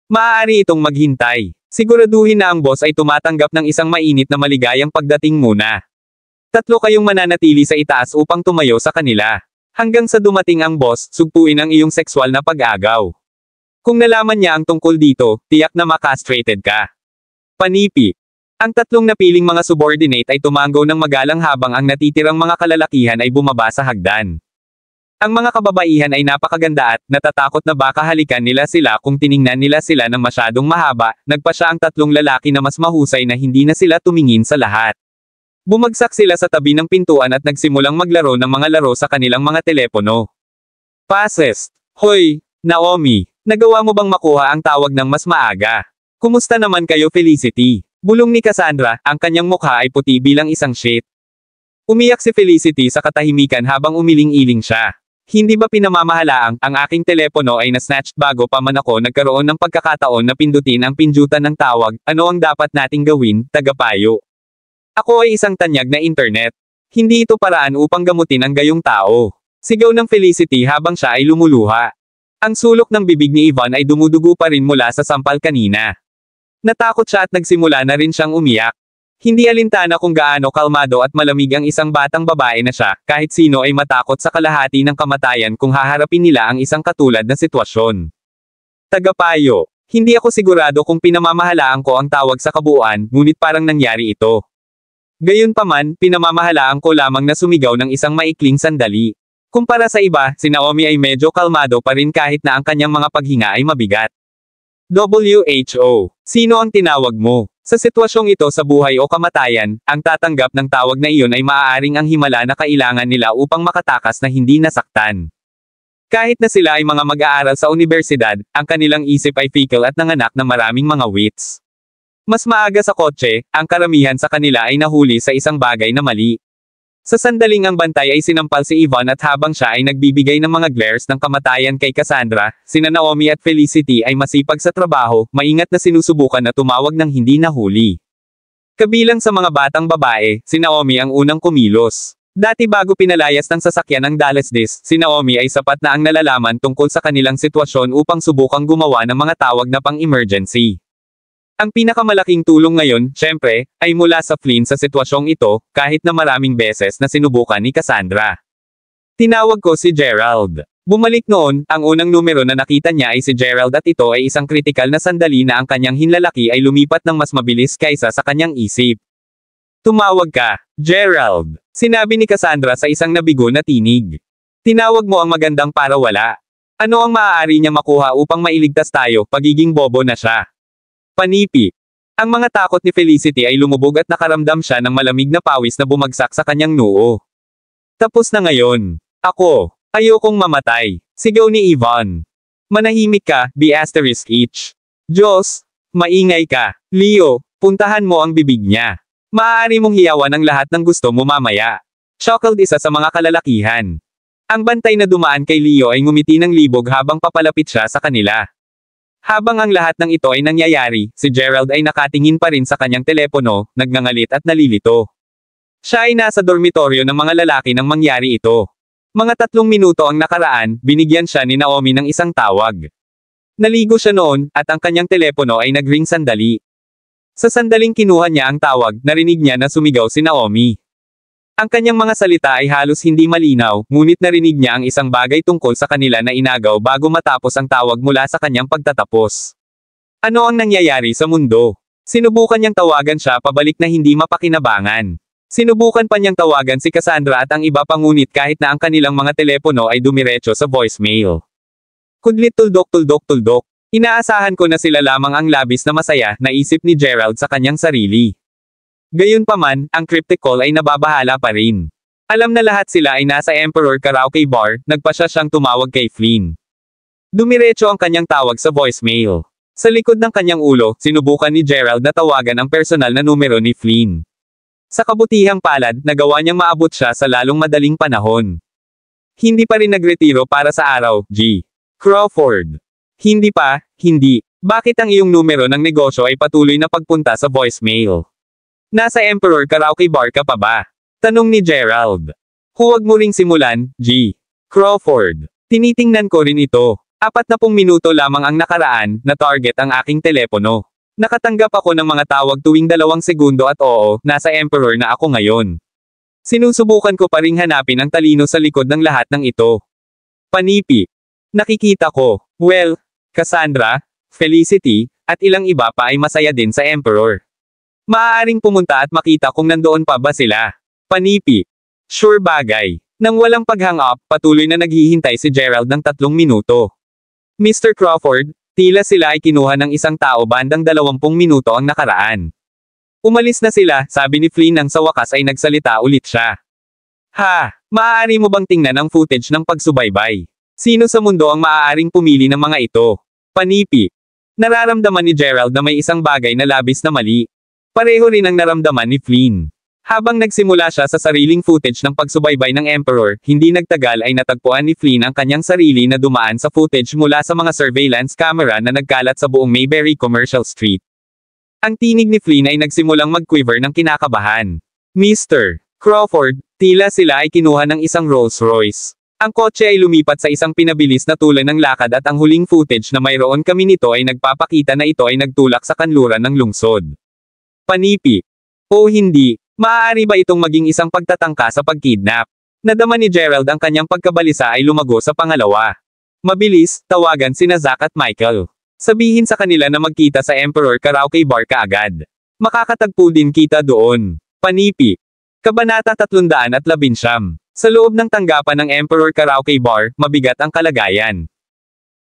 Maaari itong maghintay. Siguraduhin na ang boss ay tumatanggap ng isang mainit na maligayang pagdating muna. 3 kayong mananatili sa itaas upang tumayo sa kanila. Hanggang sa dumating ang boss, sugpuin ang iyong sexual na pag-agaw. Kung nalaman niya ang tungkol dito, tiyak na makastrated ka. Panipi. Ang 3 napiling mga subordinate ay tumanggo ng magalang habang ang natitirang mga kalalakihan ay bumaba sa hagdan. Ang mga kababaihan ay napakaganda at natatakot na baka halikan nila sila kung tiningnan nila sila ng masyadong mahaba, nagpa siya ang 3 lalaki na mas mahusay na hindi na sila tumingin sa lahat. Bumagsak sila sa tabi ng pintuan at nagsimulang maglaro ng mga laro sa kanilang mga telepono. Passes. Hoy, Naomi, nagawa mo bang makuha ang tawag ng mas maaga? Kumusta naman kayo, Felicity? Bulong ni Cassandra, ang kanyang mukha ay puti bilang isang sheet. Umiyak si Felicity sa katahimikan habang umiling-iling siya. Hindi ba pinamamahalaang ang aking telepono ay na-snatched bago pa man ako nagkaroon ng pagkakataon na pindutin ang pindutan ng tawag? Ano ang dapat nating gawin, tagapayo? Ako ay isang tanyag na internet. Hindi ito paraan upang gamutin ang gayong tao. Sigaw ng Felicity habang siya ay lumuluha. Ang sulok ng bibig ni Yvonne ay dumudugo pa rin mula sa sampal kanina. Natakot siya at nagsimula na rin siyang umiyak. Hindi alintana kung gaano kalmado at malamig ang isang batang babae na siya, kahit sino ay matakot sa kalahati ng kamatayan kung haharapin nila ang isang katulad na sitwasyon. Tagapayo, hindi ako sigurado kung pinamamahalaan ko ang tawag sa kabuuan, ngunit parang nangyari ito. Gayunpaman, pinamamahalaan ko lamang na sumigaw ng isang maikling sandali. Kumpara sa iba, si Naomi ay medyo kalmado pa rin kahit na ang kanyang mga paghinga ay mabigat. WHO. Sino ang tinawag mo? Sa sitwasyong ito sa buhay o kamatayan, ang tatanggap ng tawag na iyon ay maaaring ang himala na kailangan nila upang makatakas na hindi nasaktan. Kahit na sila ay mga mag-aaral sa universidad, ang kanilang isip ay fickle at nanganak ng maraming mga wits. Mas maaga sa kotse, ang karamihan sa kanila ay nahuli sa isang bagay na mali. Sa sandaling ang bantay ay sinampal si Yvonne at habang siya ay nagbibigay ng mga glares ng kamatayan kay Cassandra, sina Naomi at Felicity ay masipag sa trabaho, maingat na sinusubukan na tumawag ng hindi nahuli. Kabilang sa mga batang babae, si Naomi ang unang kumilos. Dati bago pinalayas ng sasakyan ng Dallas Disc, si Naomi ay sapat na ang nalalaman tungkol sa kanilang sitwasyon upang subukang gumawa ng mga tawag na pang-emergency. Ang pinakamalaking tulong ngayon, syempre, ay mula sa Flynn sa sitwasyong ito, kahit na maraming beses na sinubukan ni Cassandra. Tinawag ko si Gerald. Bumalik noon, ang unang numero na nakita niya ay si Gerald at ito ay isang kritikal na sandali na ang kanyang hinlalaki ay lumipat ng mas mabilis kaysa sa kanyang isip. Tumawag ka, Gerald. Sinabi ni Cassandra sa isang nabigo na tinig. Tinawag mo ang magandang para wala. Ano ang maaari niya makuha upang mailigtas tayo, pagiging bobo na siya? Panipi. Ang mga takot ni Felicity ay lumubog at nakaramdam siya ng malamig na pawis na bumagsak sa kanyang noo. Tapos na ngayon. Ako. Ayokong mamatay. Sigaw ni Yvonne. Manahimik ka, B*each. Diyos. Maingay ka. Leo, puntahan mo ang bibig niya. Maaari mong hiyawan ang lahat ng gusto mo mamaya. Chuckled isa sa mga kalalakihan. Ang bantay na dumaan kay Leo ay ngumiti ng libog habang papalapit siya sa kanila. Habang ang lahat ng ito ay nangyayari, si Gerald ay nakatingin pa rin sa kanyang telepono, nagngangalit at nalilito. Siya ay nasa dormitoryo ng mga lalaki nang mangyari ito. Mga 3 minuto ang nakaraan, binigyan siya ni Naomi ng isang tawag. Naligo siya noon, at ang kanyang telepono ay nagring sandali. Sa sandaling kinuha niya ang tawag, narinig niya na sumigaw si Naomi. Ang kanyang mga salita ay halos hindi malinaw, ngunit narinig niya ang isang bagay tungkol sa kanila na inagaw bago matapos ang tawag mula sa kanyang pagtatapos. Ano ang nangyayari sa mundo? Sinubukan niyang tawagan siya pabalik na hindi mapakinabangan. Sinubukan pa niyang tawagan si Cassandra at ang iba pa ngunit kahit na ang kanilang mga telepono ay dumiretso sa voicemail. Kudlit tuldok. Inaasahan ko na sila lamang ang labis na masaya, naisip ni Gerald sa kanyang sarili. Gayunpaman, ang cryptic call ay nababahala pa rin. Alam na lahat sila ay nasa Emperor Karaoke Bar, nagpasya siyang tumawag kay Flynn. Dumiretso ang kanyang tawag sa voicemail. Sa likod ng kanyang ulo, sinubukan ni Gerald na tawagan ang personal na numero ni Flynn. Sa kabutihang palad, nagawa niyang maabot siya sa lalong madaling panahon. Hindi pa rin nagretiro para sa araw, G. Crawford. Hindi pa, hindi. Bakit ang iyong numero ng negosyo ay patuloy na pagpunta sa voicemail? Nasa Emperor Karaoke Bar ka pa ba? Tanong ni Gerald. Huwag mo ring simulan, G. Crawford. Tinitingnan ko rin ito. 40 minuto lamang ang nakaraan, na target ang aking telepono. Nakatanggap ako ng mga tawag tuwing 2 segundo at oo, nasa Emperor na ako ngayon. Sinusubukan ko pa ring hanapin ang talino sa likod ng lahat ng ito. Panipi. Nakikita ko. Well, Cassandra, Felicity, at ilang iba pa ay masaya din sa Emperor. Maaaring pumunta at makita kung nandoon pa ba sila. Panipi. Sure bagay. Nang walang pag-hang up, patuloy na naghihintay si Gerald ng 3 minuto. Mr. Crawford, tila sila ay kinuha ng isang tao bandang 20 minuto ang nakaraan. Umalis na sila, sabi ni Flynn nang sa wakas ay nagsalita ulit siya. Ha, maaari mo bang tingnan ang footage ng pagsubaybay? Sino sa mundo ang maaaring pumili ng mga ito? Panipi. Nararamdaman ni Gerald na may isang bagay na labis na mali. Pareho rin ang naramdaman ni Flynn. Habang nagsimula siya sa sariling footage ng pagsubaybay ng Emperor, hindi nagtagal ay natagpuan ni Flynn ang kanyang sarili na dumaan sa footage mula sa mga surveillance camera na nagkalat sa buong Mayberry Commercial Street. Ang tinig ni Flynn ay nagsimulang mag-quiver ng kinakabahan. Mr. Crawford, tila sila ay kinuha ng isang Rolls Royce. Ang kotse ay lumipat sa isang pinabilis na tuloy ng lakad at ang huling footage na mayroon kami nito ay nagpapakita na ito ay nagtulak sa kanluran ng lungsod. Panipi. O hindi, maaari ba itong maging isang pagtatangka sa pagkidnap? Nadama ni Gerald ang kanyang pagkabalisa ay lumago sa pangalawa. Mabilis, tawagan sina Zack at Michael. Sabihin sa kanila na magkita sa Emperor Karaoke Bar kaagad. Makakatagpo din kita doon. Panipi. Kabanata 319. Sa loob ng tanggapan ng Emperor Karaoke Bar, mabigat ang kalagayan.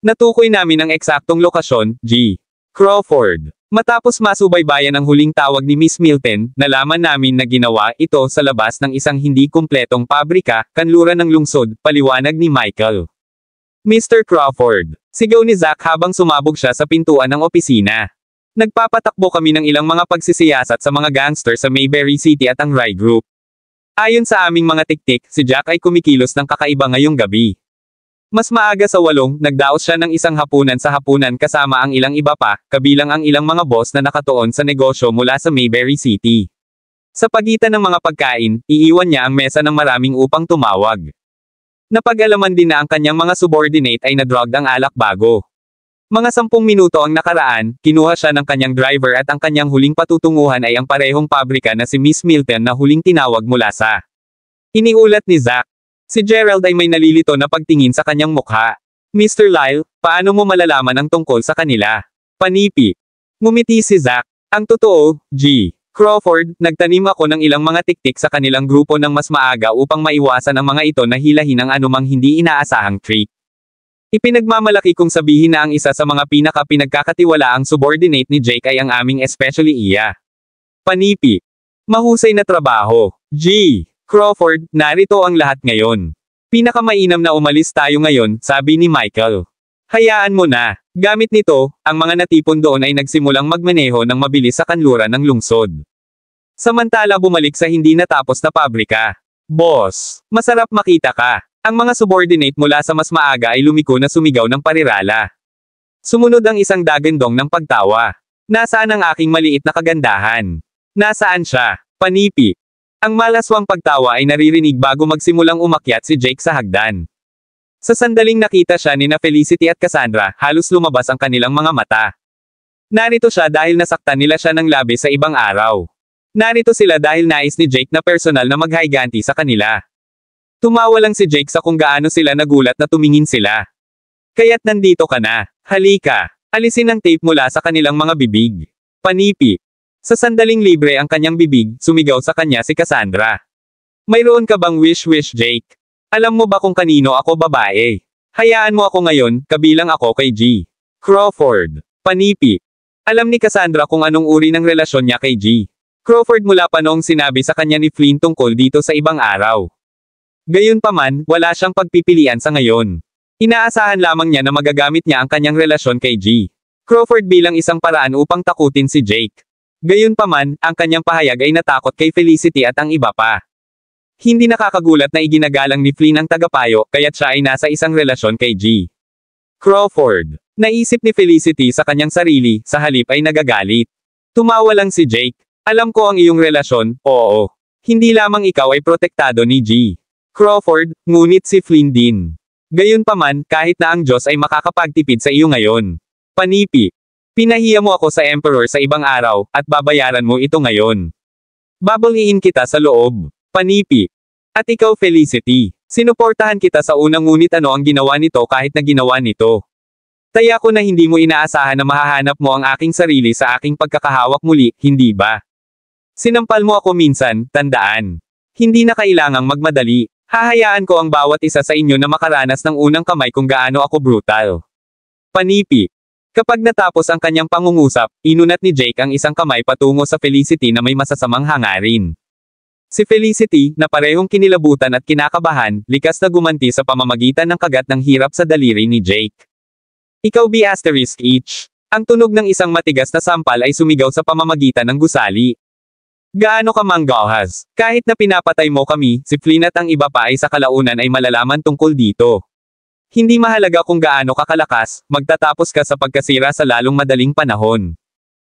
Natukoy namin ang eksaktong lokasyon, G. Crawford. Matapos masubaybayan ang huling tawag ni Miss Milton, nalaman namin na ginawa ito sa labas ng isang hindi kumpletong pabrika, kanluran ng lungsod, paliwanag ni Michael. Mr. Crawford. Sigaw ni Zack habang sumabog siya sa pintuan ng opisina. Nagpapatakbo kami ng ilang mga pagsisiyasat sa mga gangster sa Mayberry City at ang Rye Group. Ayon sa aming mga tiktik, si Jack ay kumikilos ng kakaiba ngayong gabi. Mas maaga sa 8, nagdaos siya ng isang hapunan sa hapunan kasama ang ilang iba pa, kabilang ang ilang mga boss na nakatuon sa negosyo mula sa Mayberry City. Sa pagitan ng mga pagkain, iiwan niya ang mesa ng maraming upang tumawag. Napag-alaman din na ang kanyang mga subordinate ay na-drugged ang alak bago. Mga 10 minuto ang nakaraan, kinuha siya ng kanyang driver at ang kanyang huling patutunguhan ay ang parehong pabrika na si Miss Milton na huling tinawag mula sa. Iniulat ni Zack. Si Gerald ay may nalilito na pagtingin sa kanyang mukha. Mr. Lyle, paano mo malalaman ang tungkol sa kanila? Panipi. Ngumiti si Zack. Ang totoo, G. Crawford, nagtanim ako ng ilang mga tiktik sa kanilang grupo ng mas maaga upang maiwasan ang mga ito na hilahin ang anumang hindi inaasahang trick. Ipinagmamalaki kong sabihin na ang isa sa mga pinagkakatiwalaang subordinate ni Jake ay ang aming especially iya. Panipi. Mahusay na trabaho. G. Crawford, narito ang lahat ngayon. Pinakamainam na umalis tayo ngayon, sabi ni Michael. Hayaan mo na. Gamit nito, ang mga natipon doon ay nagsimulang magmaneho ng mabilis sa kanluran ng lungsod. Samantala bumalik sa hindi natapos na pabrika. Boss, masarap makita ka. Ang mga subordinate mula sa mas maaga ay lumiko na sumigaw ng parirala. Sumunod ang isang dagandong ng pagtawa. Nasaan ang aking maliit na kagandahan? Nasaan siya? Panipi. Ang malaswang pagtawa ay naririnig bago magsimulang umakyat si Jake sa hagdan. Sa sandaling nakita siya ni Felicity at Cassandra, halos lumabas ang kanilang mga mata. Narito siya dahil nasaktan nila siya ng labis sa ibang araw. Narito sila dahil nais ni Jake na personal na maghayganti sa kanila. Tumawa lang si Jake sa kung gaano sila nagulat na tumingin sila. Kaya't nandito ka na. Halika. Alisin ang tape mula sa kanilang mga bibig. Panipi. Sa sandaling libre ang kanyang bibig, sumigaw sa kanya si Cassandra. Mayroon ka bang wish, Jake? Alam mo ba kung kanino ako babae? Hayaan mo ako ngayon, kabilang ako kay G. Crawford. Panipi. Alam ni Cassandra kung anong uri ng relasyon niya kay G. Crawford mula pa noong sinabi sa kanya ni Flynn tungkol dito sa ibang araw. Gayunpaman, wala siyang pagpipilian sa ngayon. Inaasahan lamang niya na magagamit niya ang kanyang relasyon kay G. Crawford bilang isang paraan upang takutin si Jake. Gayunpaman, ang kanyang pahayag ay natakot kay Felicity at ang iba pa. Hindi nakakagulat na iginagalang ni Flynn ang tagapayo, kaya't siya ay nasa isang relasyon kay G. Crawford. Naisip ni Felicity sa kanyang sarili, sa halip ay nagagalit. Tumawa lang si Jake. Alam ko ang iyong relasyon, oo. Hindi lamang ikaw ay protektado ni G. Crawford, ngunit si Flynn din. Gayunpaman, kahit na ang Diyos ay makakapagtipid sa iyo ngayon. Panipi. Pinahiya mo ako sa Emperor sa ibang araw, at babayaran mo ito ngayon. Babaliin kita sa loob. Panipi. At ikaw Felicity. Sinuportahan kita sa unang ngunit ano ang ginawa nito kahit na ginawa nito. Taya ko na hindi mo inaasahan na mahahanap mo ang aking sarili sa aking pagkakahawak muli, hindi ba? Sinampal mo ako minsan, tandaan. Hindi na kailangang magmadali. Hahayaan ko ang bawat isa sa inyo na makaranas ng unang kamay kung gaano ako brutal. Panipi. Kapag natapos ang kanyang pangungusap, inunat ni Jake ang isang kamay patungo sa Felicity na may masasamang hangarin. Si Felicity, na parehong kinilabutan at kinakabahan, likas na gumanti sa pamamagitan ng kagat ng hirap sa daliri ni Jake. Ikaw B*H. Ang tunog ng isang matigas na sampal ay sumigaw sa pamamagitan ng gusali. Gaano ka manggahas? Kahit na pinapatay mo kami, si Flynn at ang iba pa ay sa kalaunan ay malalaman tungkol dito. Hindi mahalaga kung gaano ka kalakas, magtatapos ka sa pagkasira sa lalong madaling panahon.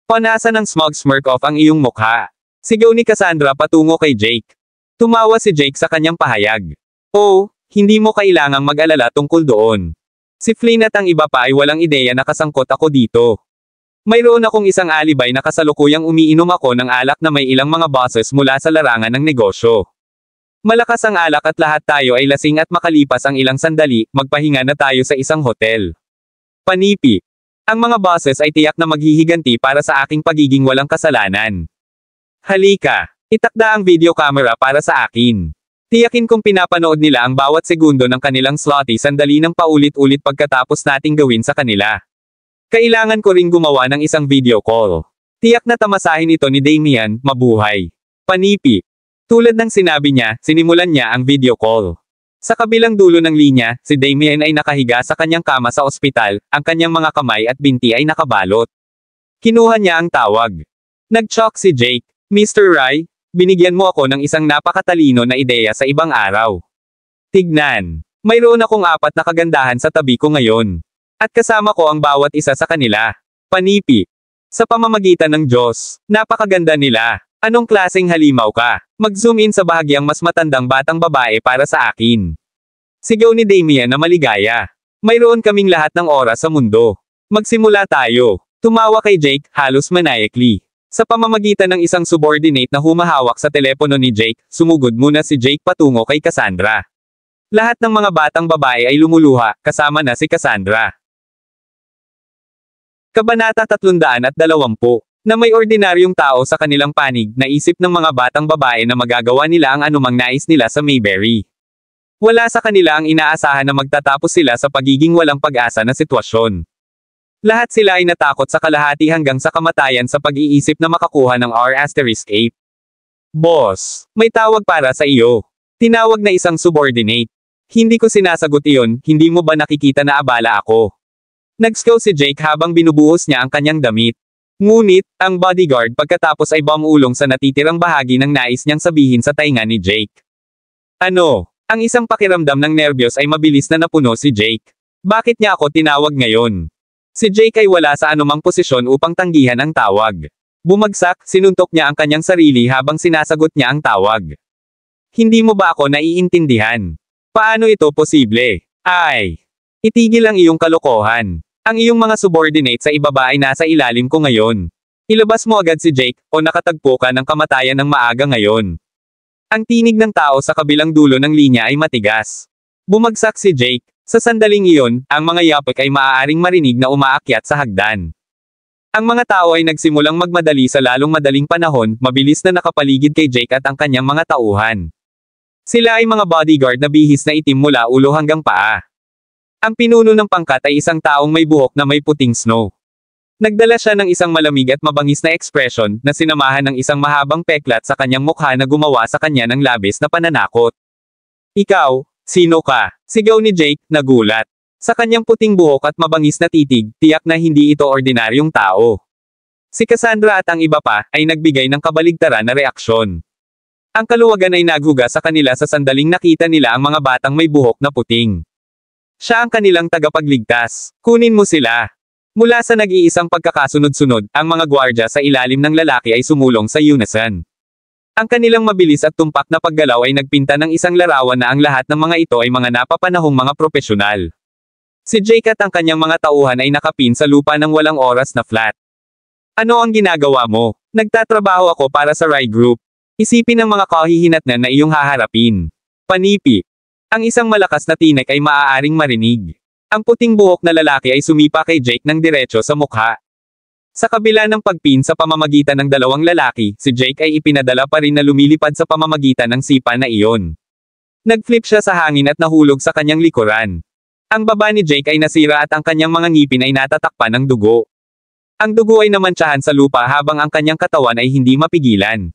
Panasa ng smug smirk off ang iyong mukha. Sigaw ni Cassandra patungo kay Jake. Tumawa si Jake sa kanyang pahayag. Oh, hindi mo kailangang mag-alala tungkol doon. Si Flynn at ang iba pa ay walang ideya na kasangkot ako dito. Mayroon akong isang alibay na kasalukuyang umiinom ako ng alak na may ilang mga bosses mula sa larangan ng negosyo. Malakas ang alak at lahat tayo ay lasing at makalipas ang ilang sandali, magpahinga na tayo sa isang hotel. Panipi. Ang mga bosses ay tiyak na maghihiganti para sa aking pagiging walang kasalanan. Halika. Itakda ang video camera para sa akin. Tiyakin kong pinapanood nila ang bawat segundo ng kanilang slotty sandali ng paulit-ulit pagkatapos nating gawin sa kanila. Kailangan ko ring gumawa ng isang video call. Tiyak na tamasahin ito ni Damian, mabuhay. Panipi. Tulad ng sinabi niya, sinimulan niya ang video call. Sa kabilang dulo ng linya, si Damian ay nakahiga sa kanyang kama sa ospital, ang kanyang mga kamay at binti ay nakabalot. Kinuha niya ang tawag. Nag-chalk si Jake. Mr. Rai, binigyan mo ako ng isang napakatalino na ideya sa ibang araw. Tignan. Mayroon akong 4 na kagandahan sa tabi ko ngayon. At kasama ko ang bawat isa sa kanila. Panipi. Sa pamamagitan ng Diyos, napakaganda nila. Anong klaseng halimaw ka? Mag-zoom in sa bahagyang mas matandang batang babae para sa akin. Sigaw ni Damian na maligaya. Mayroon kaming lahat ng oras sa mundo. Magsimula tayo. Tumawa kay Jake, halos maniacally. Sa pamamagitan ng isang subordinate na humahawak sa telepono ni Jake, sumugod muna si Jake patungo kay Cassandra. Lahat ng mga batang babae ay lumuluha, kasama na si Cassandra. Kabanata 320. Na may ordinaryong tao sa kanilang panig, naisip ng mga batang babae na magagawa nila ang anumang nais nila sa Mayberry. Wala sa kanila ang inaasahan na magtatapos sila sa pagiging walang pag-asa na sitwasyon. Lahat sila ay natakot sa kalahati hanggang sa kamatayan sa pag-iisip na makakuha ng R*8. Boss, may tawag para sa iyo. Tinawag na isang subordinate. Hindi ko sinasagot iyon, hindi mo ba nakikita na abala ako? Nagskaw si Jake habang binubuhos niya ang kanyang damit. Ngunit, ang bodyguard pagkatapos ay bumulong sa natitirang bahagi ng nais niyang sabihin sa tainga ni Jake. Ano? Ang isang pakiramdam ng nerbiyos ay mabilis na napuno si Jake. Bakit niya ako tinawag ngayon? Si Jake ay wala sa anumang posisyon upang tanggihan ang tawag. Bumagsak, sinuntok niya ang kanyang sarili habang sinasagot niya ang tawag. Hindi mo ba ako naiintindihan? Paano ito posible? Ay! Itigil ang iyong kalokohan. Ang iyong mga subordinate sa ibaba ay nasa ilalim ko ngayon. Ilabas mo agad si Jake, o nakatagpo ka ng kamatayan ng maaga ngayon. Ang tinig ng tao sa kabilang dulo ng linya ay matigas. Bumagsak si Jake. Sa sandaling iyon, ang mga yapik ay maaaring marinig na umaakyat sa hagdan. Ang mga tao ay nagsimulang magmadali sa lalong madaling panahon, mabilis na nakapaligid kay Jake at ang kanyang mga tauhan. Sila ay mga bodyguard na bihis na itim mula ulo hanggang paa. Ang pinuno ng pangkat ay isang taong may buhok na may puting snow. Nagdala siya ng isang malamig at mabangis na ekspresyon, na sinamahan ng isang mahabang peklat sa kanyang mukha na gumawa sa kanya ng labis na pananakot. Ikaw, sino ka? Sigaw ni Jake, nagulat. Sa kanyang puting buhok at mabangis na titig, tiyak na hindi ito ordinaryong tao. Si Cassandra at ang iba pa, ay nagbigay ng kabaligtaran na reaksyon. Ang kaluwagan ay naghuga sa kanila sa sandaling nakita nila ang mga batang may buhok na puting. Siya ang kanilang tagapagligtas. Kunin mo sila. Mula sa nag-iisang pagkakasunod-sunod, ang mga gwardya sa ilalim ng lalaki ay sumulong sa unison. Ang kanilang mabilis at tumpak na paggalaw ay nagpinta ng isang larawan na ang lahat ng mga ito ay mga napapanahong mga propesyonal. Si Jake at ang kanyang mga tauhan ay nakapin sa lupa ng walang oras na flat. Ano ang ginagawa mo? Nagtatrabaho ako para sa Rai Group. Isipin ang mga kahihinatnan na iyong haharapin. Panipi. Ang isang malakas na tinek ay maaaring marinig. Ang puting buhok na lalaki ay sumipa kay Jake ng diretso sa mukha. Sa kabila ng pagpin sa pamamagitan ng dalawang lalaki, si Jake ay ipinadala pa rin na lumilipad sa pamamagitan ng sipa na iyon. Nag-flip siya sa hangin at nahulog sa kanyang likuran. Ang baba ni Jake ay nasira at ang kanyang mga ngipin ay natatakpan ng dugo. Ang dugo ay namantsahan sa lupa habang ang kanyang katawan ay hindi mapigilan.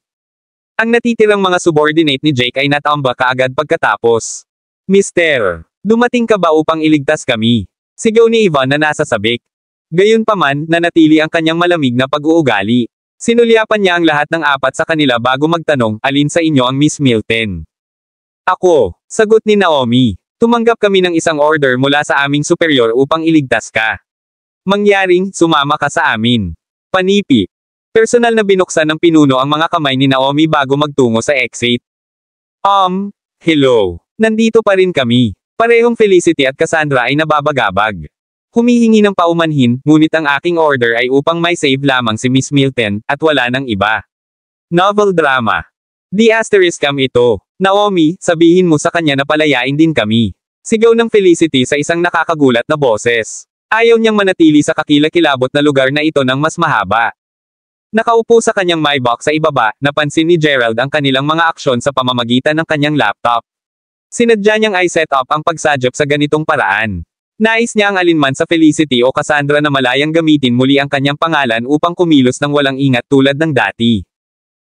Ang natitirang mga subordinate ni Jake ay natamba kaagad pagkatapos. Mister, dumating ka ba upang iligtas kami? Sigaw ni Ivan na nasa sabik. Gayunpaman, nanatili ang kanyang malamig na pag-uugali. Sinulyapan niya ang lahat ng apat sa kanila bago magtanong, alin sa inyo ang Miss Milton? Ako, sagot ni Naomi. Tumanggap kami ng isang order mula sa aming superior upang iligtas ka. Mangyaring, sumama ka sa amin. Panipi. Personal na binuksan ng pinuno ang mga kamay ni Naomi bago magtungo sa exit. Hello. Nandito pa rin kami. Parehong Felicity at Cassandra ay nababagabag. Humihingi ng paumanhin, ngunit ang aking order ay upang may save lamang si Miss Milton, at wala nang iba. Novel drama. Di asterisk ito. Naomi, sabihin mo sa kanya na palayain din kami. Sigaw ng Felicity sa isang nakakagulat na boses. Ayaw niyang manatili sa kakilakilabot na lugar na ito ng mas mahaba. Nakaupo sa kanyang my box sa ibaba, napansin ni Gerald ang kanilang mga aksyon sa pamamagitan ng kanyang laptop. Sinadya niyang i-set up ang pagsadyap sa ganitong paraan. Nais niya ang alinman sa Felicity o Cassandra na malayang gamitin muli ang kanyang pangalan upang kumilos ng walang ingat tulad ng dati.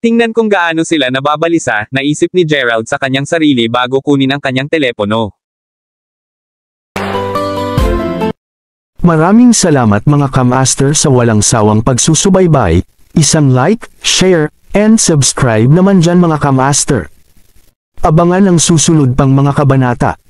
Tingnan kung gaano sila nababalisa, naisip ni Gerald sa kanyang sarili bago kunin ang kanyang telepono. Maraming salamat mga kamaster sa walang sawang pagsusubaybay, isang like, share, and subscribe naman dyan mga kamaster. Abangan ang susunod pang mga kabanata.